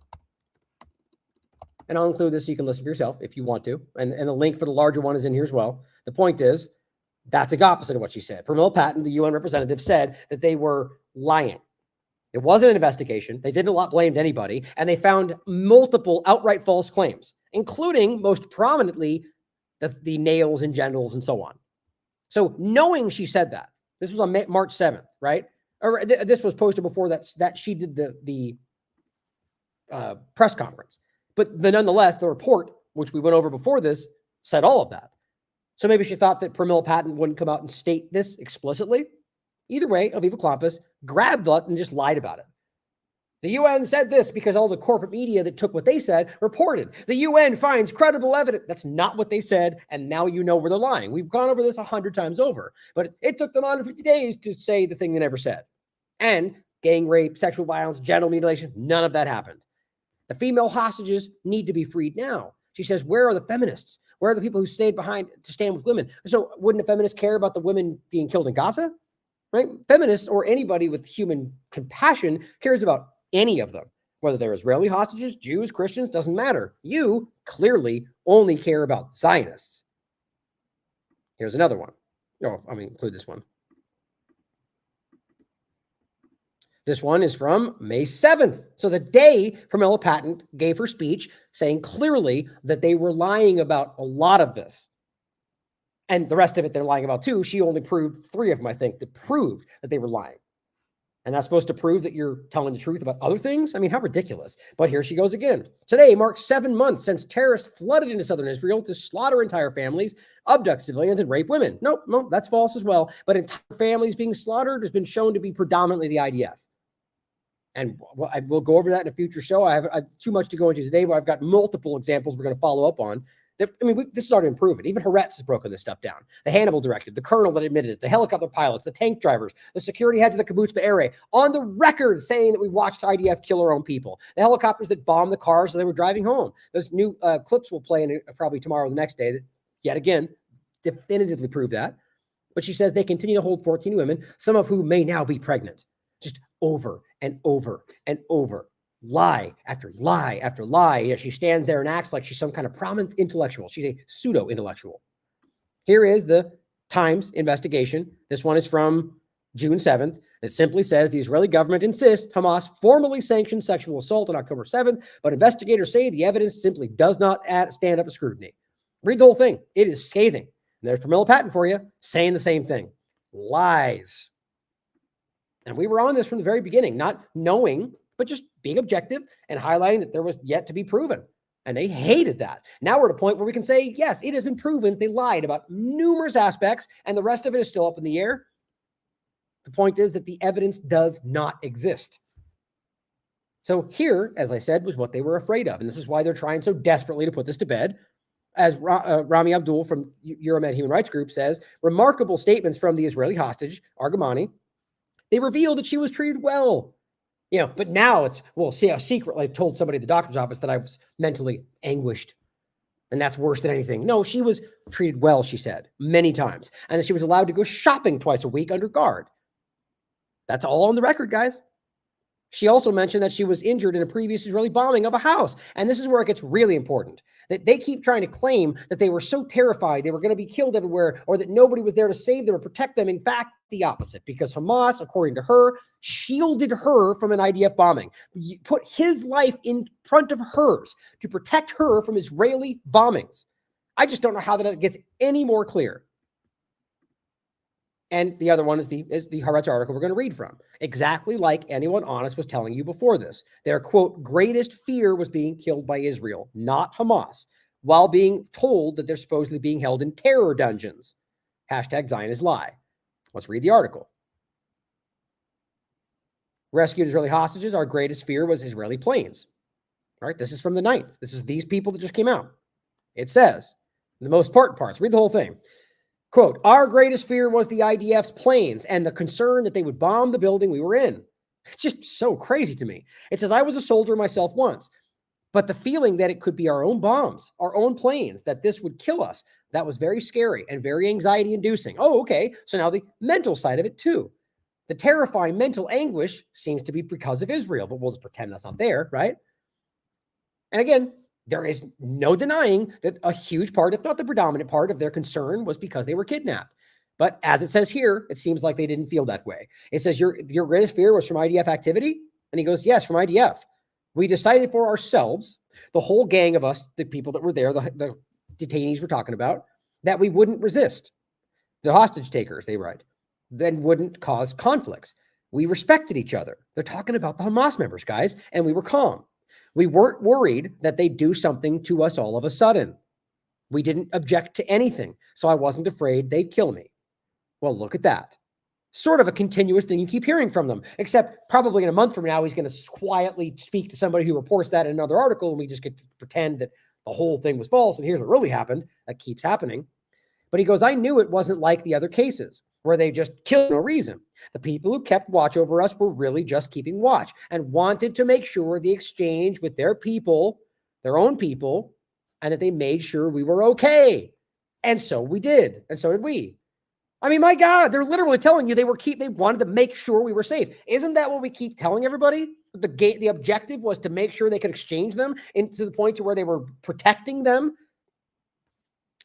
And I'll include this so you can listen for yourself if you want to. And the link for the larger one is in here as well. The point is, that's the opposite of what she said. Pramila Patten, the UN representative, said that they were lying. It wasn't an investigation. They didn't blame anybody. And they found multiple outright false claims, including, most prominently, the nails and genitals and so on. So knowing she said that, this was on March 7th, right? Or this was posted before that she did the press conference. But nonetheless, the report, which we went over before this, said all of that. So maybe she thought that Pramila Patten wouldn't come out and state this explicitly. Either way, Aviva Klampus grabbed that and just lied about it. The UN said this because all the corporate media that took what they said reported. The UN finds credible evidence. That's not what they said, and now you know where they're lying. We've gone over this 100 times over, but it took them 150 days to say the thing they never said. And gang rape, sexual violence, genital mutilation, none of that happened. The female hostages need to be freed now. She says, where are the feminists? Where are the people who stayed behind to stand with women? So wouldn't a feminist care about the women being killed in Gaza? Right? Feminists or anybody with human compassion cares about any of them, whether they're Israeli hostages, Jews, Christians, doesn't matter. You clearly only care about Zionists. Here's another one. Oh, I mean, include this one. This one is from May 7th. So the day Pramila Patten gave her speech saying clearly that they were lying about a lot of this. And the rest of it they're lying about too. She only proved 3 of them, I think, that proved that they were lying. And that's supposed to prove that you're telling the truth about other things? I mean, how ridiculous. But here she goes again. Today marks 7 months since terrorists flooded into southern Israel to slaughter entire families, abduct civilians, and rape women. Nope, that's false as well. But entire families being slaughtered has been shown to be predominantly the IDF. And I will go over that in a future show. I have too much to go into today, but I've got multiple examples we're going to follow up on. This is already improving. Even Haaretz has broken this stuff down. The Hannibal Directive, the colonel that admitted it, the helicopter pilots, the tank drivers, the security heads of the kibbutz Be'eri, on the record saying that we watched IDF kill our own people. The helicopters that bombed the cars as they were driving home. Those new clips will play in probably tomorrow or the next day that, yet again, definitively prove that. But she says they continue to hold 14 women, some of whom may now be pregnant. Just over and over and over. Lie after lie after lie. You know, she stands there and acts like she's some kind of prominent intellectual. She's a pseudo-intellectual. Here is the Times investigation. This one is from June 7th. It simply says the Israeli government insists Hamas formally sanctioned sexual assault on October 7th, but investigators say the evidence simply does not stand up to scrutiny. Read the whole thing. It is scathing. And there's Pramila Patten for you saying the same thing. Lies. And we were on this from the very beginning, not knowing, but just being objective and highlighting that there was yet to be proven. And they hated that. Now we're at a point where we can say, yes, it has been proven they lied about numerous aspects, and the rest of it is still up in the air. The point is that the evidence does not exist. So here, as I said, was what they were afraid of. And this is why they're trying so desperately to put this to bed. As Rami Abdul from Euromed Human Rights Group says, remarkable statements from the Israeli hostage, Argamani. They revealed that she was treated well. You know, but now it's, well, see how secretly I told somebody at the doctor's office that I was mentally anguished. And that's worse than anything. No, she was treated well, she said, many times. And that she was allowed to go shopping twice a week under guard. That's all on the record, guys. She also mentioned that she was injured in a previous Israeli bombing of a house. And this is where it gets really important. That they keep trying to claim that they were so terrified they were going to be killed everywhere, or that nobody was there to save them or protect them. In fact, the opposite, because Hamas, according to her, shielded her from an IDF bombing, put his life in front of hers to protect her from Israeli bombings. I just don't know how that gets any more clear. And the other one is the Haaretz article we're going to read from. Exactly like anyone honest was telling you before this. Their, quote, greatest fear was being killed by Israel, not Hamas, while being told that they're supposedly being held in terror dungeons. Hashtag Zionist lie. Let's read the article. Rescued Israeli hostages, our greatest fear was Israeli planes. All right, this is from the 9th. This is these people that just came out. It says, the most important parts, read the whole thing. Quote, our greatest fear was the IDF's planes and the concern that they would bomb the building we were in. It's just so crazy to me. It says, I was a soldier myself once, but the feeling that it could be our own bombs, our own planes, that this would kill us, that was very scary and very anxiety inducing. Oh, okay. So now the mental side of it too. The terrifying mental anguish seems to be because of Israel, but we'll just pretend that's not there, right? And again, there is no denying that a huge part, if not the predominant part of their concern was because they were kidnapped. But as it says here, it seems like they didn't feel that way. It says your greatest fear was from IDF activity? And he goes, yes, from IDF. We decided for ourselves, the whole gang of us, the people that were there, the detainees we're talking about, that we wouldn't resist. The hostage takers, they write, then wouldn't cause conflicts. We respected each other. They're talking about the Hamas members, guys, and we were calm. We weren't worried that they'd do something to us all of a sudden. We didn't object to anything, so I wasn't afraid they'd kill me. Well, look at that. Sort of a continuous thing you keep hearing from them, except probably in a month from now, he's going to quietly speak to somebody who reports that in another article, and we just get to pretend that the whole thing was false, and here's what really happened. That keeps happening. But he goes, I knew it wasn't like the other cases where they just killed for no reason. The people who kept watch over us were really just keeping watch and wanted to make sure the exchange with their people, their own people, and that they made sure we were okay. And so we did. And so did we. I mean, my God, they're literally telling you they wanted to make sure we were safe. Isn't that what we keep telling everybody? The objective was to make sure they could exchange them into the point to where they were protecting them.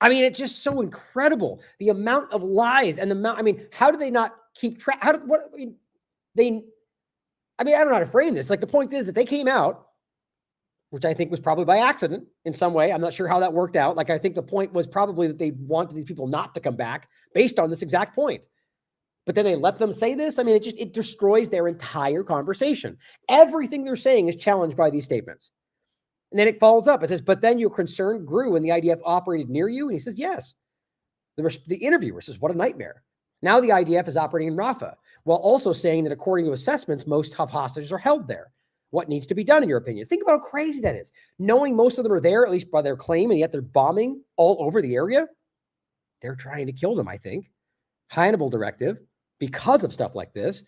I mean, it's just so incredible. The amount of lies and the amount, I mean, how do they not keep track? I don't know how to frame this. Like, the point is that they came out, which I think was probably by accident in some way. I'm not sure how that worked out. Like, I think the point was probably that they wanted these people not to come back based on this exact point. But then they let them say this. I mean, it destroys their entire conversation. Everything they're saying is challenged by these statements. And then it follows up. It says, but then your concern grew when the IDF operated near you. And he says, yes. The interviewer says, what a nightmare. Now the IDF is operating in Rafah, while also saying that according to assessments, most tough hostages are held there. What needs to be done, in your opinion? Think about how crazy that is. Knowing most of them are there, at least by their claim, and yet they're bombing all over the area. They're trying to kill them, I think. Hannibal directive, because of stuff like this.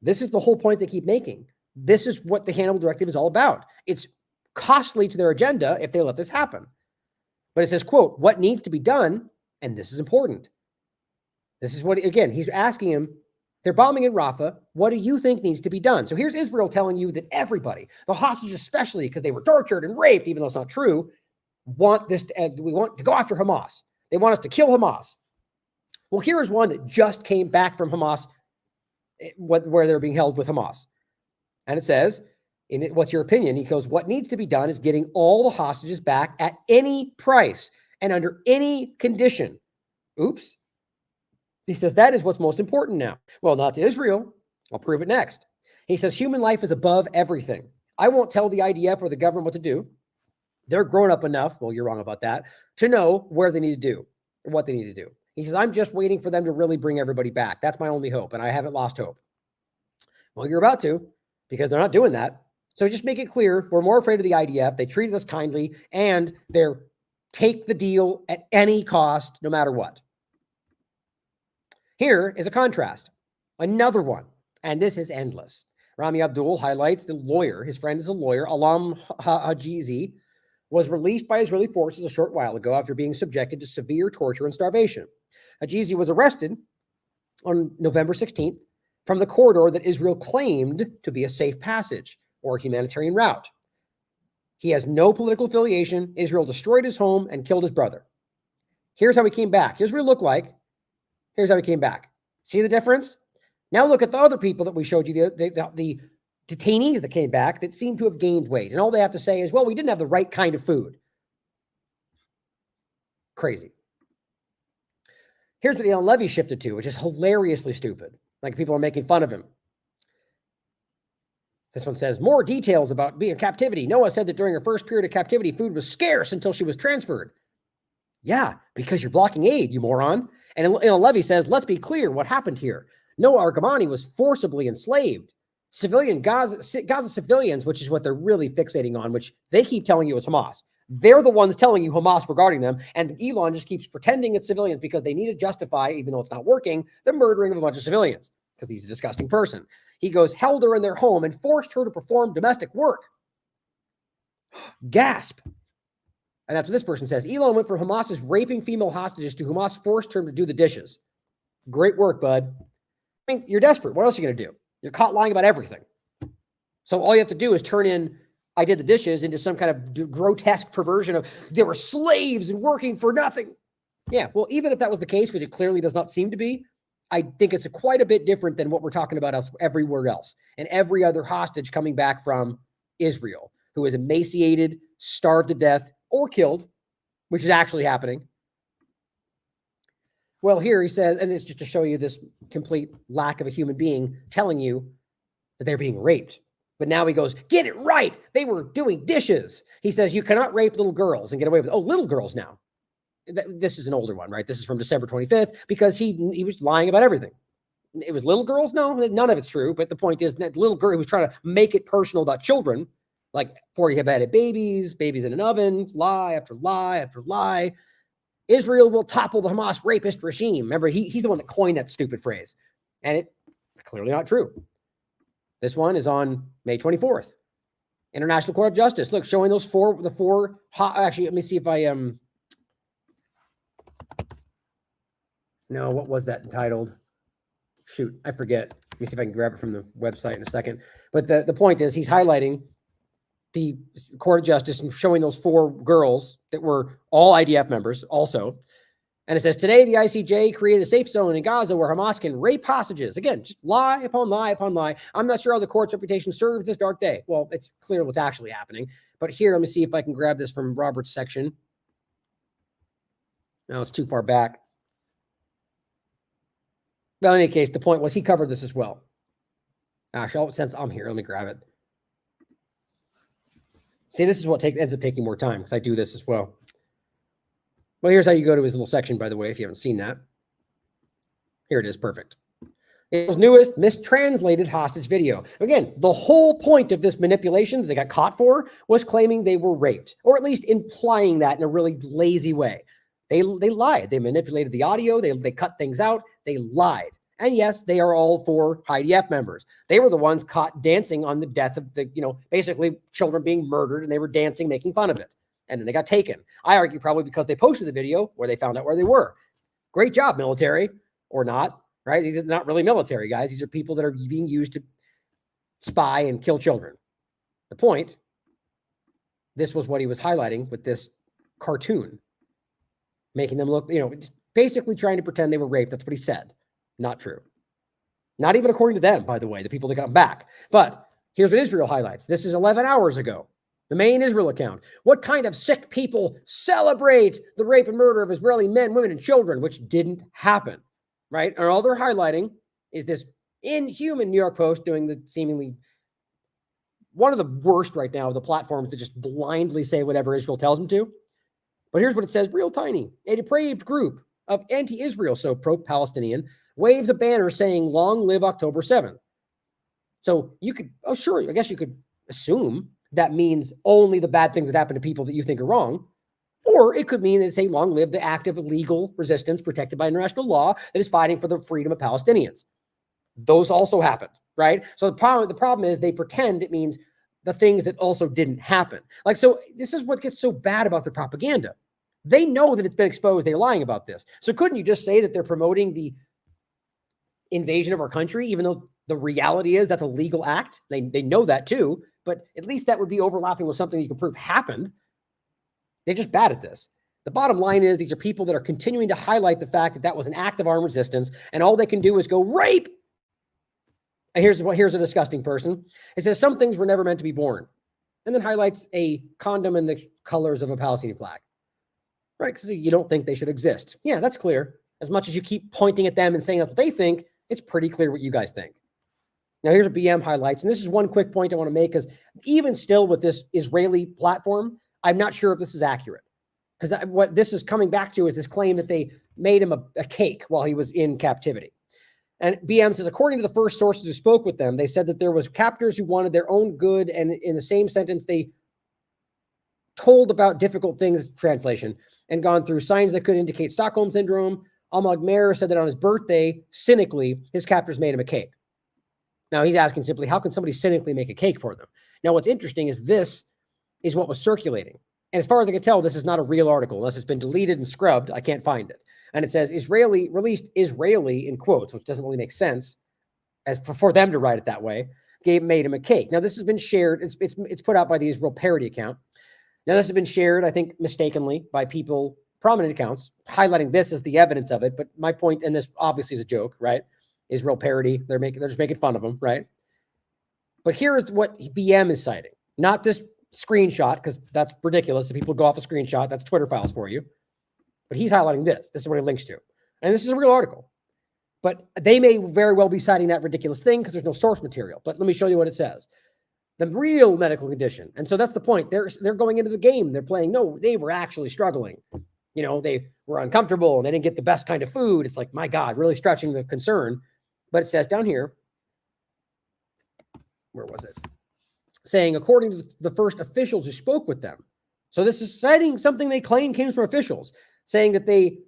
This is the whole point they keep making. This is what the Hannibal directive is all about. It's costly to their agenda if they let this happen. But it says, quote, what needs to be done, and this is important. This is what, again, he's asking him, they're bombing in Rafah. What do you think needs to be done? So here's Israel telling you that everybody, the hostages especially, because they were tortured and raped, even though it's not true, we want to go after Hamas. They want us to kill Hamas. Well, here is one that just came back from Hamas, where they're being held with Hamas. And it says, what's your opinion? He goes, what needs to be done is getting all the hostages back at any price and under any condition. Oops. He says, that is what's most important now. Well, not to Israel. I'll prove it next. He says, human life is above everything. I won't tell the IDF or the government what to do. They're grown up enough, well, you're wrong about that, to know where they need to do, or what they need to do. He says, I'm just waiting for them to really bring everybody back. That's my only hope, and I haven't lost hope. Well, you're about to, because they're not doing that. So just make it clear, we're more afraid of the IDF. They treated us kindly, and they're take the deal at any cost, no matter what. Here is a contrast. Another one, and this is endless. Rami Abdul highlights the lawyer, his friend is a lawyer, Alam Hajizi, was released by Israeli forces a short while ago after being subjected to severe torture and starvation. Hajizi was arrested on November 16th from the corridor that Israel claimed to be a safe passage or a humanitarian route. He has no political affiliation. Israel destroyed his home and killed his brother. Here's how he came back. Here's what it looked like. Here's how he came back. See the difference? Now look at the other people that we showed you, the detainees that came back that seem to have gained weight. And all they have to say is, well, we didn't have the right kind of food. Crazy. Here's what Elon Levy shifted to, which is hilariously stupid. Like, people are making fun of him. This one says, more details about being in captivity. Noah said that during her first period of captivity, food was scarce until she was transferred. Yeah, because you're blocking aid, you moron. And Elon Levy says, let's be clear what happened here. Noah Argamani was forcibly enslaved. Gaza civilians, which is what they're really fixating on, which they keep telling you is Hamas. They're the ones telling you Hamas regarding them. And Elon just keeps pretending it's civilians because they need to justify, even though it's not working, the murdering of a bunch of civilians because he's a disgusting person. He goes, held her in their home and forced her to perform domestic work. Gasp. And that's what this person says. Elon went from Hamas's raping female hostages to Hamas forced her to do the dishes. Great work, bud. I mean, you're desperate. What else are you going to do? You're caught lying about everything. So all you have to do is turn in, I did the dishes, into some kind of grotesque perversion of they were slaves and working for nothing. Yeah, well, even if that was the case, which it clearly does not seem to be, I think it's quite a bit different than what we're talking about everywhere else. And every other hostage coming back from Israel, who is emaciated, starved to death, or killed, which is actually happening. Well, here he says, and it's just to show you this complete lack of a human being telling you that they're being raped. But now he goes, get it right. They were doing dishes. He says, you cannot rape little girls and get away with it. Oh, little girls now. this is an older one, right? This is from December 25th, because he was lying about everything. It was little girls. No, none of it's true. But the point is that little girl, he was trying to make it personal about children, like 40 have had babies in an oven, lie after lie after lie. Israel will topple the Hamas rapist regime. Remember, he's the one that coined that stupid phrase. And it's clearly not true. This one is on May 24th. International Court of Justice. Look, showing those actually, let me see if I no, what was that entitled? Shoot, I forget. Let me see if I can grab it from the website in a second. But the point is, he's highlighting the Court of Justice and showing those 4 girls that were all IDF members also. And it says, today the ICJ created a safe zone in Gaza where Hamas can rape hostages. Again, just lie upon lie upon lie. I'm not sure how the court's reputation serves this dark day. Well, it's clear what's actually happening. But here, let me see if I can grab this from Robert's section. No, it's too far back. Well, in any case, the point was he covered this as well. Actually, since I'm here, let me grab it. See, this is what ends up taking more time because I do this as well. Well, here's how you go to his little section, by the way, if you haven't seen that. Here it is. Perfect. Israel's newest mistranslated hostage video. Again, the whole point of this manipulation that they got caught for was claiming they were raped, or at least implying that in a really lazy way. They lied. They manipulated the audio. They cut things out. They lied. And yes, they are all 4 IDF members. They were the ones caught dancing on the death of basically children being murdered, and they were dancing, making fun of it. And then they got taken. I argue probably because they posted the video where they found out where they were. Great job, military, or not, right? These are not really military guys. These are people that are being used to spy and kill children. The point, this was what he was highlighting with this cartoon, making them look, basically trying to pretend they were raped. That's what he said. Not true. Not even according to them, by the way, the people that got back. But here's what Israel highlights. This is 11 hours ago. The main Israel account. What kind of sick people celebrate the rape and murder of Israeli men, women, and children, which didn't happen, right? And all they're highlighting is this inhuman New York Post doing the seemingly one of the worst right now of the platforms that just blindly say whatever Israel tells them to. But here's what it says, real tiny. A depraved group of anti-Israel, so pro-Palestinian, waves a banner saying, long live October 7th. So you could, I guess you could assume that means only the bad things that happen to people that you think are wrong. Or it could mean they say, long live the active legal resistance protected by international law that is fighting for the freedom of Palestinians. Those also happened, right? So the problem is they pretend it means the things that also didn't happen. Like, so this is what gets so bad about the propaganda. They know that it's been exposed. They're lying about this. So couldn't you just say that they're promoting the invasion of our country, even though the reality is that's a legal act? They know that too, but at least that would be overlapping with something you can prove happened. They're just bad at this. The bottom line is these are people that are continuing to highlight the fact that that was an act of armed resistance, and all they can do is go rape. And here's a disgusting person. It says some things were never meant to be born, and then highlights a condom in the colors of a Palestinian flag. Right? Because you don't think they should exist. Yeah, that's clear. As much as you keep pointing at them and saying that's what they think, it's pretty clear what you guys think. Now, here's what BM highlights. And this is one quick point I want to make, because even still with this Israeli platform, I'm not sure if this is accurate. Because what this is coming back to is this claim that they made him a cake while he was in captivity. And BM says, according to the first sources who spoke with them, they said that there was captors who wanted their own good. And in the same sentence, they told about difficult things, translation, and gone through signs that could indicate Stockholm Syndrome. Ahmad Mer said that on his birthday, cynically, his captors made him a cake. Now he's asking simply, how can somebody cynically make a cake for them? Now what's interesting is this is what was circulating. And as far as I can tell, this is not a real article, unless it's been deleted and scrubbed. I can't find it. And it says released Israeli in quotes, which doesn't really make sense as for them to write it that way. Made him a cake. Now this has been shared. It's put out by the Israel parody account. Now this has been shared, I think, mistakenly by people, prominent accounts, highlighting this as the evidence of it. But my point, and this obviously is a joke, right? Israel parody. They're just making fun of them, right? But here is what BM is citing, not this screenshot, because that's ridiculous. If people go off a screenshot, that's Twitter files for you. But he's highlighting this. This is what he links to. And this is a real article. But they may very well be citing that ridiculous thing because there's no source material. But let me show you what it says. The real medical condition. And so that's the point. They're going into the game. They're playing, no, they were actually struggling. You know, they were uncomfortable and they didn't get the best kind of food. It's like, my God, really stretching the concern. But it says down here, where was it? Saying, according to the first officials who spoke with them. So this is citing something they claim came from officials, saying that they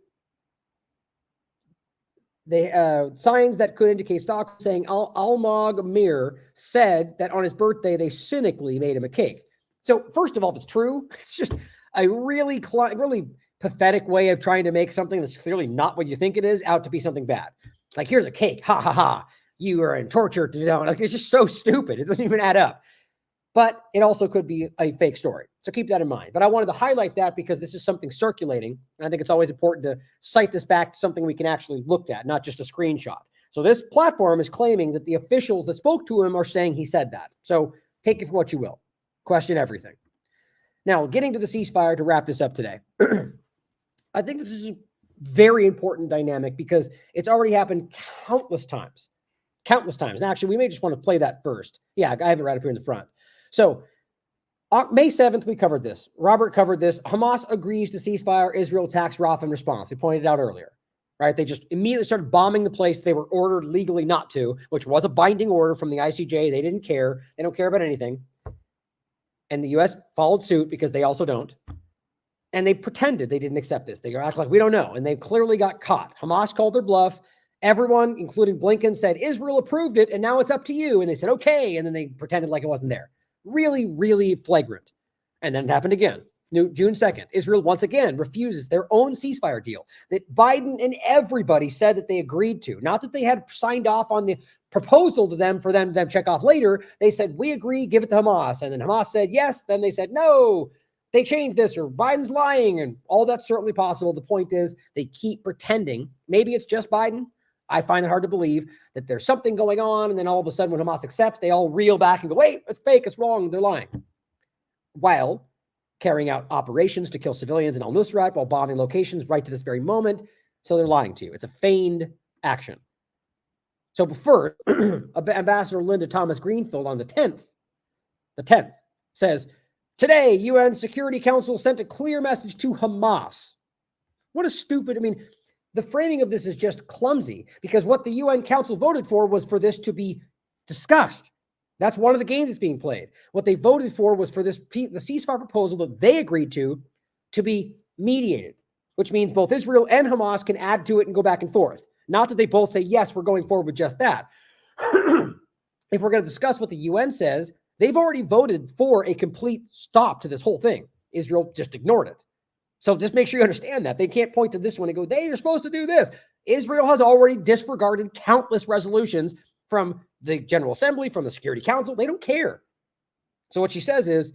signs that could indicate stock, saying Almog Mir said that on his birthday, they cynically made him a cake. So first of all, if it's true, it's just a really pathetic way of trying to make something that's clearly not what you think it is out to be something bad. Like, here's a cake. Ha ha ha. You are in torture. Like, it's just so stupid. It doesn't even add up. But it also could be a fake story. So keep that in mind. But I wanted to highlight that because this is something circulating. And I think it's always important to cite this back to something we can actually look at, not just a screenshot. So this platform is claiming that the officials that spoke to him are saying he said that. So take it for what you will. Question everything. Now, getting to the ceasefire to wrap this up today. I think this is a very important dynamic because it's already happened countless times. Countless times. And actually, we may just want to play that first. Yeah, I have it right up here in the front. So May 7th, we covered this. Robert covered this. Hamas agrees to ceasefire. Israel attacks Rafah in response. We pointed out earlier, right? They just immediately started bombing the place they were ordered legally not to, which was a binding order from the ICJ. They didn't care. They don't care about anything. And the U.S. followed suit because they also don't. And they pretended they didn't accept this. They act like we don't know. And they clearly got caught. Hamas called their bluff. Everyone, including Blinken, said Israel approved it, and now it's up to you. And they said, okay. And then they pretended like it wasn't there. Really, really flagrant. And then it happened again. June 2nd, Israel once again refuses their own ceasefire deal that Biden and everybody said that they agreed to. Not that they had signed off on the proposal to them for them to check off later. They said, we agree, give it to Hamas. And then Hamas said yes. Then they said, no, they changed this, or Biden's lying, and all that's certainly possible. The point is they keep pretending. Maybe it's just Biden. I find it hard to believe that there's something going on, and then all of a sudden when Hamas accepts, they all reel back and go, wait, it's fake, it's wrong, they're lying. While carrying out operations to kill civilians in al-Nuseirat while bombing locations right to this very moment. So they're lying to you. It's a feigned action. So before, Ambassador Linda Thomas Greenfield on the 10th says, today, UN Security Council sent a clear message to Hamas. What a stupid, the framing of this is just clumsy because what the UN Council voted for was for this to be discussed. That's one of the games that's being played. What they voted for was for the ceasefire proposal that they agreed to be mediated, which means both Israel and Hamas can add to it and go back and forth. Not that they both say, yes, we're going forward with just that. If we're going to discuss what the UN says, they've already voted for a complete stop to this whole thing. Israel just ignored it. So just make sure you understand that. They can't point to this one and go, they are supposed to do this. Israel has already disregarded countless resolutions from the General Assembly, from the Security Council. They don't care. So what she says is,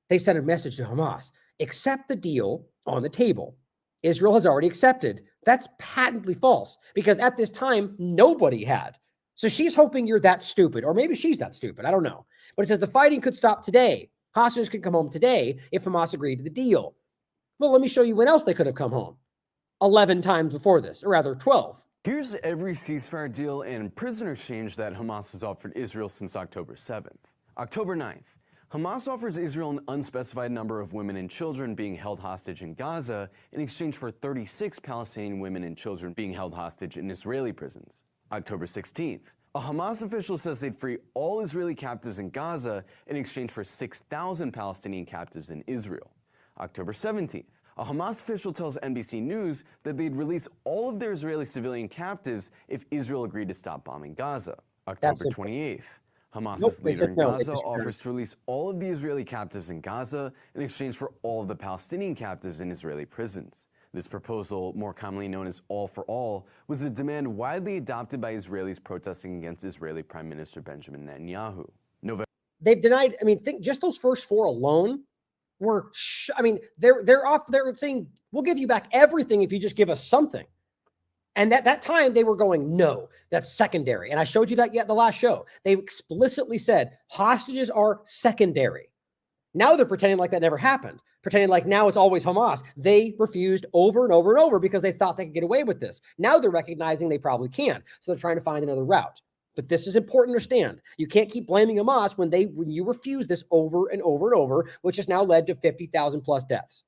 they sent a message to Hamas, accept the deal on the table. Israel has already accepted. That's patently false because at this time, nobody had. So she's hoping you're that stupid, or maybe she's that stupid. I don't know. But it says the fighting could stop today. Hostages could come home today if Hamas agreed to the deal. Well, let me show you when else they could have come home. 11 times before this, or rather 12. Here's every ceasefire deal and prisoner exchange that Hamas has offered Israel since October 7th. October 9th, Hamas offers Israel an unspecified number of women and children being held hostage in Gaza in exchange for 36 Palestinian women and children being held hostage in Israeli prisons. October 16th, a Hamas official says they'd free all Israeli captives in Gaza in exchange for 6,000 Palestinian captives in Israel. October 17th, a Hamas official tells NBC News that they'd release all of their Israeli civilian captives if Israel agreed to stop bombing Gaza. October 28th, Hamas's leader in Gaza offers to release all of the Israeli captives in Gaza in exchange for all of the Palestinian captives in Israeli prisons. This proposal, more commonly known as All for All, was a demand widely adopted by Israelis protesting against Israeli Prime Minister Benjamin Netanyahu. They've denied, think just those first four alone were, they're saying, we'll give you back everything if you just give us something. And at that time, they were going, no, that's secondary. And I showed you that the last show. They explicitly said hostages are secondary. Now they're pretending like that never happened, pretending like now it's always Hamas. They refused over and over and over because they thought they could get away with this. Now they're recognizing they probably can't. So they're trying to find another route. But this is important to understand. You can't keep blaming Hamas when you refuse this over and over and over, which has now led to 50,000 plus deaths.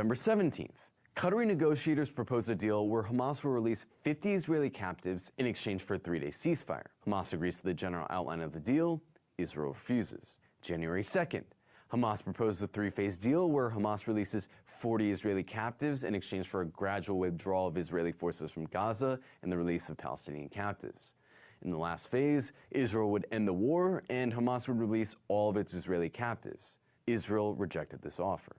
November 17th, Qatari negotiators proposed a deal where Hamas will release 50 Israeli captives in exchange for a 3-day ceasefire. Hamas agrees to the general outline of the deal. Israel refuses. January 2nd, Hamas proposed a 3-phase deal where Hamas releases 40 Israeli captives in exchange for a gradual withdrawal of Israeli forces from Gaza and the release of Palestinian captives. In the last phase, Israel would end the war and Hamas would release all of its Israeli captives. Israel rejected this offer.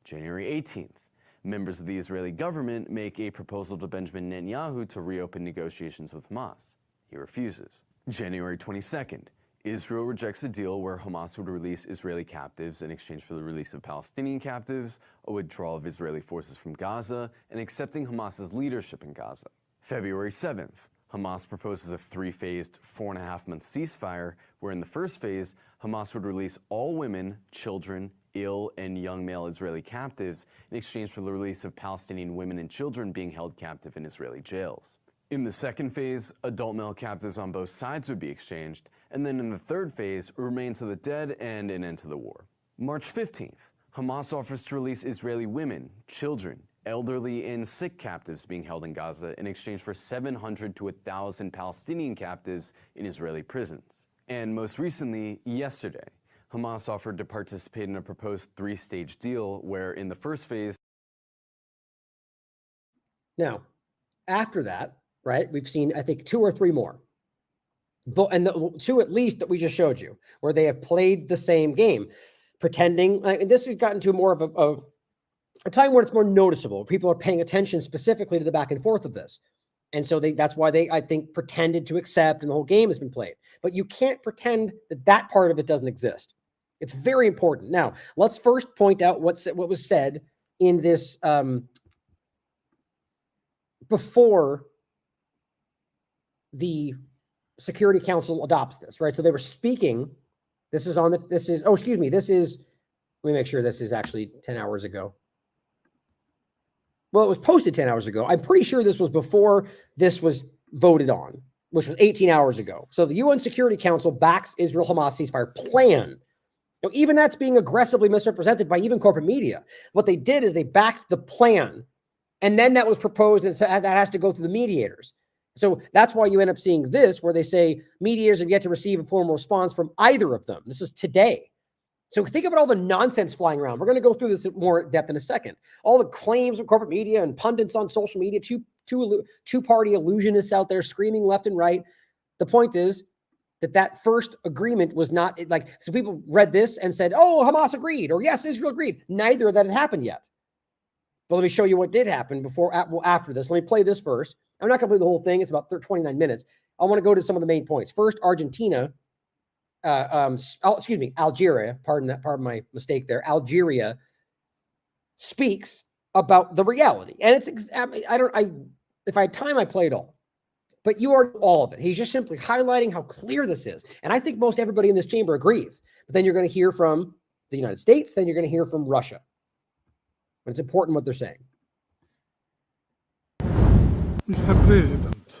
January 18th, members of the Israeli government make a proposal to Benjamin Netanyahu to reopen negotiations with Hamas. He refuses. January 22nd, Israel rejects a deal where Hamas would release Israeli captives in exchange for the release of Palestinian captives, a withdrawal of Israeli forces from Gaza, and accepting Hamas's leadership in Gaza. February 7th, Hamas proposes a 3-phased, 4.5-month ceasefire, where in the first phase, Hamas would release all women, children, ill, and young male Israeli captives in exchange for the release of Palestinian women and children being held captive in Israeli jails. In the second phase, adult male captives on both sides would be exchanged, and then in the third phase, remains of the dead and an end to the war. March 15th, Hamas offers to release Israeli women, children, elderly, and sick captives being held in Gaza in exchange for 700 to 1,000 Palestinian captives in Israeli prisons. And most recently, yesterday, Hamas offered to participate in a proposed 3-stage deal where in the first phase... Now, after that, right, we've seen, I think, 2 or 3 more. And the 2 at least that we just showed you, where they have played the same game, pretending, and this has gotten to more of a time where it's more noticeable. People are paying attention specifically to the back and forth of this. And so that's why they, I think, pretended to accept, and the whole game has been played. But you can't pretend that that part of it doesn't exist. It's very important. Now, let's first point out what was said in this before the Security Council adopts this, right? So they were speaking. This is, let me make sure this is actually 10 hours ago. Well, it was posted 10 hours ago. I'm pretty sure this was before this was voted on, which was 18 hours ago. So the UN Security Council backs Israel-Hamas ceasefire plan. Now, even that's being aggressively misrepresented by even corporate media. What they did is they backed the plan, and then that was proposed, and so that has to go through the mediators. So that's why you end up seeing this, where they say mediators have yet to receive a formal response from either of them. This is today. So think about all the nonsense flying around. We're going to go through this in more depth in a second. All the claims of corporate media and pundits on social media, two-party illusionists out there screaming left and right. The point is that first agreement was not like, so people read this and said, oh, Hamas agreed, or yes, Israel agreed. Neither of that had happened yet. But let me show you what did happen after this. Let me play this first. I'm not going to play the whole thing. It's about 29 minutes. I want to go to some of the main points. First, Argentina. Algeria, pardon my mistake there. Algeria speaks about the reality. And it's, if I had time, I play it all. But you are all of it. He's just simply highlighting how clear this is. And I think most everybody in this chamber agrees. But then you're going to hear from the United States, then you're going to hear from Russia. But it's important what they're saying. Mr. President,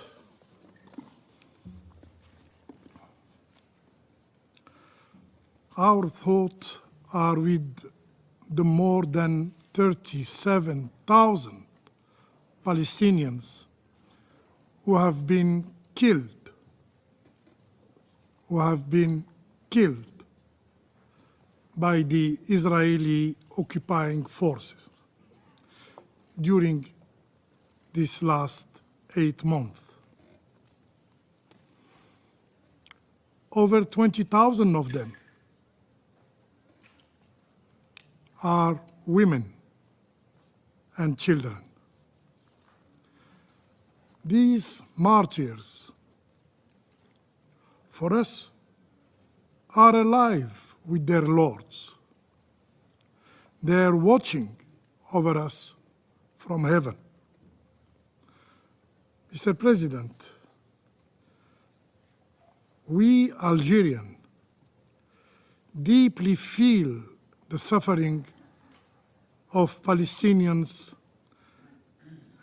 our thoughts are with the more than 37,000 Palestinians who have been killed, by the Israeli occupying forces during this last 8 months. Over 20,000 of them are women and children. These martyrs, for us, are alive with their lords. They are watching over us from heaven. Mr. President, we Algerians deeply feel the suffering of Palestinians,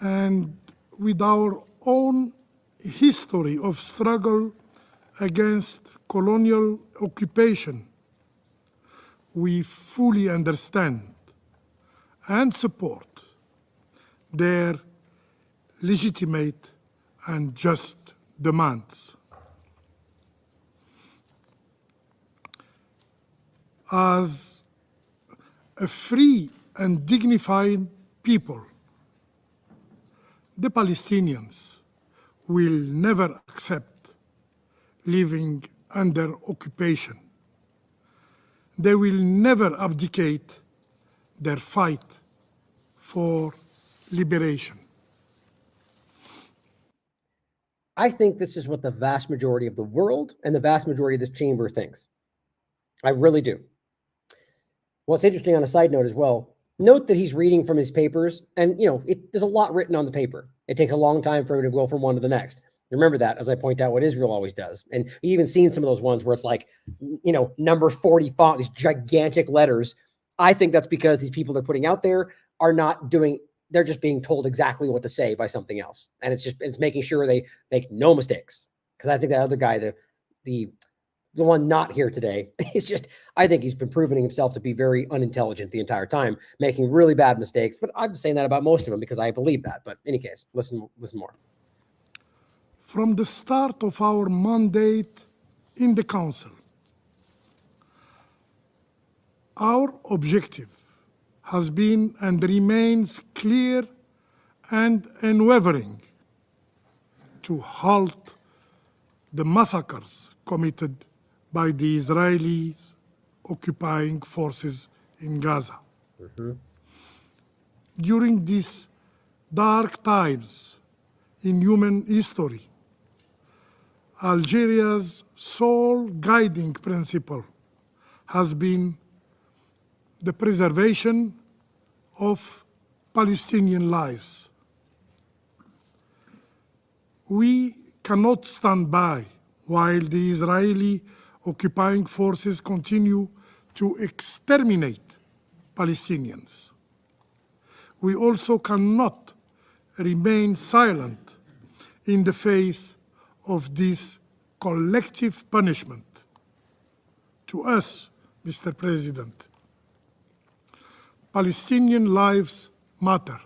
and with our own history of struggle against colonial occupation, we fully understand and support their legitimate and just demands. As a free and dignified people, the Palestinians will never accept living under occupation. They will never abdicate their fight for liberation. I think this is what the vast majority of the world and the vast majority of this chamber thinks. I really do. What's interesting on a side note as well, note that he's reading from his papers, and there's a lot written on the paper. It takes a long time for him to go from one to the next. Remember that, as I point out what Israel always does. And you've even seen some of those ones where it's like, number 40 font, these gigantic letters. I think that's because these people they're putting out there are not doing, they're just being told exactly what to say by something else. And it's making sure they make no mistakes. Because I think that other guy, the one not here today, I think he's been proving himself to be very unintelligent the entire time, making really bad mistakes. But I'm saying that about most of them because I believe that. But in any case, listen more. From the start of our mandate in the Council, our objective has been and remains clear and unwavering: to halt the massacres committed by the Israeli occupying forces in Gaza. During these dark times in human history, Algeria's sole guiding principle has been the preservation of Palestinian lives. We cannot stand by while the Israeli occupying forces continue to exterminate Palestinians. We also cannot remain silent in the face of this collective punishment. To us, Mr. President, Palestinian lives matter.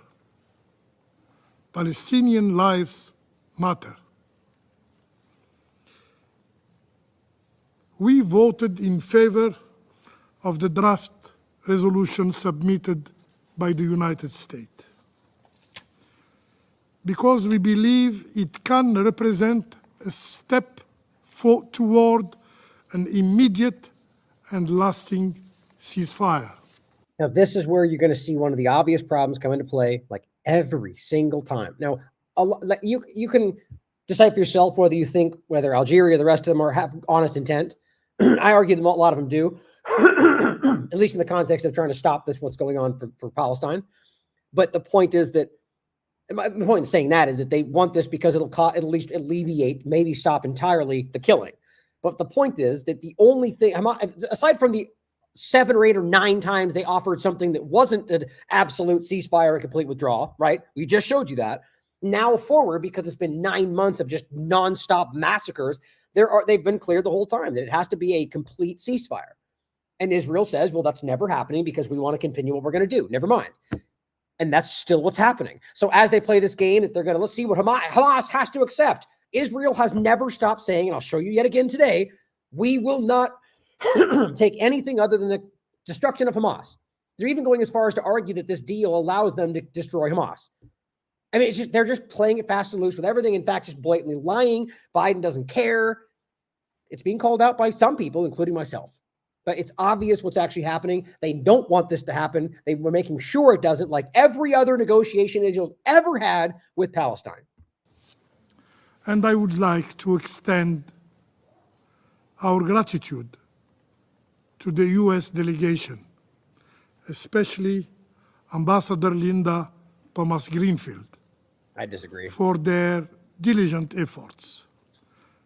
Palestinian lives matter. We voted in favor of the draft resolution submitted by the United States because we believe it can represent a step toward an immediate and lasting ceasefire. Now, this is where you're going to see one of the obvious problems come into play, like every single time. Now, you can decide for yourself whether Algeria or the rest of them have honest intent. I argue that a lot of them do, at least in the context of trying to stop what's going on for Palestine. But the point is that, my point in saying that is that they want this because it'll at least alleviate, maybe stop entirely the killing. But the point is that the only thing, aside from the 7 or 8 or 9 times they offered something that wasn't an absolute ceasefire and complete withdrawal, right? We just showed you that. Now forward, because it's been 9 months of just nonstop massacres, they've been clear the whole time that it has to be a complete ceasefire. And Israel says, well, that's never happening because we want to continue what we're going to do. Never mind. And that's still what's happening. So as they play this game, that they're going to, let's see what Hamas has to accept. Israel has never stopped saying, and I'll show you yet again today, we will not take anything other than the destruction of Hamas. They're even going as far as to argue that this deal allows them to destroy Hamas. I mean, they're just playing it fast and loose with everything. In fact, just blatantly lying. Biden doesn't care. It's being called out by some people, including myself. But it's obvious what's actually happening. They don't want this to happen. They were making sure it doesn't, like every other negotiation Israel's ever had with Palestine. And I would like to extend our gratitude to the U.S. delegation, especially Ambassador Linda Thomas-Greenfield. I disagree. For their diligent efforts.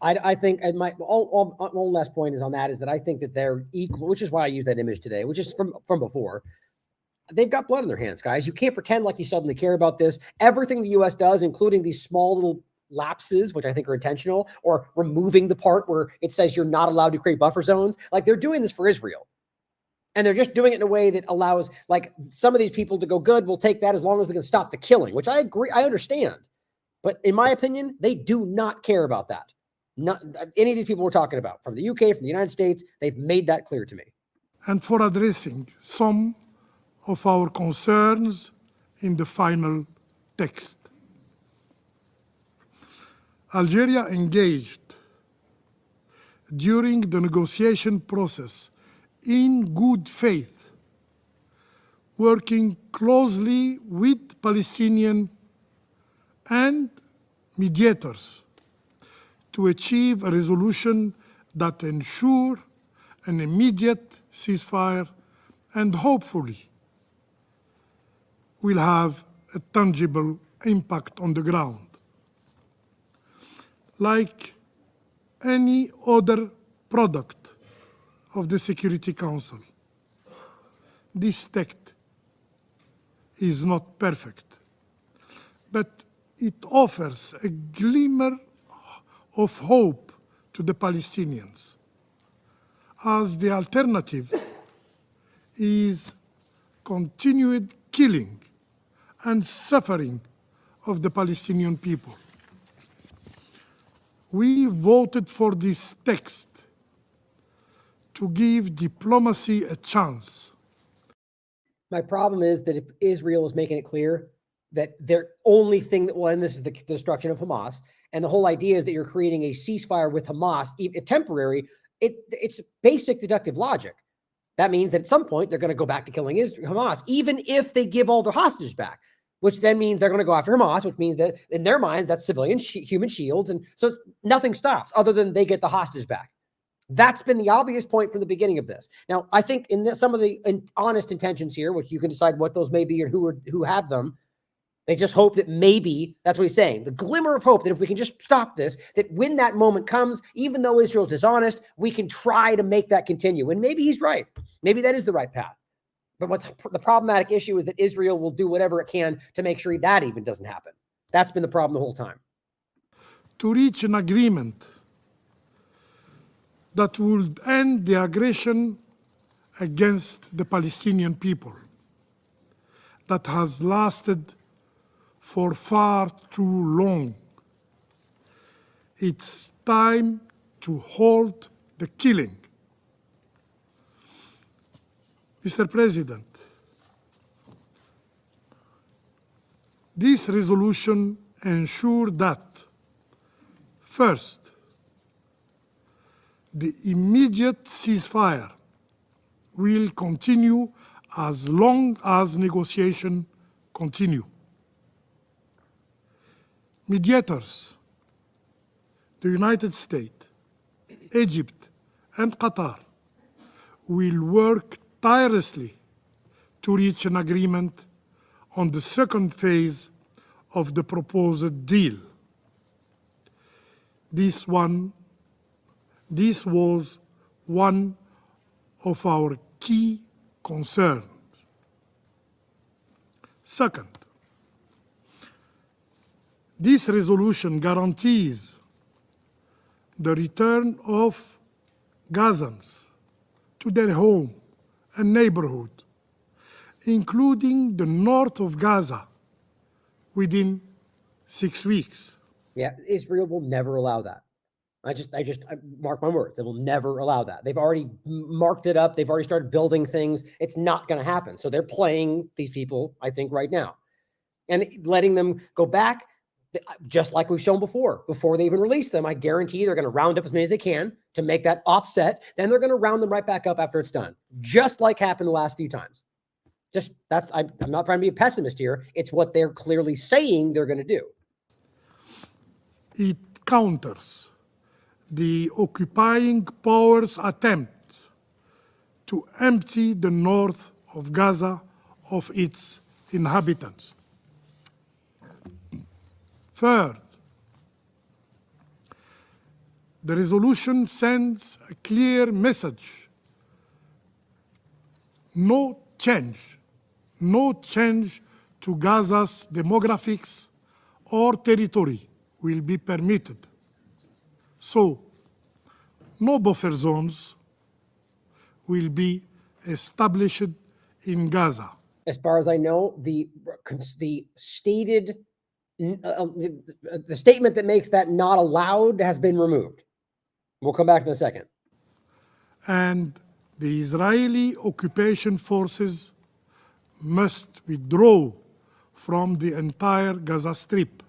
I think one last point is on that is that I think that they're equal, which is why I use that image today, which is from before. They've got blood in their hands, guys. You can't pretend like you suddenly care about this. Everything the U.S. does, including these small little lapses, which I think are intentional, or removing the part where it says you're not allowed to create buffer zones, like they're doing this for Israel. And they're just doing it in a way that allows like some of these people to go, good, we'll take that as long as we can stop the killing, which I agree, I understand. But in my opinion, they do not care about that. Not any of these people we're talking about from the UK, from the United States, they've made that clear to me. And for addressing some of our concerns in the final text. Algeria engaged during the negotiation process in good faith, working closely with Palestinian and mediators to achieve a resolution that ensure an immediate ceasefire and hopefully will have a tangible impact on the ground. Like any other product of the Security Council, this text is not perfect, but it offers a glimmer of hope to the Palestinians, as the alternative is continued killing and suffering of the Palestinian people. We voted for this text to give diplomacy a chance. My problem is that if Israel is making it clear that their only thing that will end this is the destruction of Hamas, and the whole idea is that you're creating a ceasefire with Hamas, if temporary, it's basic deductive logic. That means that at some point they're going to go back to killing Hamas, even if they give all their hostages back, which then means they're going to go after Hamas, which means that in their minds, that's civilian human shields. And so nothing stops other than they get the hostages back. That's been the obvious point from the beginning of this. Now, I think in some of the honest intentions here, which you can decide what those may be or who have them, they just hope that maybe, that's what he's saying, the glimmer of hope that if we can just stop this, that when that moment comes, even though Israel's dishonest, we can try to make that continue. And maybe he's right. Maybe that is the right path. But what's the problematic issue is that Israel will do whatever it can to make sure that even doesn't happen. That's been the problem the whole time. To reach an agreement that would end the aggression against the Palestinian people that has lasted for far too long. It's time to halt the killing. Mr. President, this resolution ensures that, first, the immediate ceasefire will continue as long as negotiations continue. Mediators, the United States, Egypt, and Qatar will work tirelessly to reach an agreement on the second phase of the proposed deal. This was one of our key concerns. Second, this resolution guarantees the return of Gazans to their home and neighborhood, including the north of Gaza, within 6 weeks. Yeah, Israel will never allow that. I mark my words. They will never allow that. They've already marked it up. They've already started building things. It's not going to happen. So they're playing these people, I think, right now. And letting them go back, just like we've shown before they even release them, I guarantee they're going to round up as many as they can to make that offset. Then they're going to round them right back up after it's done, just like happened the last few times. I'm not trying to be a pessimist here. It's what they're clearly saying they're going to do. It counters the occupying powers' attempt to empty the north of Gaza of its inhabitants. Third, the resolution sends a clear message. No change to Gaza's demographics or territory will be permitted. So, no buffer zones will be established in Gaza. As far as I know, the stated the statement that makes that not allowed has been removed. We'll come back in a second. And the Israeli occupation forces must withdraw from the entire Gaza Strip.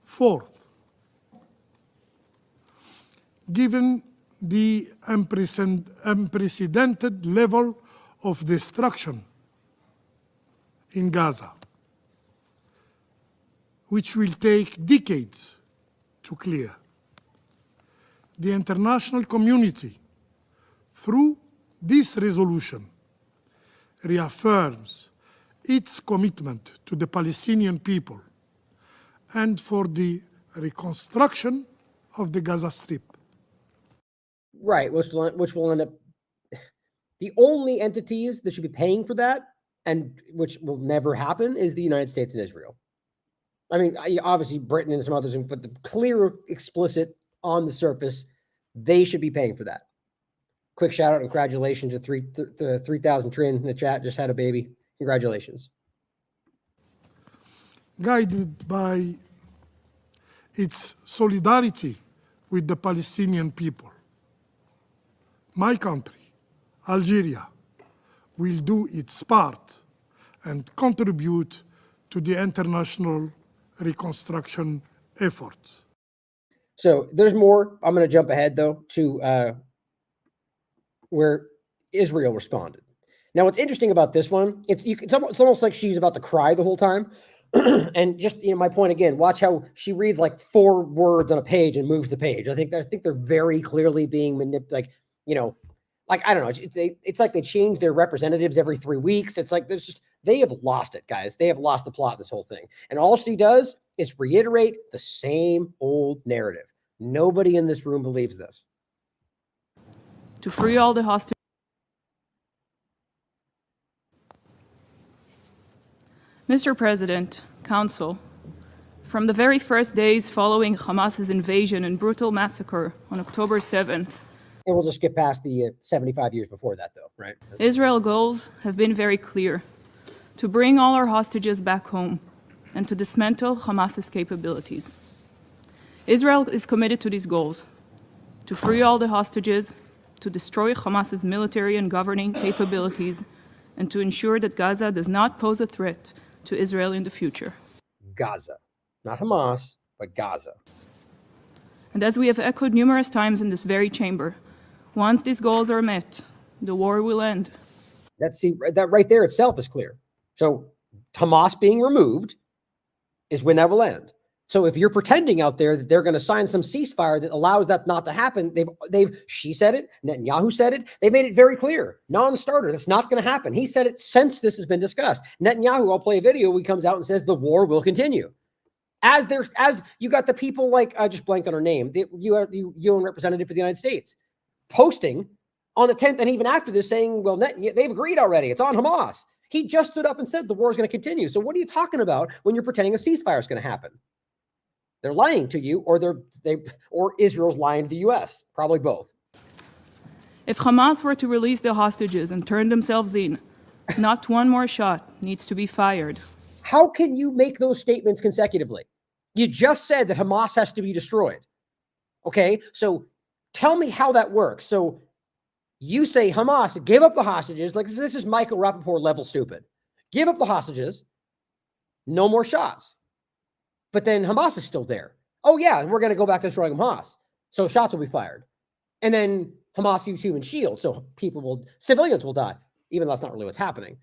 Fourth, given the unprecedented level of destruction in Gaza, which will take decades to clear, the international community, through this resolution, reaffirms its commitment to the Palestinian people and for the reconstruction of the Gaza Strip. Right, which will end up, the only entities that should be paying for that, and which will never happen, is the United States and Israel. I mean, obviously Britain and some others, but the clear, explicit, on the surface, they should be paying for that. Quick shout out and congratulations to 3,000 Trin in the chat, just had a baby. Congratulations. Guided by its solidarity with the Palestinian people, my country, Algeria, will do its part and contribute to the international reconstruction effort. So there's more. I'm going to jump ahead, though, to where Israel responded. Now, what's interesting about this one, it's almost like she's about to cry the whole time. And just, my point again, watch how she reads like 4 words on a page and moves the page. I think they're very clearly being manipulated, like, I don't know. It's like they change their representatives every 3 weeks. It's like they have lost it, guys. They have lost the plot of this whole thing. And all she does is reiterate the same old narrative. Nobody in this room believes this. To free all the hostages. Mr. President, Council, from the very first days following Hamas's invasion and brutal massacre on October 7th, and we'll just skip past the 75 years before that, though, right? Israel's goals have been very clear: to bring all our hostages back home and to dismantle Hamas's capabilities. Israel is committed to these goals: to free all the hostages, to destroy Hamas's military and governing capabilities, and to ensure that Gaza does not pose a threat to Israel in the future. Gaza, not Hamas, but Gaza. And as we have echoed numerous times in this very chamber, once these goals are met, the war will end. That right there itself is clear. So Hamas being removed is when that will end. So if you're pretending out there that they're going to sign some ceasefire that allows that not to happen, she said it, Netanyahu said it, they made it very clear, non-starter, that's not going to happen. He said it since this has been discussed. Netanyahu, I'll play a video where he comes out and says the war will continue. As you got the people like, I just blanked on her name, the UN representative for the United States, posting on the 10th and even after this saying, well, they've agreed already, it's on Hamas. He just stood up and said the war is going to continue. So what are you talking about when you're pretending a ceasefire is going to happen? They're lying to you, or Israel's lying to the U.S. Probably both. If Hamas were to release the hostages and turn themselves in, not one more shot needs to be fired. How can you make those statements consecutively? You just said that Hamas has to be destroyed. Okay, so tell me how that works. So you say Hamas, give up the hostages. Like, this is Michael Rappaport level stupid. Give up the hostages. No more shots. But then Hamas is still there. Oh, yeah, and we're going to go back to destroying Hamas. So shots will be fired. And then Hamas use human shields, so civilians will die, even though that's not really what's happening.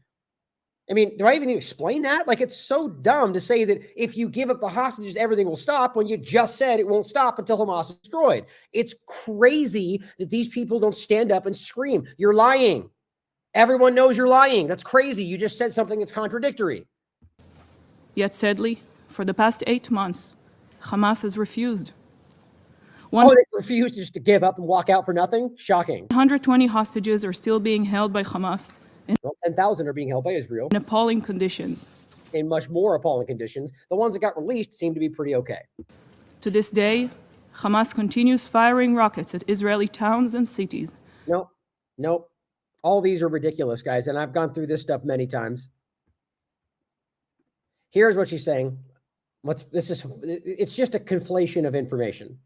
I mean, do I even need to explain that? Like, it's so dumb to say that if you give up the hostages, everything will stop when you just said it won't stop until Hamas is destroyed. It's crazy that these people don't stand up and scream. You're lying. Everyone knows you're lying. That's crazy. You just said something that's contradictory. Yet, sadly, for the past 8 months, Hamas has refused. They refused just to give up and walk out for nothing? Shocking. 120 hostages are still being held by Hamas. 10,000 are being held by Israel. In appalling conditions. In much more appalling conditions. The ones that got released seem to be pretty okay. To this day, Hamas continues firing rockets at Israeli towns and cities. Nope. All these are ridiculous, guys, and I've gone through this stuff many times. Here's what she's saying. It's just a conflation of information.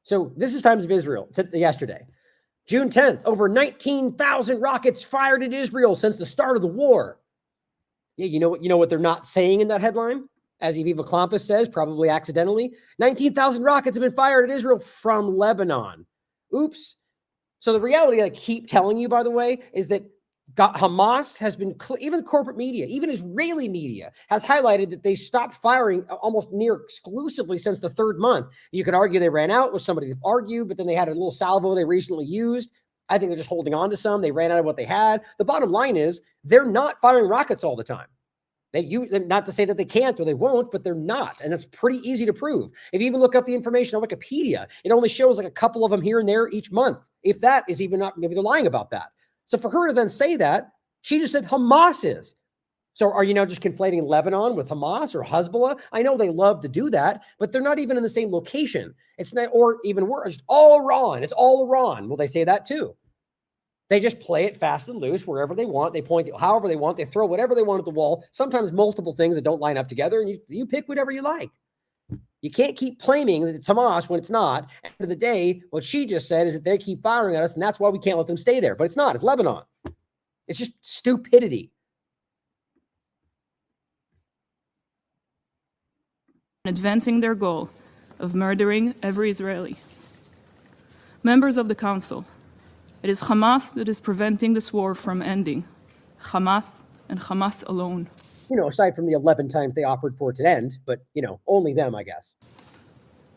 So this is Times of Israel yesterday. June 10th, over 19,000 rockets fired at Israel since the start of the war. Yeah, you know what they're not saying in that headline? As Aviva Klampus says, probably accidentally, 19,000 rockets have been fired at Israel from Lebanon. Oops. So the reality I keep telling you, by the way, is that Hamas has been, even corporate media, even Israeli media, has highlighted that they stopped firing almost near exclusively since the third month. You could argue they ran out with somebody to argue, but then they had a little salvo they recently used. I think they're just holding on to some. They ran out of what they had. The bottom line is they're not firing rockets all the time. Not to say that they can't or they won't, but they're not. And that's pretty easy to prove. If you even look up the information on Wikipedia, it only shows like a couple of them here and there each month. If that is even not, maybe they're lying about that. So for her to then say that, she just said Hamas is. So are you now just conflating Lebanon with Hamas or Hezbollah? I know they love to do that, but they're not even in the same location. It's not, or even worse, it's all Iran. It's all Iran. Well, they say that too. They just play it fast and loose wherever they want. They point however they want. They throw whatever they want at the wall, sometimes multiple things that don't line up together, and you pick whatever you like. You can't keep claiming that it's Hamas when it's not. At the end of the day, what she just said is that they keep firing at us, and that's why we can't let them stay there. But it's not. It's Lebanon. It's just stupidity. Advancing their goal of murdering every Israeli. Members of the Council, it is Hamas that is preventing this war from ending. Hamas and Hamas alone. Aside from the 11 times they offered for it to end, but, only them, I guess.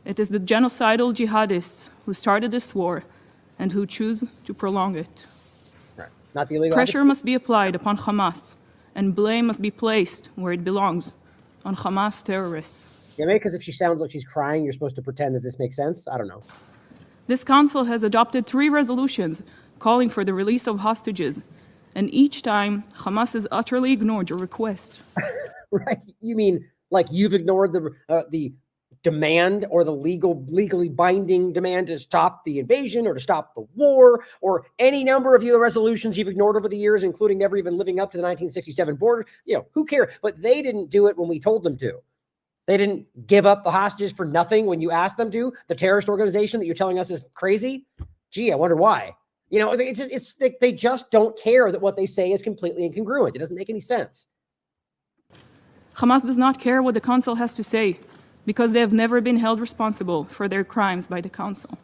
It is the genocidal jihadists who started this war and who choose to prolong it. Right. Not the illegal. Pressure must be applied upon Hamas, and blame must be placed where it belongs, on Hamas terrorists. Yeah, maybe because if she sounds like she's crying, you're supposed to pretend that this makes sense. I don't know. This council has adopted 3 resolutions calling for the release of hostages, and each time, Hamas has utterly ignored your request. Right? You mean like you've ignored the demand or the legally binding demand to stop the invasion or to stop the war, or any number of your resolutions you've ignored over the years, including never even living up to the 1967 border. Who cares? But they didn't do it when we told them to. They didn't give up the hostages for nothing when you asked them to. The terrorist organization that you're telling us is crazy. Gee, I wonder why. They just don't care that what they say is completely incongruent. It doesn't make any sense. Hamas does not care what the council has to say because they have never been held responsible for their crimes by the council.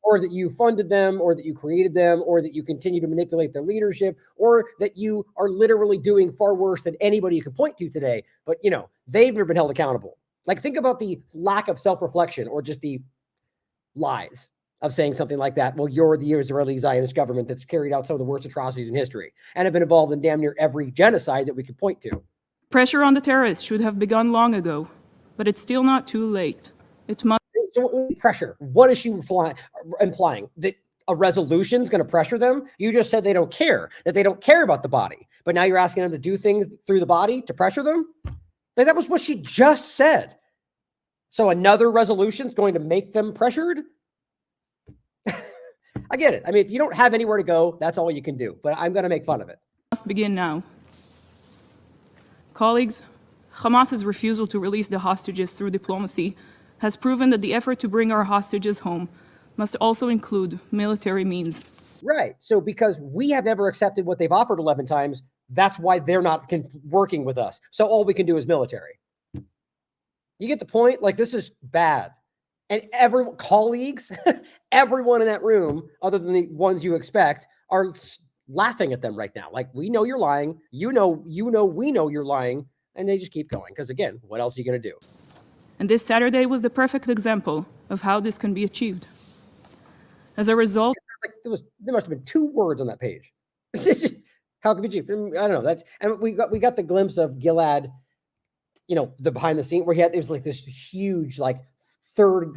Or that you funded them, or that you created them, or that you continue to manipulate their leadership, or that you are literally doing far worse than anybody you could point to today. But, they've never been held accountable. Like, think about the lack of self-reflection or just the lies of saying something like that. Well, you're the Israeli Zionist government that's carried out some of the worst atrocities in history and have been involved in damn near every genocide that we could point to. Pressure on the terrorists should have begun long ago, but it's still not too late. It must. So pressure. What is she implying? That a resolution is going to pressure them? You just said they don't care, that they don't care about the body. But now you're asking them to do things through the body to pressure them? Like, that was what she just said. So another resolution is going to make them pressured? I get it. I mean, if you don't have anywhere to go, that's all you can do. But I'm going to make fun of it. Must begin now. Colleagues, Hamas's refusal to release the hostages through diplomacy has proven that the effort to bring our hostages home must also include military means. Right. So because we have never accepted what they've offered 11 times, that's why they're not working with us. So all we can do is military. You get the point? Like, this is bad. And colleagues, everyone in that room, other than the ones you expect, are laughing at them right now. Like, we know you're lying. We know you're lying. And they just keep going. Because again, what else are you going to do? And this Saturday was the perfect example of how this can be achieved. As a result, there must have been 2 words on that page. It's just how can it be achieved? I don't know. And we got the glimpse of Gilad, the behind the scene where it was like this huge, like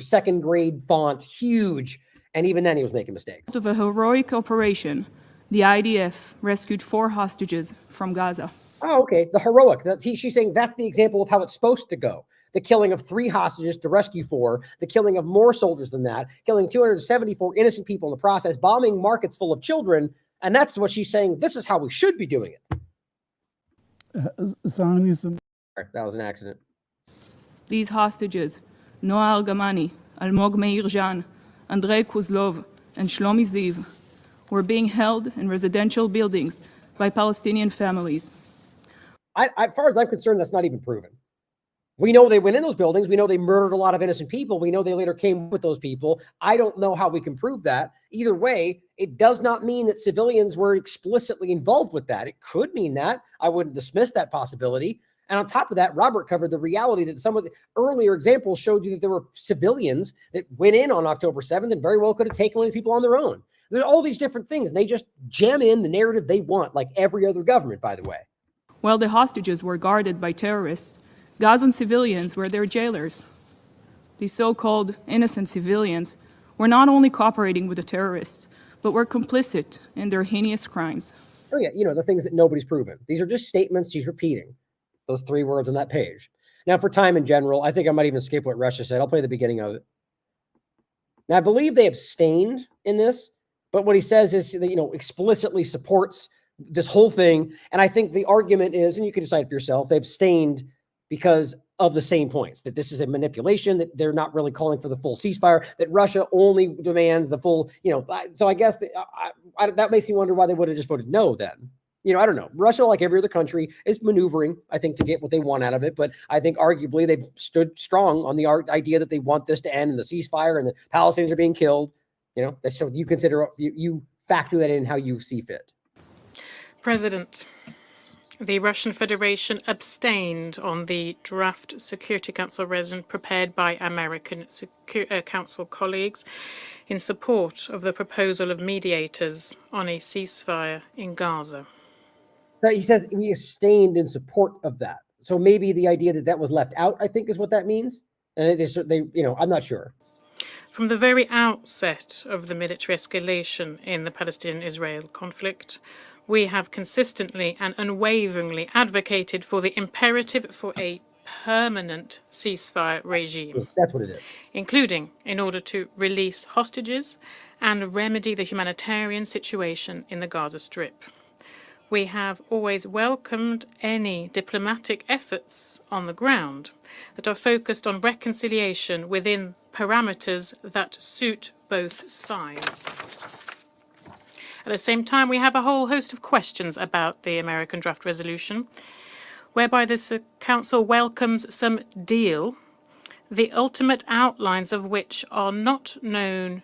second grade font, huge, and even then he was making mistakes. Of a heroic operation, the IDF rescued 4 hostages from Gaza. Oh, okay. The heroic. She's saying that's the example of how it's supposed to go. The killing of 3 hostages to rescue 4, the killing of more soldiers than that, killing 274 innocent people in the process, bombing markets full of children. And that's what she's saying. This is how we should be doing it. Zionism. That was an accident. These hostages, Noah Argamani, Almog Meir Jan, Andrei Kuzlov, and Shlomi Ziv, were being held in residential buildings by Palestinian families. As far as I'm concerned, that's not even proven. We know they went in those buildings. We know they murdered a lot of innocent people. We know they later came with those people. I don't know how we can prove that. Either way, it does not mean that civilians were explicitly involved with that. It could mean that. I wouldn't dismiss that possibility. And on top of that, Robert covered the reality that some of the earlier examples showed you that there were civilians that went in on October 7th and very well could have taken one of these people on their own. There's all these different things, and they just jam in the narrative they want, like every other government, by the way. While the hostages were guarded by terrorists, Gazan civilians were their jailers. These so-called innocent civilians were not only cooperating with the terrorists, but were complicit in their heinous crimes. Oh yeah, the things that nobody's proven. These are just statements she's repeating. Those 3 words on that page. Now, for time in general, I think I might even skip what Russia said. I'll play the beginning of it. Now, I believe they abstained in this, but what he says is that, explicitly supports this whole thing. And I think the argument is, and you can decide for yourself, they abstained because of the same points, that this is a manipulation, that they're not really calling for the full ceasefire, that Russia only demands the full, so I guess that makes me wonder why they would have just voted no then. I don't know. Russia, like every other country, is maneuvering, I think, to get what they want out of it. But I think arguably they've stood strong on the idea that they want this to end and the ceasefire and the Palestinians are being killed. So you consider, you factor that in how you see fit. President, the Russian Federation abstained on the draft Security Council resolution prepared by American Council colleagues in support of the proposal of mediators on a ceasefire in Gaza. So he says we abstained in support of that. So maybe the idea that was left out, I think, is what that means. And I'm not sure. From the very outset of the military escalation in the Palestinian-Israel conflict, we have consistently and unwaveringly advocated for the imperative for a permanent ceasefire regime. That's what it is. Including in order to release hostages and remedy the humanitarian situation in the Gaza Strip. We have always welcomed any diplomatic efforts on the ground that are focused on reconciliation within parameters that suit both sides. At the same time, we have a whole host of questions about the American draft resolution, whereby this Council welcomes some deal, the ultimate outlines of which are not known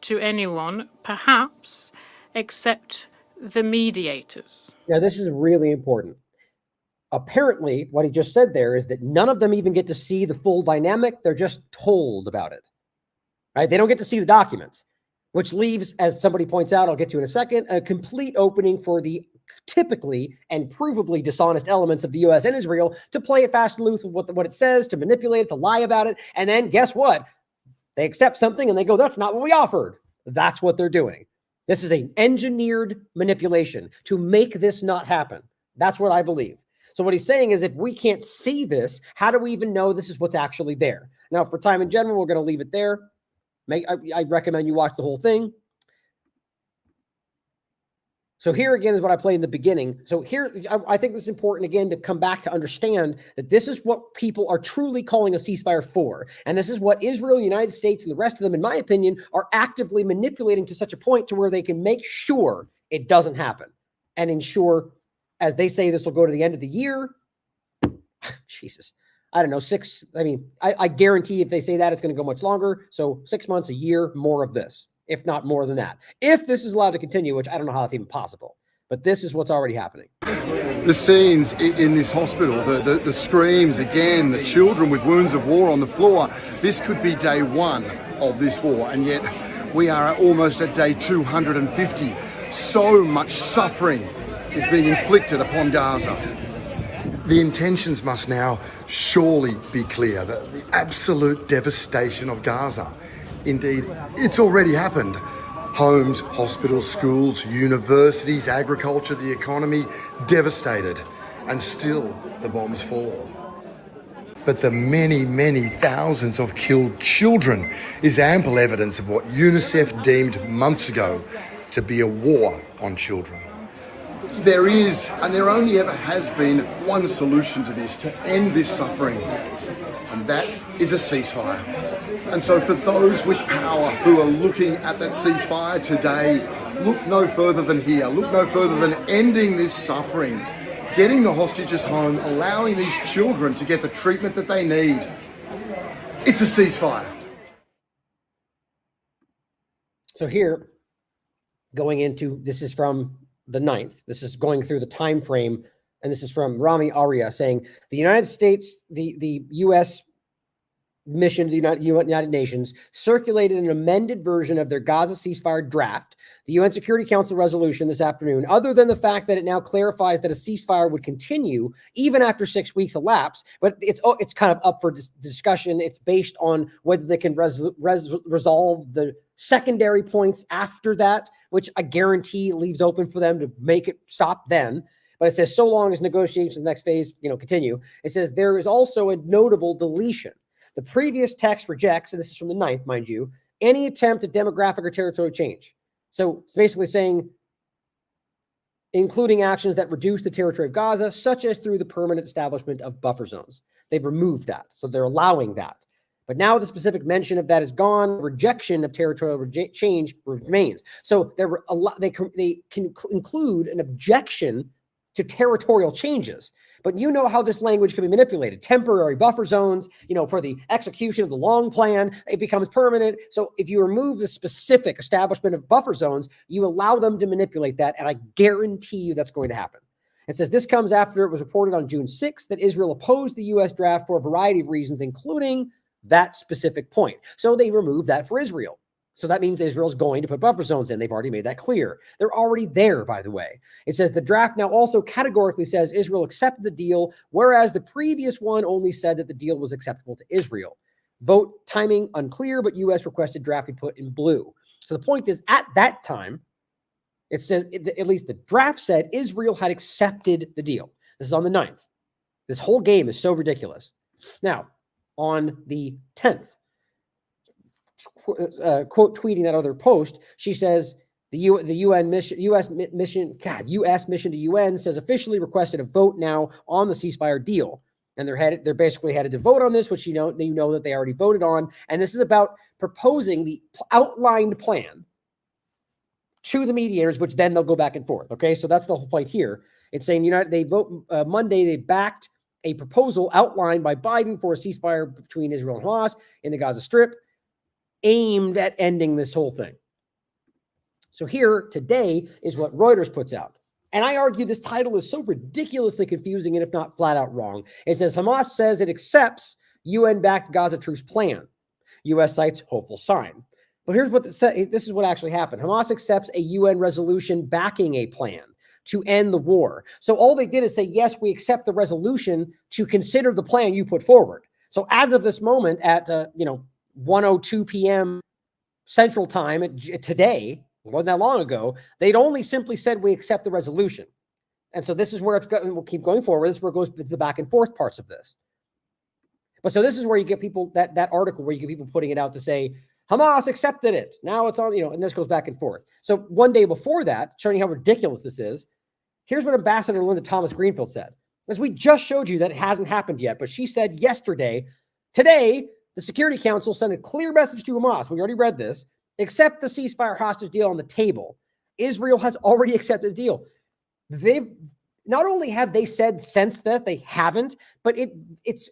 to anyone, perhaps, except the mediators. Now, this is really important. Apparently, what he just said there is that none of them even get to see the full dynamic. They're just told about it, right? They don't get to see the documents, which leaves, as somebody points out, I'll get to in a second, a complete opening for the typically and provably dishonest elements of the U.S. and Israel to play it fast and loose with what it says, to manipulate it, to lie about it. And then guess what? They accept something and they go, that's not what we offered. That's what they're doing. This is an engineered manipulation to make this not happen. That's what I believe. So what he's saying is if we can't see this, how do we even know this is what's actually there? Now, for time in general, we're going to leave it there. I recommend you watch the whole thing. So here again is what I played in the beginning. So here, I think this is important again to come back to understand that this is what people are truly calling a ceasefire for. And this is what Israel, the United States, and the rest of them, in my opinion, are actively manipulating to such a point to where they can make sure it doesn't happen and ensure, as they say, this will go to the end of the year. Jesus. I don't know, I guarantee if they say that, it's going to go much longer. So 6 months, a year, more of this, if not more than that. If this is allowed to continue, which I don't know how it's even possible, but this is what's already happening. The scenes in this hospital, the screams again, the children with wounds of war on the floor. This could be day 1 of this war, and yet we are almost at day 250. So much suffering is being inflicted upon Gaza. The intentions must now surely be clear, the absolute devastation of Gaza. Indeed, it's already happened. Homes, hospitals, schools, universities, agriculture, the economy, devastated. And still the bombs fall. But the many, many thousands of killed children is ample evidence of what UNICEF deemed months ago to be a war on children. There is, and there only ever has been, one solution to this, to end this suffering, and that is a ceasefire. And so for those with power who are looking at that ceasefire today, look no further than here, look no further than ending this suffering, getting the hostages home, allowing these children to get the treatment that they need. It's a ceasefire. So here, going into, this is from the 9th. This is going through the time frame, and this is from Rami Arya saying, the United States, the U.S. mission to the United Nations circulated an amended version of their Gaza ceasefire draft, the UN Security Council resolution this afternoon, other than the fact that it now clarifies that a ceasefire would continue even after 6 weeks elapse, but it's kind of up for discussion. It's based on whether they can resolve the secondary points after that, which I guarantee leaves open for them to make it stop then. But it says, so long as negotiations in the next phase, continue. It says there is also a notable deletion. The previous text rejects, and this is from the 9th, mind you, any attempt at demographic or territorial change. So it's basically saying, including actions that reduce the territory of Gaza, such as through the permanent establishment of buffer zones. They've removed that, so they're allowing that. But now the specific mention of that is gone. Rejection of territorial change remains. So they can include an objection to territorial changes. But you know how this language can be manipulated. Temporary buffer zones, for the execution of the long plan, it becomes permanent. So if you remove the specific establishment of buffer zones, you allow them to manipulate that, and I guarantee you that's going to happen. It says this comes after it was reported on June 6th that Israel opposed the U.S. draft for a variety of reasons, including that specific point. So they removed that for Israel. So that means Israel's going to put buffer zones in. They've already made that clear. They're already there, by the way. It says the draft now also categorically says Israel accepted the deal, whereas the previous one only said that the deal was acceptable to Israel. Vote timing unclear, but U.S. requested draft be put in blue. So the point is, at that time, it says, at least the draft said Israel had accepted the deal. This is on the 9th. This whole game is so ridiculous. Now, on the 10th, quote tweeting that other post, she says the UN mission, U.S. mission to UN says officially requested a vote now on the ceasefire deal, and they're basically headed to vote on this, which they know that they already voted on, and this is about proposing the outlined plan to the mediators, which then they'll go back and forth. Okay, so that's the whole point here. It's saying they vote Monday. They backed a proposal outlined by Biden for a ceasefire between Israel and Hamas in the Gaza Strip, aimed at ending this whole thing. So here today is what Reuters puts out. And I argue this title is so ridiculously confusing and if not flat out wrong. It says Hamas says it accepts UN-backed Gaza truce plan. U.S. cites hopeful sign. But here's what this is what actually happened. Hamas accepts a UN resolution backing a plan to end the war. So all they did is say, yes, we accept the resolution to consider the plan you put forward. So as of this moment at 1:02 p.m. Central Time today, it wasn't that long ago, they'd only simply said we accept the resolution. And so this is where it's going. We'll keep going forward. This is where it goes to the back and forth parts of this. But so this is where you get people, that article where you get people putting it out to say, Hamas accepted it. Now it's on, and this goes back and forth. So one day before that, showing you how ridiculous this is, here's what Ambassador Linda Thomas Greenfield said. As we just showed you that it hasn't happened yet, but she said today, the Security Council sent a clear message to Hamas. We already read this. Accept the ceasefire hostage deal on the table. Israel has already accepted the deal. They've not only have they said since that they haven't, but it's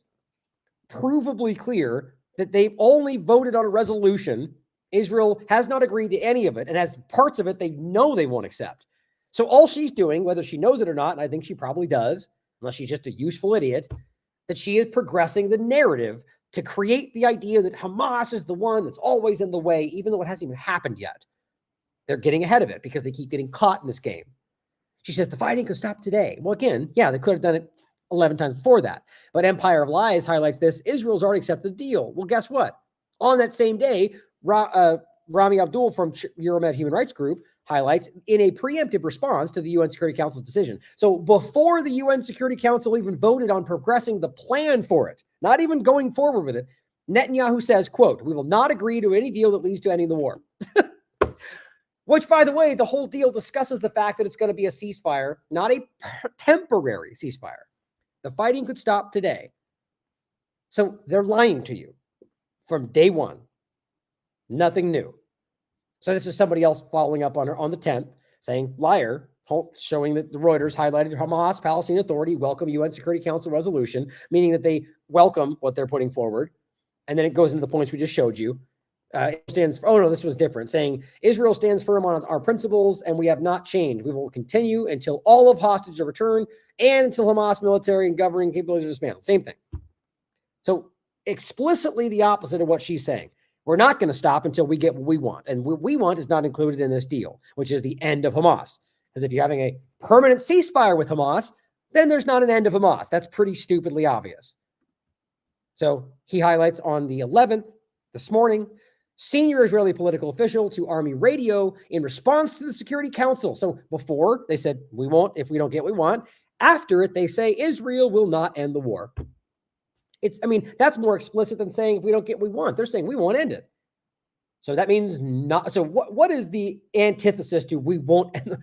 provably clear that they've only voted on a resolution. Israel has not agreed to any of it, and as parts of it they know they won't accept. So all she's doing, whether she knows it or not, and I think she probably does, unless she's just a useful idiot, that she is progressing the narrative to create the idea that Hamas is the one that's always in the way, even though it hasn't even happened yet. They're getting ahead of it because they keep getting caught in this game. She says the fighting could stop today. Well, again, yeah, they could have done it 11 times before that. But Empire of Lies highlights this. Israel's already accepted the deal. Well, guess what? On that same day, Rami Abdul from Euromed Human Rights Group highlights in a preemptive response to the UN Security Council's decision. So before the UN Security Council even voted on progressing the plan for it, not even going forward with it, Netanyahu says, quote, we will not agree to any deal that leads to ending the war. which, by the way, the whole deal discusses the fact that it's going to be a ceasefire, not a temporary ceasefire. The fighting could stop today. So they're lying to you from day one. Nothing new. So this is somebody else following up on the 10th saying, liar, showing that the Reuters highlighted Hamas, Palestinian Authority, welcome UN Security Council resolution, meaning that they welcome what they're putting forward. And then it goes into the points we just showed you. It stands for, oh no, this was different, saying Israel stands firm on our principles and we have not changed. We will continue until all of hostages are returned and until Hamas military and governing capabilities are dismantled. Same thing. So explicitly the opposite of what she's saying. We're not going to stop until we get what we want. And what we want is not included in this deal, which is the end of Hamas. Because if you're having a permanent ceasefire with Hamas, then there's not an end of Hamas. That's pretty stupidly obvious. So he highlights on the 11th, this morning, senior Israeli political official to Army radio in response to the Security Council. So before they said, we won't if we don't get what we want. After it, they say Israel will not end the war. That's more explicit than saying if we don't get what we want. They're saying we won't end it. So that means not. So what is the antithesis to we won't end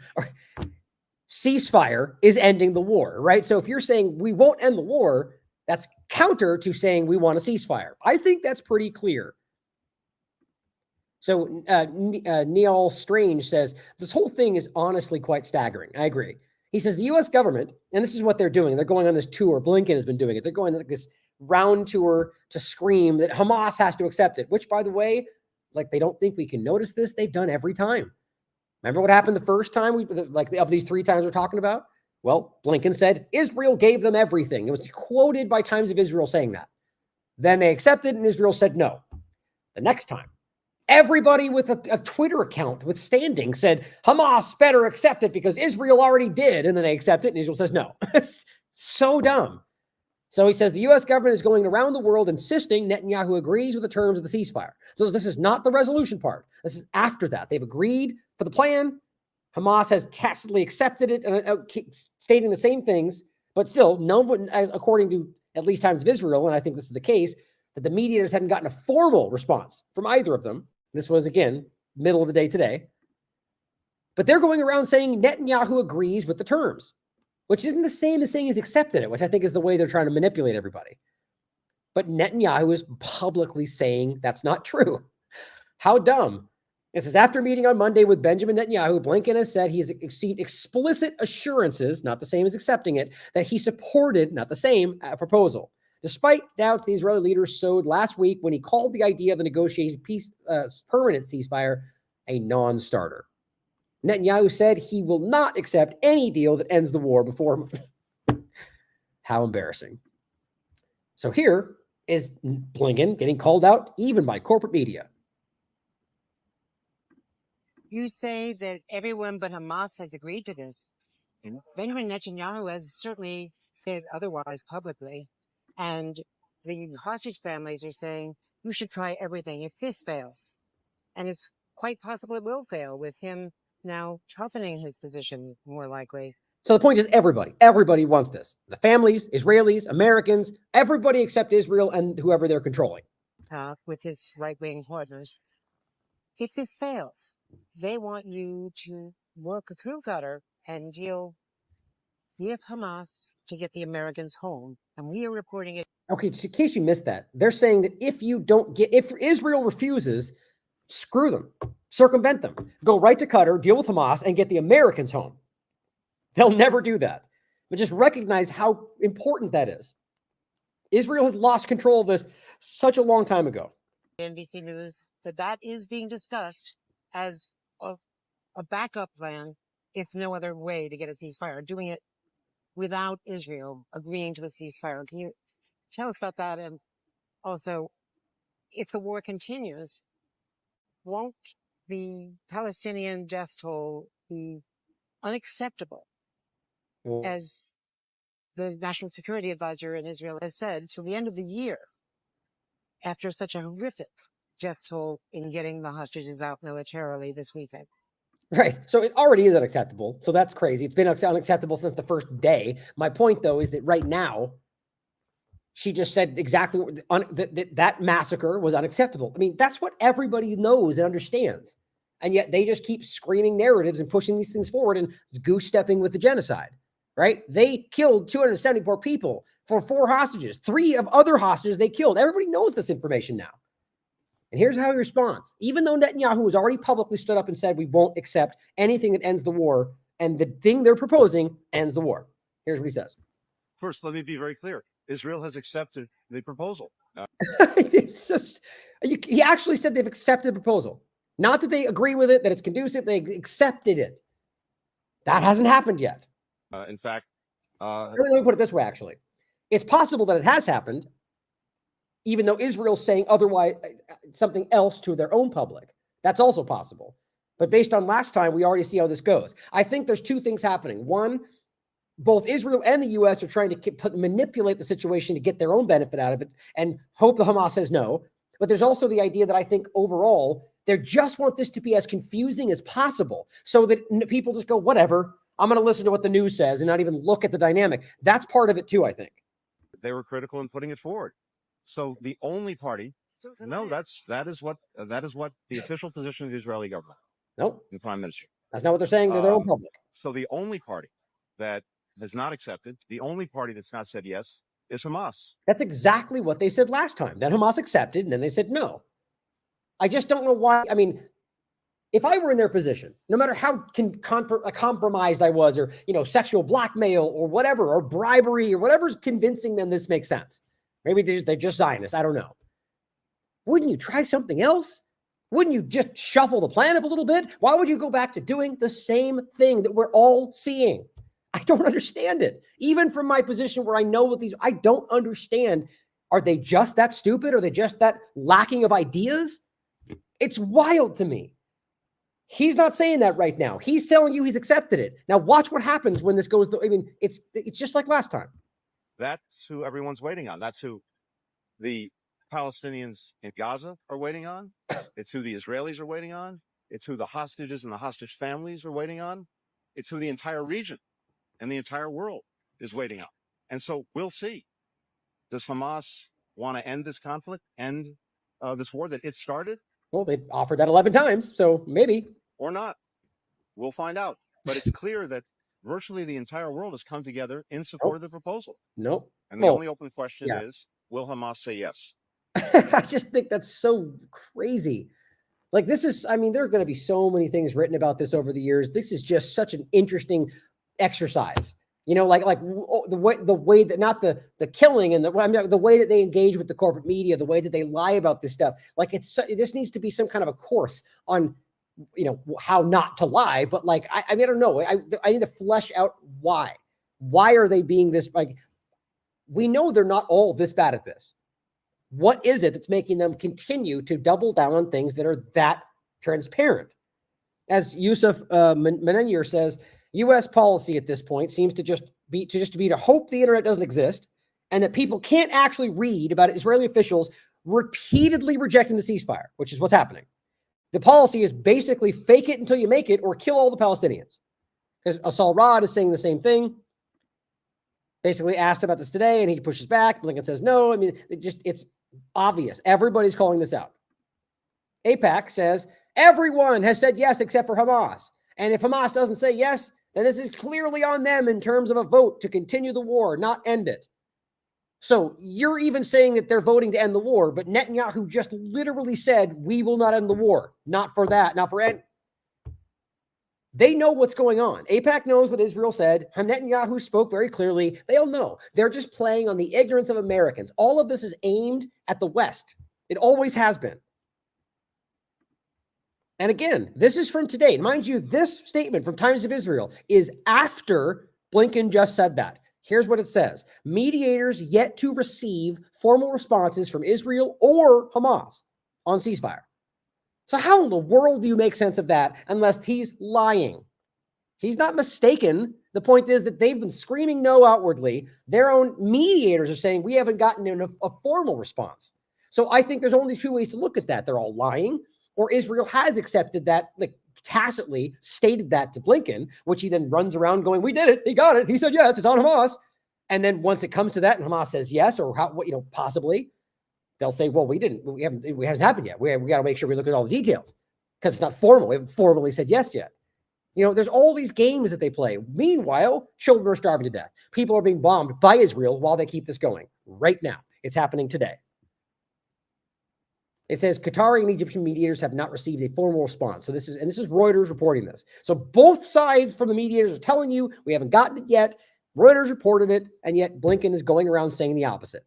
ceasefire is ending the war, right? So if you're saying we won't end the war, that's counter to saying we want a ceasefire. I think that's pretty clear. So Neil Strange says, this whole thing is honestly quite staggering. I agree. He says the U.S. government, and this is what they're doing. They're going on this tour. Blinken has been doing it. They're going like this round tour to scream that Hamas has to accept it, which, by the way, like they don't think we can notice this. They've done every time. Remember what happened the first time of these 3 times we're talking about? Well, Blinken said Israel gave them everything. It was quoted by Times of Israel saying that. Then they accepted and Israel said no. The next time, everybody with a Twitter account with standing said Hamas better accept it because Israel already did. And then they accept it and Israel says no. It's so dumb. So he says the U.S. government is going around the world insisting Netanyahu agrees with the terms of the ceasefire. So this is not the resolution part. This is after that. They've agreed for the plan. Hamas has tacitly accepted it and stating the same things, but still, according to at least Times of Israel, and I think this is the case, that the mediators hadn't gotten a formal response from either of them. This was, again, middle of the day today. But they're going around saying Netanyahu agrees with the terms, which isn't the same as saying he's accepted it, which I think is the way they're trying to manipulate everybody. But Netanyahu is publicly saying that's not true. How dumb. This is after meeting on Monday with Benjamin Netanyahu. Blinken has said he has received explicit assurances, not the same as accepting it, that he supported, not the same, a proposal. Despite doubts the Israeli leader sowed last week when he called the idea of the negotiated permanent ceasefire a non-starter. Netanyahu said he will not accept any deal that ends the war before. How embarrassing. So here is Blinken getting called out even by corporate media. You say that everyone but Hamas has agreed to this. Benjamin Netanyahu has certainly said otherwise publicly. And the hostage families are saying, you should try everything if this fails. And it's quite possible it will fail with him now toughening his position more likely. So the point is everybody wants this. The families, Israelis, Americans, everybody except Israel and whoever they're controlling. With his right-wing partners. If this fails, they want you to work through Qatar and deal with Hamas to get the Americans home. And we are reporting it. Okay, just in case you missed that, they're saying that if Israel refuses, screw them, circumvent them, go right to Qatar, deal with Hamas, and get the Americans home. They'll never do that. But just recognize how important that is. Israel has lost control of this such a long time ago. NBC News that is being discussed as a backup plan, if no other way to get a ceasefire, doing it without Israel agreeing to a ceasefire. Can you tell us about that? And also, if the war continues, won't the Palestinian death toll be unacceptable? As the National Security Advisor in Israel has said, till the end of the year, after such a horrific death toll in getting the hostages out militarily this weekend. Right. So it already is unacceptable. So that's crazy. It's been unacceptable since the first day. My point, though, is that right now, she just said exactly that massacre was unacceptable. I mean, that's what everybody knows and understands. And yet they just keep screaming narratives and pushing these things forward and goose stepping with the genocide, right? They killed 274 people for 4 hostages, 3 of other hostages they killed. Everybody knows this information now. And here's how he responds. Even though Netanyahu has already publicly stood up and said, we won't accept anything that ends the war, and the thing they're proposing ends the war. Here's what he says. First, let me be very clear. Israel has accepted the proposal. It's just, he actually said they've accepted the proposal. Not that they agree with it, that it's conducive, they accepted it. That hasn't happened yet. In fact, let me put it this way, actually. It's possible that it has happened, even though Israel's saying otherwise, something else to their own public. That's also possible. But based on last time, we already see how this goes. I think there's 2 things happening. One, both Israel and the U.S. are trying to manipulate the situation to get their own benefit out of it and hope the Hamas says no. But there's also the idea that I think overall, they just want this to be as confusing as possible so that people just go, whatever, I'm going to listen to what the news says and not even look at the dynamic. That's part of it too, I think. they were critical in putting it forward. So the only party, no, that is what the official position of the Israeli government. Nope. The prime minister. That's not what they're saying to their own public. So the only party that has not accepted, the only party that's not said yes, is Hamas. That's exactly what they said last time. That Hamas accepted, and then they said no. I just don't know why. I mean, if I were in their position, no matter how compromised I was, or sexual blackmail, or whatever, or bribery, or whatever's convincing them this makes sense. Maybe they're just Zionists. I don't know. Wouldn't you try something else? Wouldn't you just shuffle the plan up a little bit? Why would you go back to doing the same thing that we're all seeing? I don't understand it. Even from my position where I know what I don't understand. Are they just that stupid? Are they just that lacking of ideas? It's wild to me. He's not saying that right now. He's telling you he's accepted it. Now watch what happens when this goes. I mean, it's just like last time. That's who everyone's waiting on. That's who the Palestinians in Gaza are waiting on. It's who the Israelis are waiting on. It's who the hostages and the hostage families are waiting on. It's who the entire region and the entire world is waiting on. And so we'll see. Does Hamas want to end this conflict, end this war that it started? Well, they offered that 11 times, so maybe. Or not. We'll find out. But it's clear that virtually the entire world has come together in support of the proposal. Nope. And the only open question is, will Hamas say yes? I just think that's so crazy. Like this is, I mean, there are going to be so many things written about this over the years. This is just such an interesting exercise. Like the way that, not the killing and the way that they engage with the corporate media, the way that they lie about this stuff. Like this needs to be some kind of a course on, how not to lie. But like, I mean, I don't know. I need to flesh out why. Why are they being this, like, we know they're not all this bad at this. What is it that's making them continue to double down on things that are that transparent? As Yusuf Menenyer says, U.S. policy at this point seems to just be to hope the internet doesn't exist and that people can't actually read about Israeli officials repeatedly rejecting the ceasefire, which is what's happening. The policy is basically fake it until you make it or kill all the Palestinians. Because Asal Rod is saying the same thing. Basically asked about this today and he pushes back. Blinken says no. I mean, it's obvious. Everybody's calling this out. AIPAC says everyone has said yes except for Hamas. And if Hamas doesn't say yes, then this is clearly on them in terms of a vote to continue the war, not end it. So you're even saying that they're voting to end the war, but Netanyahu just literally said, we will not end the war. Not for that, not for end. They know what's going on. AIPAC knows what Israel said. Netanyahu spoke very clearly. They all know. They're just playing on the ignorance of Americans. All of this is aimed at the West. It always has been. And again, this is from today. Mind you, this statement from Times of Israel is after Blinken just said that. Here's what it says. Mediators yet to receive formal responses from Israel or Hamas on ceasefire. So how in the world do you make sense of that unless he's lying? He's not mistaken. The point is that they've been screaming no outwardly. Their own mediators are saying we haven't gotten a formal response. So I think there's only two ways to look at that. They're all lying, or Israel has accepted that, like tacitly stated that to Blinken, which he then runs around going, we did it. He got it. He said, yes, it's on Hamas. And then once it comes to that and Hamas says yes, or possibly, they'll say, well, it hasn't happened yet. We got to make sure we look at all the details. because it's not formal. We haven't formally said yes yet. You know, there's all these games that they play. Meanwhile, children are starving to death. People are being bombed by Israel while they keep this going right now. It's happening today. It says Qatari and Egyptian mediators have not received a formal response. So this is Reuters reporting this. So both sides from the mediators are telling you we haven't gotten it yet. Reuters reported it, and yet Blinken is going around saying the opposite.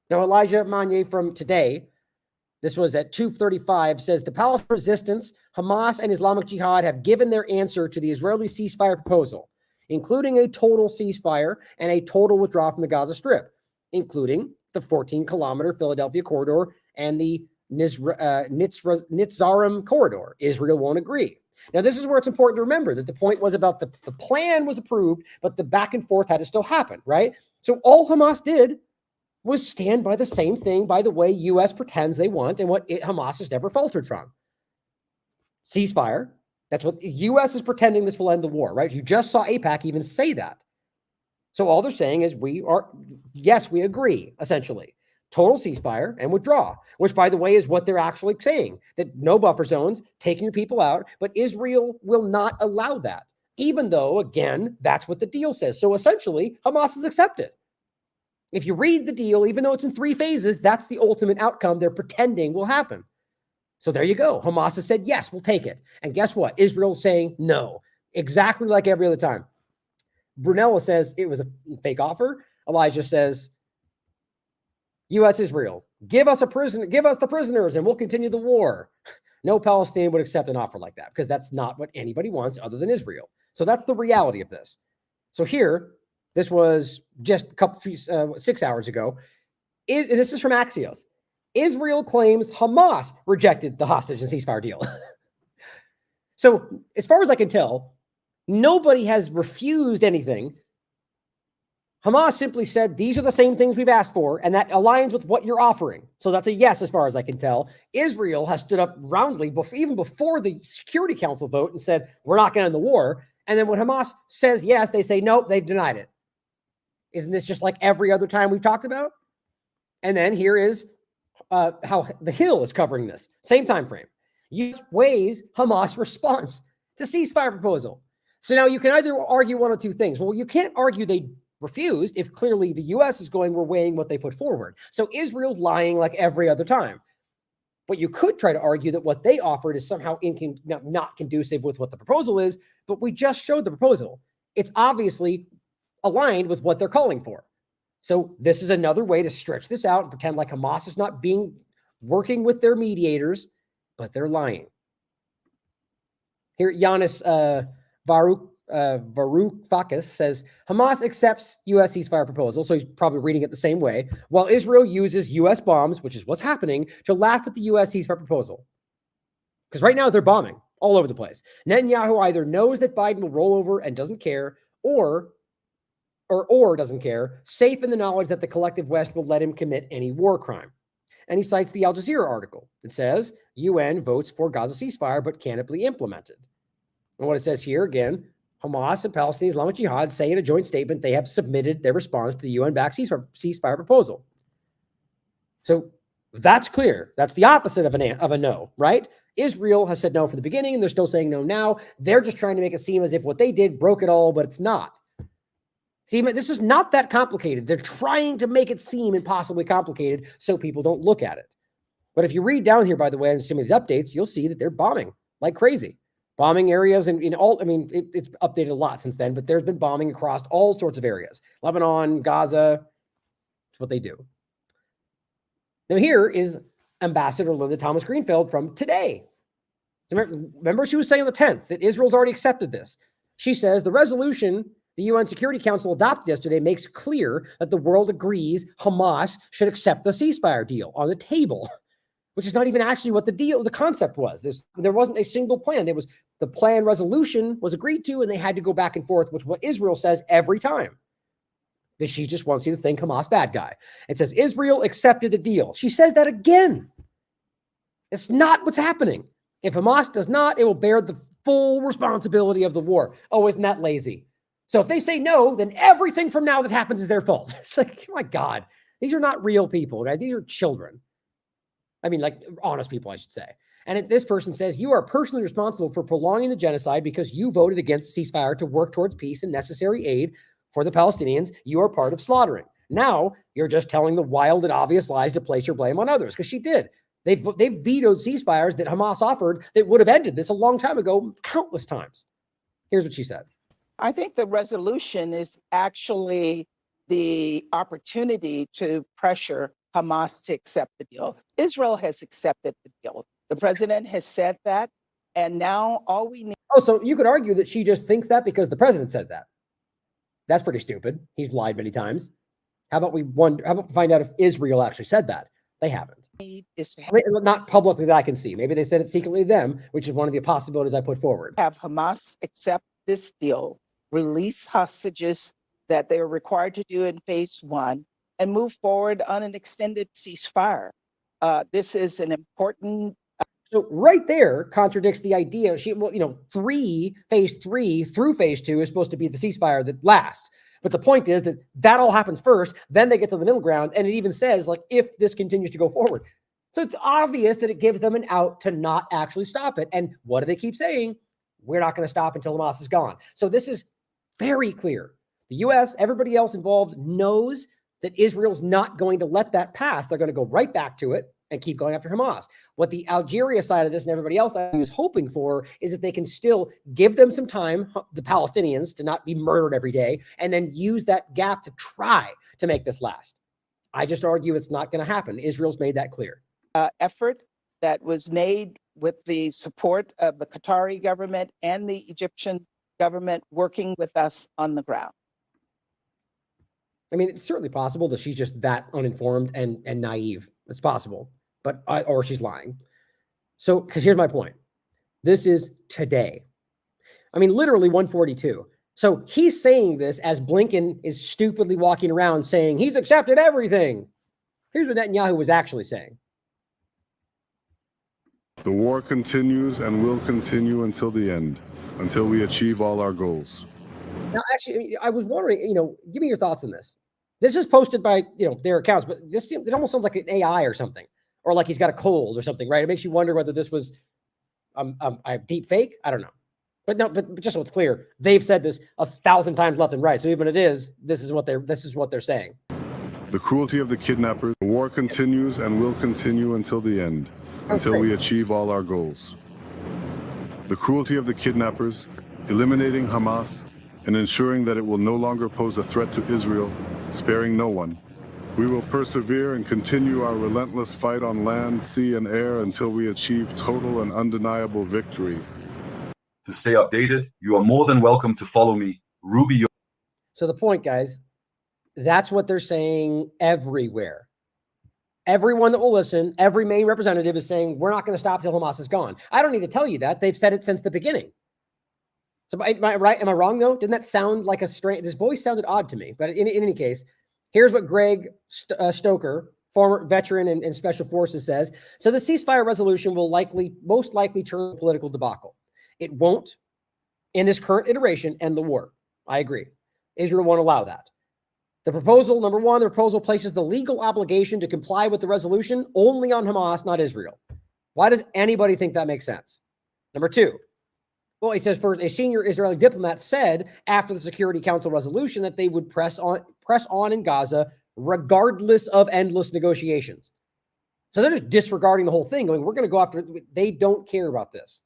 Now, Elijah Manye from today, this was at 2:35, says the Palestinian resistance, Hamas, and Islamic Jihad have given their answer to the Israeli ceasefire proposal, including a total ceasefire and a total withdrawal from the Gaza Strip, including the 14-kilometer Philadelphia corridor and the Nitzarim corridor. Israel won't agree. Now, this is where it's important to remember that the point was about the plan was approved, but the back and forth had to still happen, right? So all Hamas did was stand by the same thing, by the way U.S. pretends they want and what Hamas has never faltered from. Ceasefire. That's what the U.S. is pretending this will end the war, right? You just saw AIPAC even say that. So all they're saying is yes, we agree, essentially. Total ceasefire and withdraw, which, by the way, is what they're actually saying, that no buffer zones, taking your people out, but Israel will not allow that, even though, again, that's what the deal says. So essentially, Hamas has accepted. If you read the deal, even though it's in 3 phases, that's the ultimate outcome they're pretending will happen. So there you go. Hamas has said, yes, we'll take it. And guess what? Israel's saying no, exactly like every other time. Brunella says it was a fake offer. Elijah says, U.S. Israel, give us the prisoners and we'll continue the war. No Palestinian would accept an offer like that because that's not what anybody wants other than Israel. So that's the reality of this. So here, this was just 6 hours ago. This is from Axios. Israel claims Hamas rejected the hostage and ceasefire deal. So as far as I can tell, nobody has refused anything. Hamas simply said, these are the same things we've asked for, and that aligns with what you're offering. So that's a yes, as far as I can tell. Israel has stood up roundly, even before the Security Council vote, and said, we're not going to end the war. And then when Hamas says yes, they say, nope, they've denied it. Isn't this just like every other time we've talked about? And then here is how the Hill is covering this. Same time frame. U.S. weighs Hamas' response to ceasefire proposal. So now you can either argue one of two things. Well, you can't argue they refused if clearly the U.S. is going, we're weighing what they put forward. So Israel's lying like every other time. But you could try to argue that what they offered is somehow not conducive with what the proposal is, but we just showed the proposal. It's obviously aligned with what they're calling for. So this is another way to stretch this out and pretend like Hamas is not working with their mediators, but they're lying. Here, Yanis Varoufakis says, Hamas accepts U.S. ceasefire proposal, so he's probably reading it the same way, while Israel uses U.S. bombs, which is what's happening, to laugh at the U.S. ceasefire proposal. Because right now they're bombing all over the place. Netanyahu either knows that Biden will roll over and doesn't care, or doesn't care, safe in the knowledge that the collective West will let him commit any war crime. And he cites the Al Jazeera article that says, UN votes for Gaza ceasefire, but can it be implemented? And what it says here, again, Hamas and Palestinian Islamic Jihad say in a joint statement they have submitted their response to the UN-backed ceasefire proposal. So that's clear. That's the opposite of a no, right? Israel has said no from the beginning, and they're still saying no now. They're just trying to make it seem as if what they did broke it all, but it's not. See, this is not that complicated. They're trying to make it seem impossibly complicated so people don't look at it. But if you read down here, by the way, and some of these updates, you'll see that they're bombing like crazy. Bombing areas in all, it's updated a lot since then, but there's been bombing across all sorts of areas. Lebanon, Gaza, that's what they do. Now here is Ambassador Linda Thomas Greenfield from today. Remember she was saying on the 10th that Israel's already accepted this. She says the resolution the UN Security Council adopted yesterday makes clear that the world agrees Hamas should accept the ceasefire deal on the table, which is not even actually what the concept was. There wasn't a single plan. The plan resolution was agreed to, and they had to go back and forth, which is what Israel says every time. That she just wants you to think Hamas bad guy. It says Israel accepted the deal. She says that again. It's not what's happening. If Hamas does not, it will bear the full responsibility of the war. Oh, isn't that lazy? So if they say no, then everything from now that happens is their fault. It's like, oh my God, these are not real people, right? These are children. Like honest people, I should say. And this person says, you are personally responsible for prolonging the genocide because you voted against the ceasefire to work towards peace and necessary aid for the Palestinians. You are part of slaughtering. Now you're just telling the wild and obvious lies to place your blame on others, because she did. They vetoed ceasefires that Hamas offered that would have ended this a long time ago, countless times. Here's what she said. I think the resolution is actually the opportunity to pressure Hamas to accept the deal. Israel has accepted the deal. The president has said that, and now all we need. Oh, so you could argue that she just thinks that because the president said that. That's pretty stupid. He's lied many times. How about we find out if Israel actually said that? They haven't. Not publicly that I can see. Maybe they said it secretly to them, which is one of the possibilities I put forward. Have Hamas accept this deal, release hostages that they are required to do in phase 1, and move forward on an extended ceasefire. This is an important. So right there contradicts the idea. Phase 3 through phase 2 is supposed to be the ceasefire that lasts. But the point is that all happens first, then they get to the middle ground, and it even says, like, if this continues to go forward. So it's obvious that it gives them an out to not actually stop it. And what do they keep saying? We're not going to stop until Hamas is gone. So this is very clear. The U.S., everybody else involved knows that Israel's not going to let that pass. They're going to go right back to it and keep going after Hamas. What the Algeria side of this and everybody else is hoping for is that they can still give them some time, the Palestinians, to not be murdered every day, and then use that gap to try to make this last. I just argue it's not going to happen. Israel's made that clear. Effort that was made with the support of the Qatari government and the Egyptian government working with us on the ground. I mean, it's certainly possible that she's just that uninformed and naive. It's possible, or she's lying. So, because here's my point. This is today. I mean, literally 1:42. So he's saying this as Blinken is stupidly walking around saying he's accepted everything. Here's what Netanyahu was actually saying. The war continues and will continue until the end, until we achieve all our goals. Now, actually, I was wondering, give me your thoughts on this. This is posted by, their accounts, but it almost sounds like an AI or something, or like he's got a cold or something, right? It makes you wonder whether this was a deep fake. I don't know. But just so it's clear, they've said this 1,000 times left and right. So even it is, this is what they're saying. The cruelty of the kidnappers. The war continues and will continue until the end, until we achieve all our goals. The cruelty of the kidnappers, eliminating Hamas, and ensuring that it will no longer pose a threat to Israel, sparing no one. We will persevere and continue our relentless fight on land, sea, and air until we achieve total and undeniable victory. To stay updated, you are more than welcome to follow me, Ruby. So the point, guys, that's what they're saying everywhere. Everyone that will listen, every main representative is saying, we're not going to stop till Hamas is gone. I don't need to tell you that. They've said it since the beginning. So am I right? Am I wrong, though? Didn't that sound like this voice sounded odd to me. But in any case, here's what Greg Stoker, former veteran in Special Forces, says. So the ceasefire resolution will most likely turn a political debacle. It won't, in this current iteration, end the war. I agree. Israel won't allow that. The proposal, number one, the proposal places the legal obligation to comply with the resolution only on Hamas, not Israel. Why does anybody think that makes sense? Number two, well, it says first, a senior Israeli diplomat said after the Security Council resolution that they would press on in Gaza regardless of endless negotiations. So they're just disregarding the whole thing, going, we're going to go after it. They don't care about this.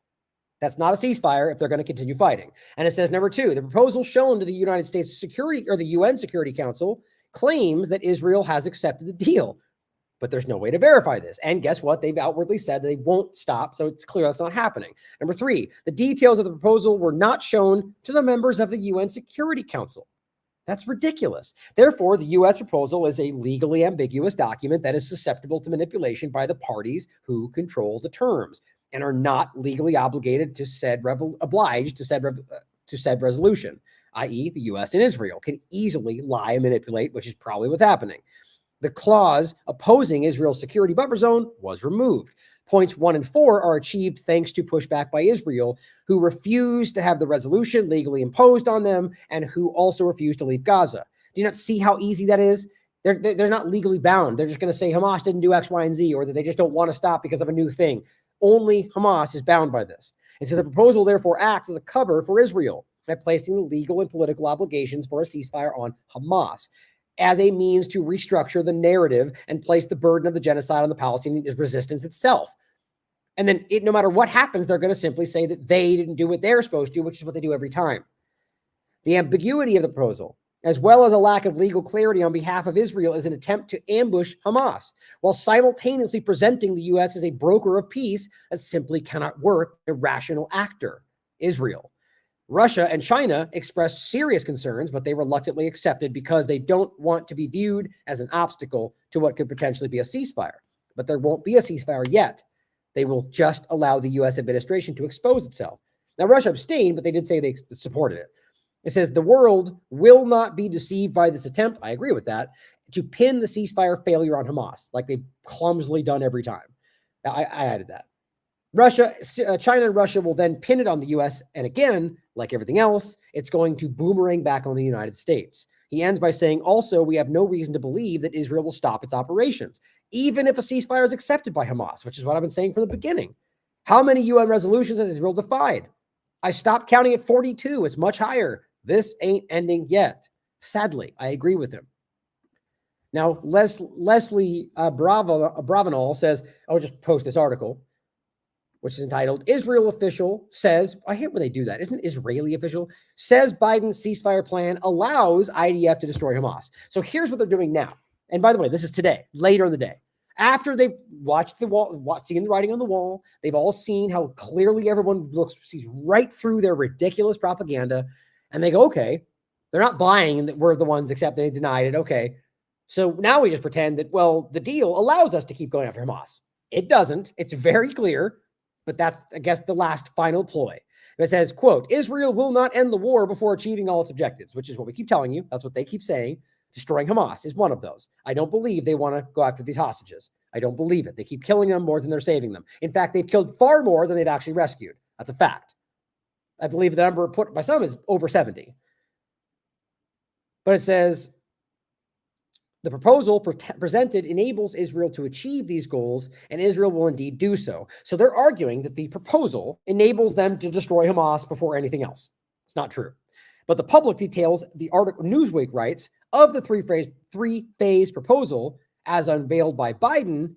That's not a ceasefire if they're going to continue fighting. And it says, number two, the proposal shown to the United States Security or the UN Security Council claims that Israel has accepted the deal, but there's no way to verify this. And guess what? They've outwardly said they won't stop. So it's clear that's not happening. Number three, the details of the proposal were not shown to the members of the UN Security Council. That's ridiculous. Therefore, the U.S. proposal is a legally ambiguous document that is susceptible to manipulation by the parties who control the terms and are not legally obligated to obliged to said resolution, i.e. the U.S. and Israel can easily lie and manipulate, which is probably what's happening. The clause opposing Israel's security buffer zone was removed. Points 1 and 4 are achieved thanks to pushback by Israel, who refused to have the resolution legally imposed on them and who also refused to leave Gaza. Do you not see how easy that is? They're not legally bound. They're just going to say Hamas didn't do X, Y, and Z, or that they just don't want to stop because of a new thing. Only Hamas is bound by this. And so the proposal therefore acts as a cover for Israel by placing the legal and political obligations for a ceasefire on Hamas as a means to restructure the narrative and place the burden of the genocide on the Palestinian resistance itself. And then no matter what happens, they're going to simply say that they didn't do what they're supposed to, which is what they do every time. The ambiguity of the proposal, as well as a lack of legal clarity on behalf of Israel, is an attempt to ambush Hamas, while simultaneously presenting the U.S. as a broker of peace that simply cannot work, a rational actor, Israel. Russia and China expressed serious concerns, but they reluctantly accepted because they don't want to be viewed as an obstacle to what could potentially be a ceasefire. But there won't be a ceasefire yet. They will just allow the U.S. administration to expose itself. Now, Russia abstained, but they did say they supported it. It says the world will not be deceived by this attempt, I agree with that, to pin the ceasefire failure on Hamas, like they've clumsily done every time. I added that. China and Russia will then pin it on the U.S. And again, like everything else, it's going to boomerang back on the United States. He ends by saying, also, we have no reason to believe that Israel will stop its operations, even if a ceasefire is accepted by Hamas, which is what I've been saying from the beginning. How many UN resolutions has Israel defied? I stopped counting at 42. It's much higher. This ain't ending yet. Sadly, I agree with him. Now, Leslie Bravanel says, I'll just post this article, which is entitled, Israel official says, I hate when they do that. Isn't it Israeli official? Says Biden's ceasefire plan allows IDF to destroy Hamas. So here's what they're doing now. And by the way, this is today, later in the day. After they've watched the wall, seen the writing on the wall, they've all seen how clearly everyone sees right through their ridiculous propaganda. And they go, okay, they're not buying that we're the ones, except they denied it. Okay. So now we just pretend that, well, the deal allows us to keep going after Hamas. It doesn't. It's very clear. But that's, I guess, the last final ploy. It says, quote, Israel will not end the war before achieving all its objectives, which is what we keep telling you. That's what they keep saying. Destroying Hamas is one of those. I don't believe they want to go after these hostages. I don't believe it. They keep killing them more than they're saving them. In fact, they've killed far more than they've actually rescued. That's a fact. I believe the number put by some is over 70. But it says, the proposal presented enables Israel to achieve these goals, and Israel will indeed do so. So they're arguing that the proposal enables them to destroy Hamas before anything else. It's not true. But the public details, the article Newsweek writes, of the three-phase proposal as unveiled by Biden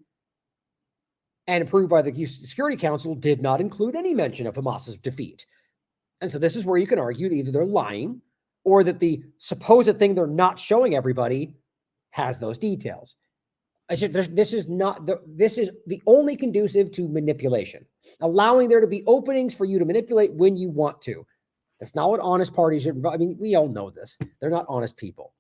and approved by the Security Council did not include any mention of Hamas's defeat. And so this is where you can argue that either they're lying or that the supposed thing they're not showing everybody has those details. This is the only conducive to manipulation, allowing there to be openings for you to manipulate when you want to. That's not what honest parties should. I mean, we all know this. They're not honest people.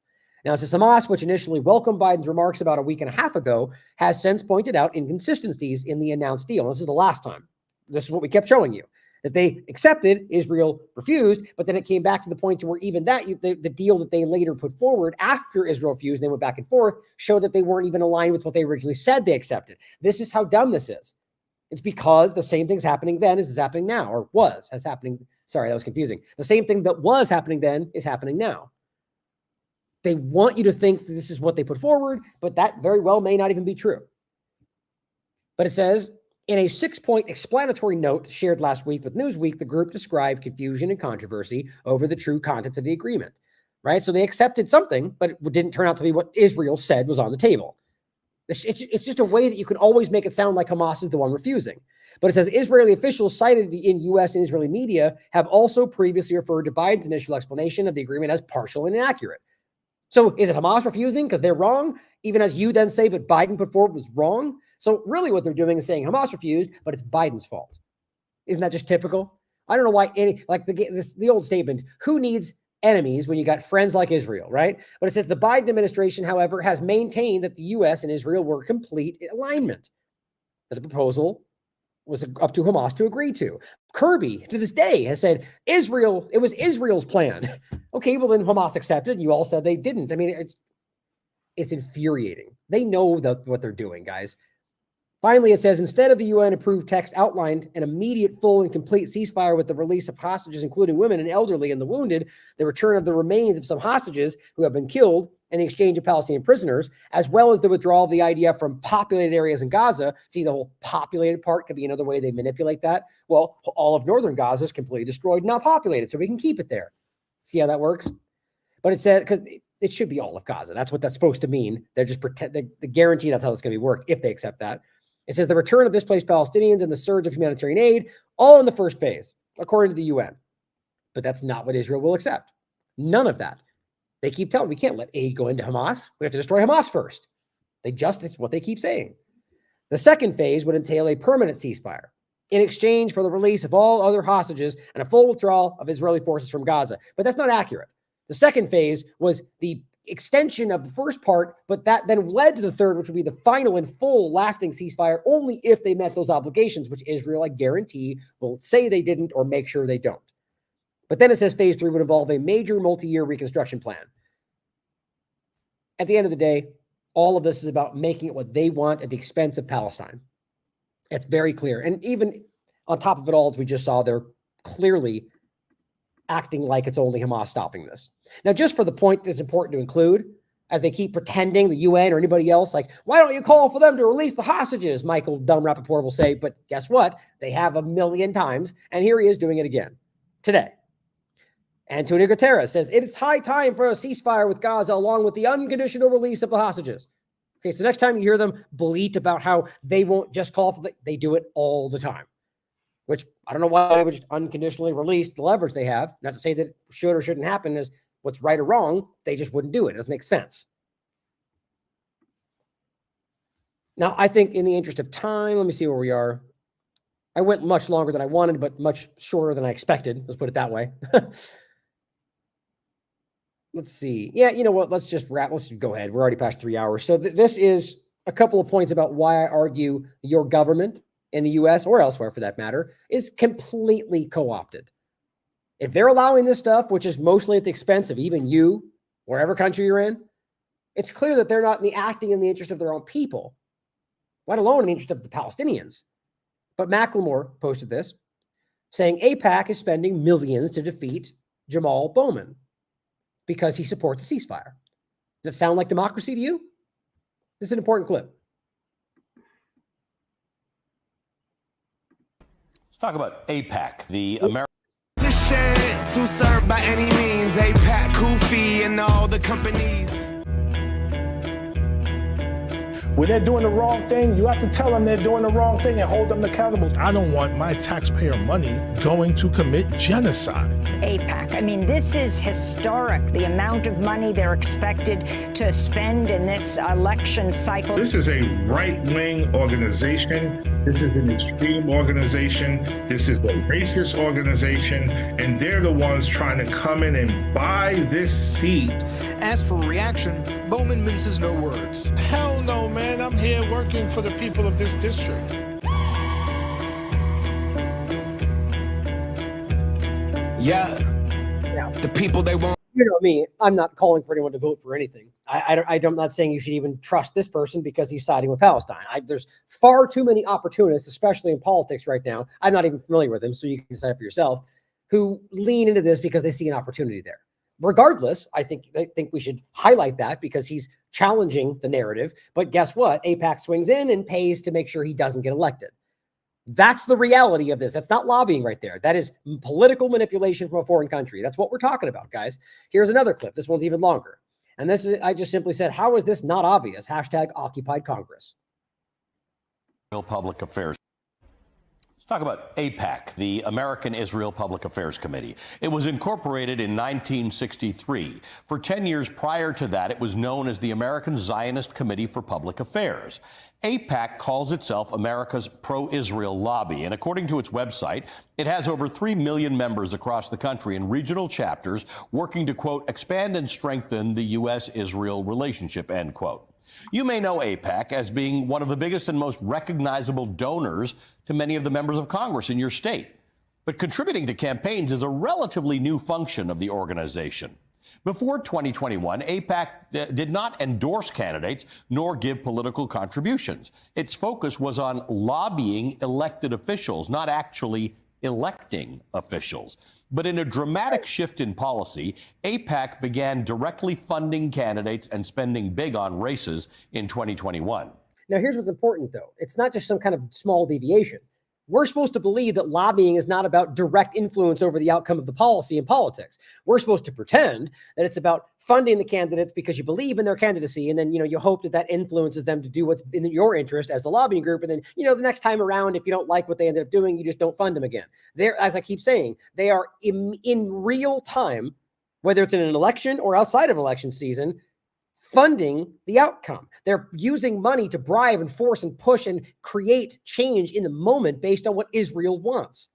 Now, it's Hamas, which initially welcomed Biden's remarks about a week and a half ago, has since pointed out inconsistencies in the announced deal. And this is the last time. This is what we kept showing you, that they accepted, Israel refused, but then it came back to the point to where even that, the deal that they later put forward after Israel refused, they went back and forth, showed that they weren't even aligned with what they originally said they accepted. This is how dumb this is. It's because the same thing's happening then as is happening now, or has happening. Sorry, that was confusing. The same thing that was happening then is happening now. They want you to think that this is what they put forward, but that very well may not even be true. But it says, in a 6-point explanatory note shared last week with Newsweek, the group described confusion and controversy over the true contents of the agreement, right? So they accepted something, but it didn't turn out to be what Israel said was on the table. It's just a way that you can always make it sound like Hamas is the one refusing. But it says Israeli officials cited in U.S. and Israeli media have also previously referred to Biden's initial explanation of the agreement as partial and inaccurate. So is it Hamas refusing because they're wrong, even as you then say, but Biden put forward was wrong? So really what they're doing is saying Hamas refused, but it's Biden's fault. Isn't that just typical? I don't know why the old statement, who needs enemies when you got friends like Israel, right? But it says the Biden administration, however, has maintained that the U.S. and Israel were complete alignment, that the proposal was up to Hamas to agree to. Kirby, to this day, has said it was Israel's plan. Okay, well then Hamas accepted, and you all said they didn't. I mean, it's infuriating. They know what they're doing, guys. Finally, it says, instead of the UN-approved text outlined an immediate, full, and complete ceasefire with the release of hostages, including women and elderly and the wounded, the return of the remains of some hostages who have been killed, and the exchange of Palestinian prisoners, as well as the withdrawal of the IDF from populated areas in Gaza. See, the whole populated part could be another way they manipulate that. Well, all of northern Gaza is completely destroyed, not populated, so we can keep it there. See how that works? But it said, because it should be all of Gaza. That's what that's supposed to mean. They're just they guarantee that's how it's going to be worked if they accept that. It says the return of displaced Palestinians and the surge of humanitarian aid, all in the first phase, according to the UN. But that's not what Israel will accept. None of that. They keep telling, we can't let aid go into Hamas. We have to destroy Hamas first. It's what they keep saying. The second phase would entail a permanent ceasefire in exchange for the release of all other hostages and a full withdrawal of Israeli forces from Gaza. But that's not accurate. The second phase was the extension of the first part, but that then led to the third, which would be the final and full lasting ceasefire only if they met those obligations, which Israel, I guarantee, will say they didn't or make sure they don't. But then it says phase 3 would involve a major multi-year reconstruction plan. At the end of the day, all of this is about making it what they want at the expense of Palestine. It's very clear. And even on top of it all, as we just saw, they're clearly acting like it's only Hamas stopping this. Now, just for the point that's important to include, as they keep pretending, the UN or anybody else, like, why don't you call for them to release the hostages? Michael Dunn Rappaport will say, but guess what? They have a million times, and here he is doing it again today. Antonio Guterres says, it is high time for a ceasefire with Gaza along with the unconditional release of the hostages. Okay, so next time you hear them bleat about how they won't just call for they do it all the time. Which I don't know why they would just unconditionally release the leverage they have. Not to say that it should or shouldn't happen is what's right or wrong. They just wouldn't do it. It doesn't make sense. Now, I think in the interest of time, let me see where we are. I went much longer than I wanted, but much shorter than I expected. Let's put it that way. Let's see. Yeah, you know what? Let's just wrap. Let's go ahead. We're already past 3 hours. So this is a couple of points about why I argue your government in the US or elsewhere for that matter is completely co-opted. If they're allowing this stuff, which is mostly at the expense of even you, wherever country you're in, it's clear that they're not acting in the interest of their own people, let alone in the interest of the Palestinians. But Macklemore posted this saying AIPAC is spending millions to defeat Jamal Bowman because he supports a ceasefire. Does that sound like democracy to you? This is an important clip. Let's talk about AIPAC, the American. To serve by any means, AIPAC, Kufi, and all the companies. When they're doing the wrong thing, you have to tell them they're doing the wrong thing and hold them accountable. I don't want my taxpayer money going to commit genocide. AIPAC, I mean, this is historic, the amount of money they're expected to spend in this election cycle. This is a right-wing organization. This is an extreme organization. This is a racist organization. And they're the ones trying to come in and buy this seat. As for reaction, Bowman minces no words. Hell no, man. I'm here working for the people of this district. Yeah. The people they want. You know me, I'm not calling for anyone to vote for anything. I'm not saying you should even trust this person because he's siding with Palestine. There's far too many opportunists, especially in politics right now. I'm not even familiar with them, so you can decide for yourself, who lean into this because they see an opportunity there. Regardless, I think we should highlight that because he's challenging the narrative. But guess what? AIPAC swings in and pays to make sure he doesn't get elected. That's the reality of this. That's not lobbying right there. That is political manipulation from a foreign country. That's what we're talking about, guys. Here's another clip. This one's even longer. And this is, I just simply said, how is this not obvious? Hashtag Occupied Congress. Public Affairs. Let's talk about AIPAC, the American Israel Public Affairs Committee. It was incorporated in 1963. For 10 years prior to that, it was known as the American Zionist Committee for Public Affairs. AIPAC calls itself America's pro-Israel lobby, and according to its website, it has over 3 million members across the country in regional chapters working to, quote, expand and strengthen the U.S.-Israel relationship, end quote. You may know AIPAC as being one of the biggest and most recognizable donors to many of the members of Congress in your state. But contributing to campaigns is a relatively new function of the organization. Before 2021, AIPAC did not endorse candidates nor give political contributions. Its focus was on lobbying elected officials, not actually electing officials. But in a dramatic shift in policy, AIPAC began directly funding candidates and spending big on races in 2021. Now, here's what's important, though. It's not just some kind of small deviation. We're supposed to believe that lobbying is not about direct influence over the outcome of the policy in politics. We're supposed to pretend that it's about funding the candidates because you believe in their candidacy, and then you hope that that influences them to do what's in your interest as the lobbying group. And then the next time around, if you don't like what they ended up doing, you just don't fund them again. They're, as I keep saying, they are in real time, whether it's in an election or outside of an election season, funding the outcome. They're using money to bribe and force and push and create change in the moment based on what Israel wants.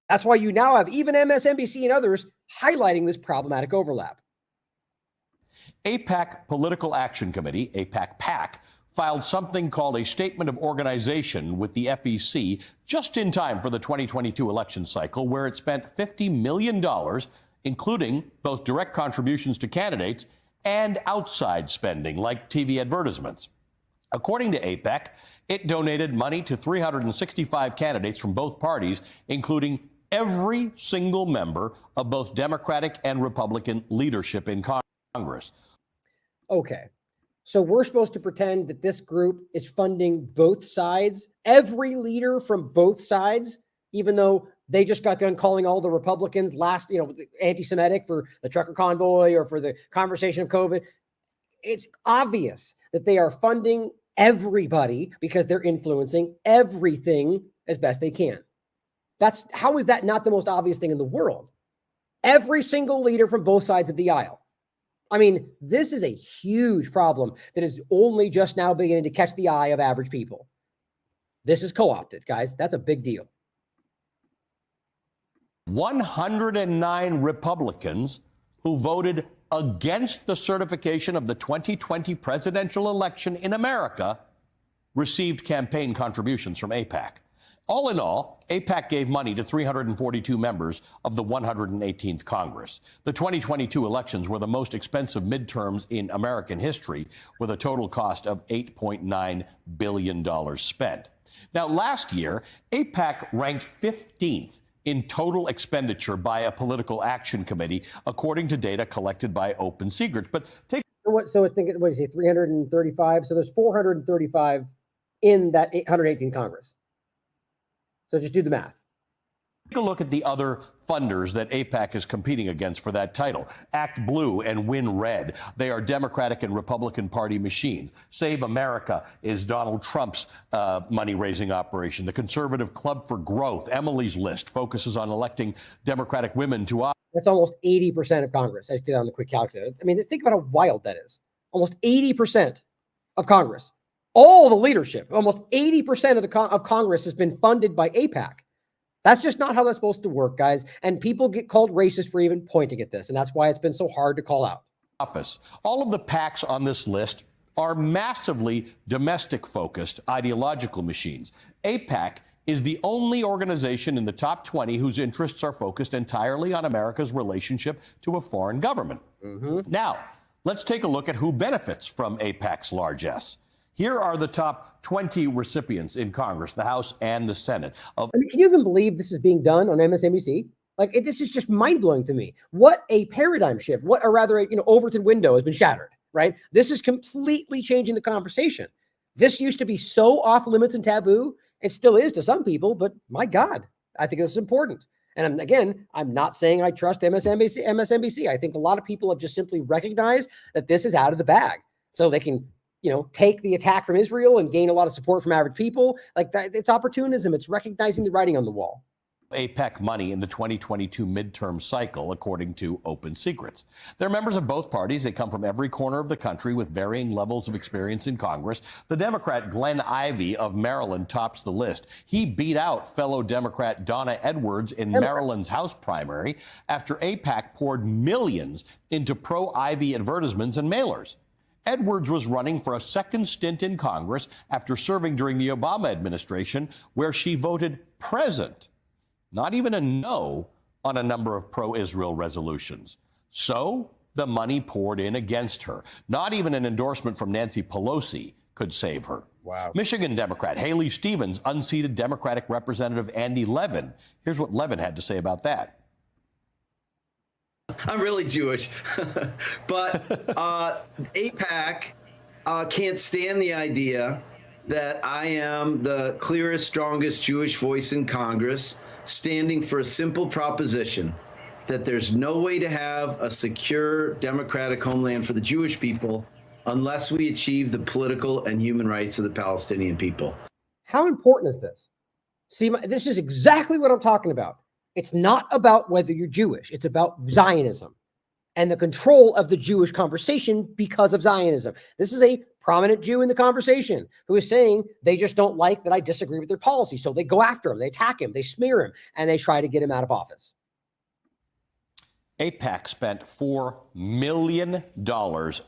That's why you now have even MSNBC and others highlighting this problematic overlap. AIPAC Political Action Committee, AIPAC-PAC, filed something called a Statement of Organization with the FEC just in time for the 2022 election cycle, where it spent $50 million, including both direct contributions to candidates and outside spending like TV advertisements. According to AIPAC, it donated money to 365 candidates from both parties, including every single member of both Democratic and Republican leadership in Congress. Okay, so we're supposed to pretend that this group is funding both sides, every leader from both sides, even though they just got done calling all the Republicans anti-Semitic for the trucker convoy or for the conversation of COVID. It's obvious that they are funding everybody because they're influencing everything as best they can. How is that not the most obvious thing in the world? Every single leader from both sides of the aisle. I mean, this is a huge problem that is only just now beginning to catch the eye of average people. This is co-opted, guys. That's a big deal. 109 Republicans who voted against the certification of the 2020 presidential election in America received campaign contributions from AIPAC. All in all, AIPAC gave money to 342 members of the 118th Congress. The 2022 elections were the most expensive midterms in American history, with a total cost of $8.9 billion spent. Now, last year, AIPAC ranked 15th in total expenditure by a political action committee, according to data collected by Open Secrets. But so I think, what do you say, 335? So there's 435 in that 118th Congress. So just do the math. Take a look at the other funders that AIPAC is competing against for that title. Act Blue and Win Red. They are Democratic and Republican Party machines. Save America is Donald Trump's money-raising operation. The Conservative Club for Growth, Emily's List, focuses on electing Democratic women to office. That's almost 80% of Congress. I just did it on the quick calculator. I mean, just think about how wild that is. Almost 80% of Congress. All the leadership, almost 80% of Congress has been funded by AIPAC. That's just not how that's supposed to work, guys. And people get called racist for even pointing at this. And that's why it's been so hard to call out. All of the PACs on this list are massively domestic-focused ideological machines. AIPAC is the only organization in the top 20 whose interests are focused entirely on America's relationship to a foreign government. Now, let's take a look at who benefits from AIPAC's largesse. Here are the top 20 recipients in Congress, the House and the Senate. I mean, can you even believe this is being done on MSNBC? This is just mind-blowing to me. What a paradigm shift. What, or rather, Overton window has been shattered, right? This is completely changing the conversation. This used to be so off limits and taboo. It still is to some people, but my God, I think this is important. And again, I'm not saying I trust MSNBC. I think a lot of people have just simply recognized that this is out of the bag. So they can take the attack from Israel and gain a lot of support from average people. Like that, it's opportunism. It's recognizing the writing on the wall. AIPAC money in the 2022 midterm cycle, according to Open Secrets. They're members of both parties. They come from every corner of the country with varying levels of experience in Congress. The Democrat Glenn Ivey of Maryland tops the list. He beat out fellow Democrat Donna Edwards in Maryland's House primary after AIPAC poured millions into pro-Ivey advertisements and mailers. Edwards was running for a second stint in Congress after serving during the Obama administration, where she voted present, not even a no, on a number of pro-Israel resolutions. So the money poured in against her. Not even an endorsement from Nancy Pelosi could save her. Wow. Michigan Democrat Haley Stevens unseated Democratic Representative Andy Levin. Here's what Levin had to say about that. I'm really Jewish, but AIPAC can't stand the idea that I am the clearest, strongest Jewish voice in Congress, standing for a simple proposition that there's no way to have a secure democratic homeland for the Jewish people unless we achieve the political and human rights of the Palestinian people. How important is this? See, this is exactly what I'm talking about. It's not about whether you're Jewish. It's about Zionism and the control of the Jewish conversation because of Zionism. This is a prominent Jew in the conversation who is saying they just don't like that I disagree with their policy. So they go after him, they attack him, they smear him, and they try to get him out of office. AIPAC spent $4 million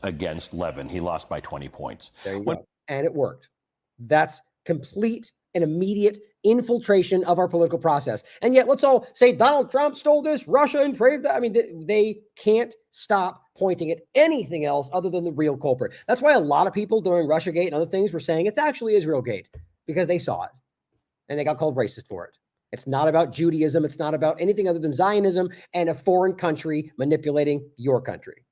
against Levin. He lost by 20 points. There you go. And it worked. That's complete and immediate infiltration of our political process. And yet let's all say Donald Trump stole this, Russia engraved that. I mean, they can't stop pointing at anything else other than the real culprit. That's why a lot of people during Russiagate and other things were saying it's actually Israelgate, because they saw it and they got called racist for it. It's not about Judaism. It's not about anything other than Zionism and a foreign country manipulating your country.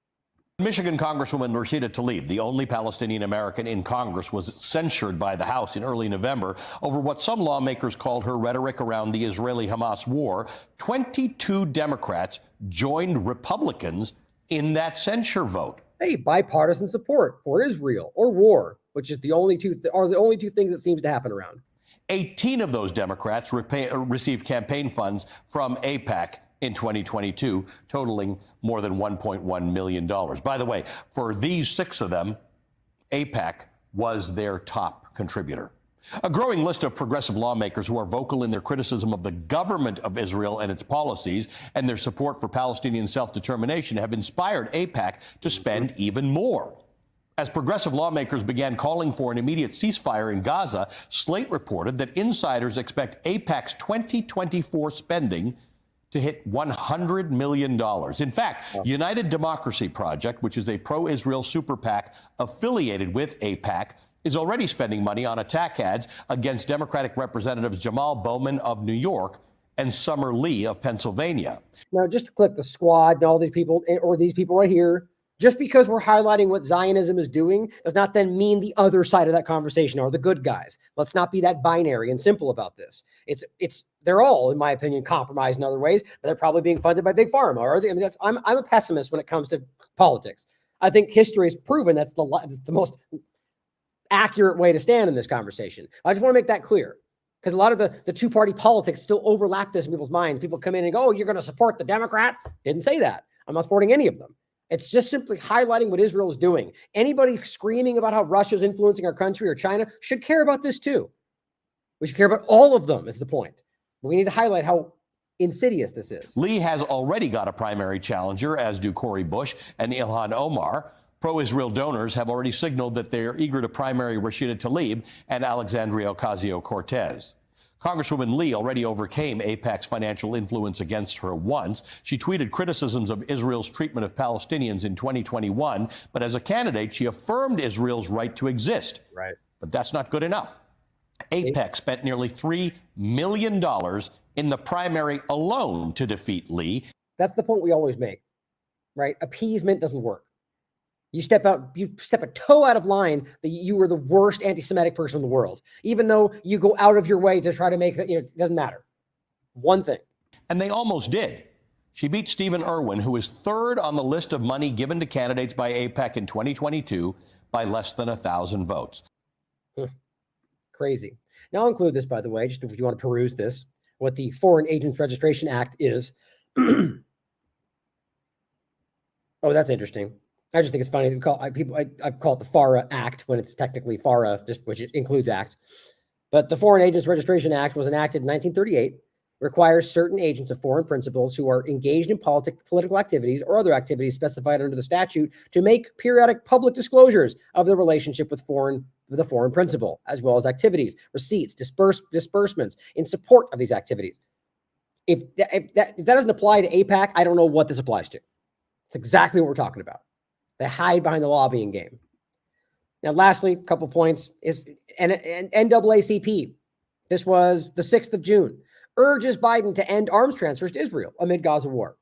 Michigan Congresswoman Rashida Tlaib, the only Palestinian American in Congress, was censured by the House in early November over what some lawmakers called her rhetoric around the Israeli-Hamas war. 22 Democrats joined Republicans in that censure vote. Hey, bipartisan support for Israel or war, which is the only two things that seems to happen around. 18 of those Democrats received campaign funds from AIPAC in 2022, totaling more than $1.1 million. By the way, for these 6 of them, AIPAC was their top contributor. A growing list of progressive lawmakers who are vocal in their criticism of the government of Israel and its policies and their support for Palestinian self-determination have inspired AIPAC to spend even more. As progressive lawmakers began calling for an immediate ceasefire in Gaza, Slate reported that insiders expect AIPAC's 2024 spending to hit $100 million. In fact, United Democracy Project, which is a pro-Israel super PAC affiliated with AIPAC, is already spending money on attack ads against Democratic Representatives Jamal Bowman of New York and Summer Lee of Pennsylvania. Now, just to click the squad and all these people, or these people right here, just because we're highlighting what Zionism is doing does not then mean the other side of that conversation are the good guys. Let's not be that binary and simple about this. They're all, in my opinion, compromised in other ways, but they're probably being funded by Big Pharma. Are they? I mean, I'm a pessimist when it comes to politics. I think history has proven that's the most accurate way to stand in this conversation. I just want to make that clear, because a lot of the two-party politics still overlap this in people's minds. People come in and go, oh, you're going to support the Democrat? Didn't say that. I'm not supporting any of them. It's just simply highlighting what Israel is doing. Anybody screaming about how Russia is influencing our country or China should care about this too. We should care about all of them is the point. But we need to highlight how insidious this is. Lee has already got a primary challenger, as do Cori Bush and Ilhan Omar. Pro-Israel donors have already signaled that they're eager to primary Rashida Tlaib and Alexandria Ocasio-Cortez. Congresswoman Lee already overcame AIPAC's financial influence against her once. She tweeted criticisms of Israel's treatment of Palestinians in 2021, but as a candidate, she affirmed Israel's right to exist. Right. But that's not good enough. AIPAC spent nearly $3 million in the primary alone to defeat Lee. That's the point we always make, right? Appeasement doesn't work. You step a toe out of line that you were the worst anti-Semitic person in the world, even though you go out of your way to try to make that, it doesn't matter. One thing. And they almost did. She beat Stephen Irwin, who is third on the list of money given to candidates by AIPAC in 2022 by less than 1,000 votes. Crazy. Now I'll include this, by the way, just if you want to peruse this, what the Foreign Agents Registration Act is. Oh, that's interesting. I just think it's funny that I call it the FARA Act when it's technically FARA, which it includes Act. But the Foreign Agents Registration Act was enacted in 1938, requires certain agents of foreign principals who are engaged in political activities or other activities specified under the statute to make periodic public disclosures of their relationship with the foreign principal, as well as activities, receipts, disbursements in support of these activities. If that doesn't apply to AIPAC, I don't know what this applies to. It's exactly what we're talking about. They hide behind the lobbying game. Now, lastly, a couple points is NAACP. This was the 6th of June. Urges Biden to end arms transfers to Israel amid Gaza war.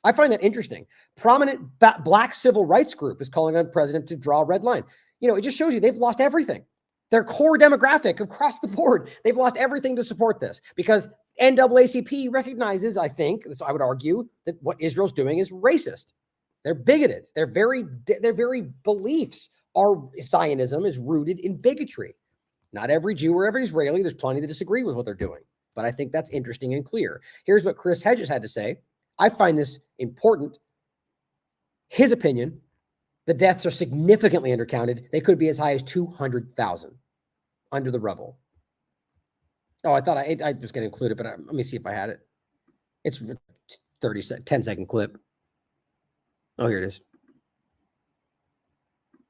I find that interesting. Prominent black civil rights group is calling on president to draw a red line. You know, it just shows you they've lost everything. Their core demographic across the board, they've lost everything to support this because NAACP recognizes, I think, I would argue, that what Israel's doing is racist. They're bigoted. Their very beliefs are Zionism is rooted in bigotry. Not every Jew or every Israeli, there's plenty that disagree with what they're doing. But I think that's interesting and clear. Here's what Chris Hedges had to say. I find this important. His opinion, the deaths are significantly undercounted. They could be as high as 200,000 under the rubble. Oh, I thought I was going to include it, but let me see if I had it. It's 10-second clip. Oh, here it is.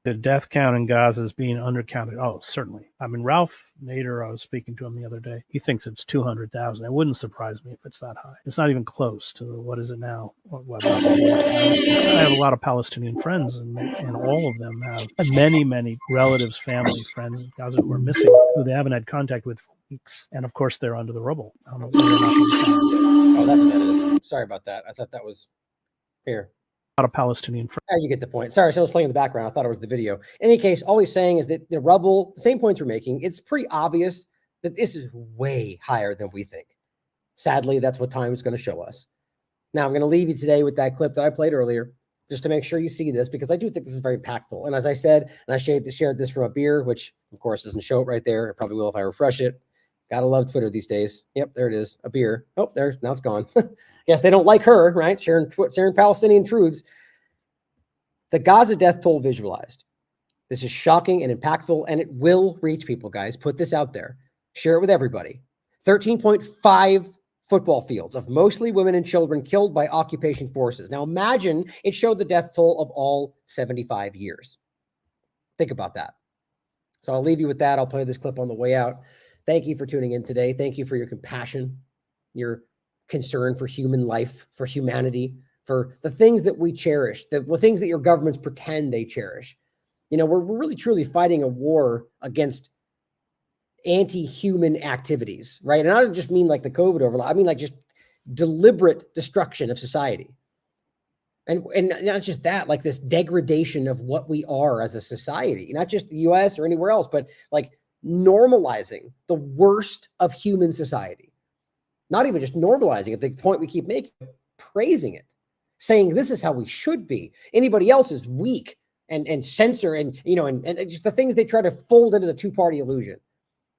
The death count in Gaza is being undercounted. Oh, certainly. I mean, Ralph Nader, I was speaking to him the other day. He thinks it's 200,000. It wouldn't surprise me if it's that high. It's not even close to what is it now? I have a lot of Palestinian friends, and all of them have many, many relatives, family, friends in Gaza who are missing, who they haven't had contact with for weeks. And of course, they're under the rubble. Oh, that's what that is. Sorry about that. I thought that was here. A lot of Palestinian friends. You get the point. Sorry, someone was playing in the background. I thought it was the video. In any case, all he's saying is that the rubble, the same points we're making, it's pretty obvious that this is way higher than we think. Sadly, that's what time is going to show us. Now, I'm going to leave you today with that clip that I played earlier, just to make sure you see this, because I do think this is very impactful. And as I said, and I shared this from a beer, which of course doesn't show it right there. It probably will if I refresh it. Gotta love Twitter these days. Yep, there it is. A beer. Oh, there. Now it's gone. Yes, they don't like her, right? Sharing Palestinian truths. The Gaza death toll visualized. This is shocking and impactful, and it will reach people, guys. Put this out there. Share it with everybody. 13.5 football fields of mostly women and children killed by occupation forces. Now imagine it showed the death toll of all 75 years. Think about that. So I'll leave you with that. I'll play this clip on the way out. Thank you for tuning in today. Thank you for your compassion, your concern for human life, for humanity, for the things that we cherish, the things that your governments pretend they cherish. You know, we're really truly fighting a war against anti-human activities, right? And I don't just mean like the COVID overlap. I mean like just deliberate destruction of society. And not just that, like this degradation of what we are as a society, not just the US or anywhere else, but like normalizing the worst of human society. Not even just normalizing it, the point we keep making, praising it, saying this is how we should be. Anybody else is weak and censor and, you know, and just the things they try to fold into the two-party illusion.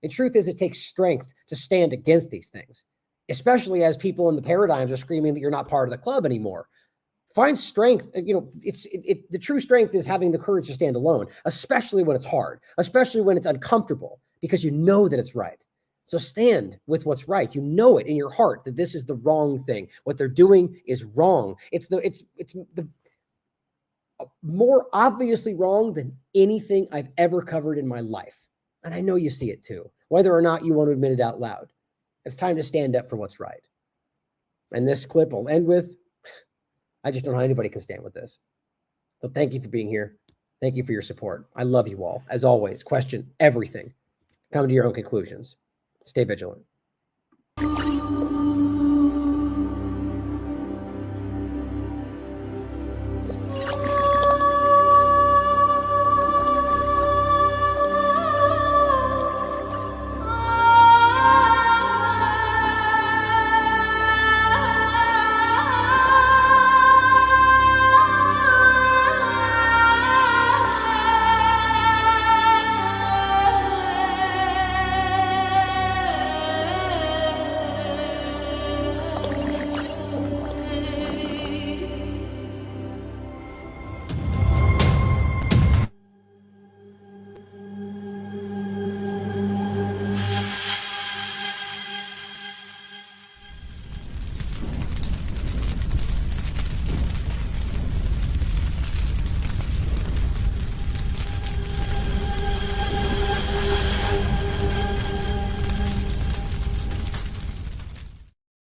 The truth is it takes strength to stand against these things, especially as people in the paradigms are screaming that you're not part of the club anymore. Find strength. You know, the true strength is having the courage to stand alone, especially when it's hard, especially when it's uncomfortable, because you know that it's right. So stand with what's right. You know it in your heart that this is the wrong thing. What they're doing is wrong. It's the more obviously wrong than anything I've ever covered in my life. And I know you see it too, whether or not you want to admit it out loud. It's time to stand up for what's right. And this clip will end with, I just don't know how anybody can stand with this. So thank you for being here. Thank you for your support. I love you all. As always, question everything. Come to your own conclusions. Stay vigilant.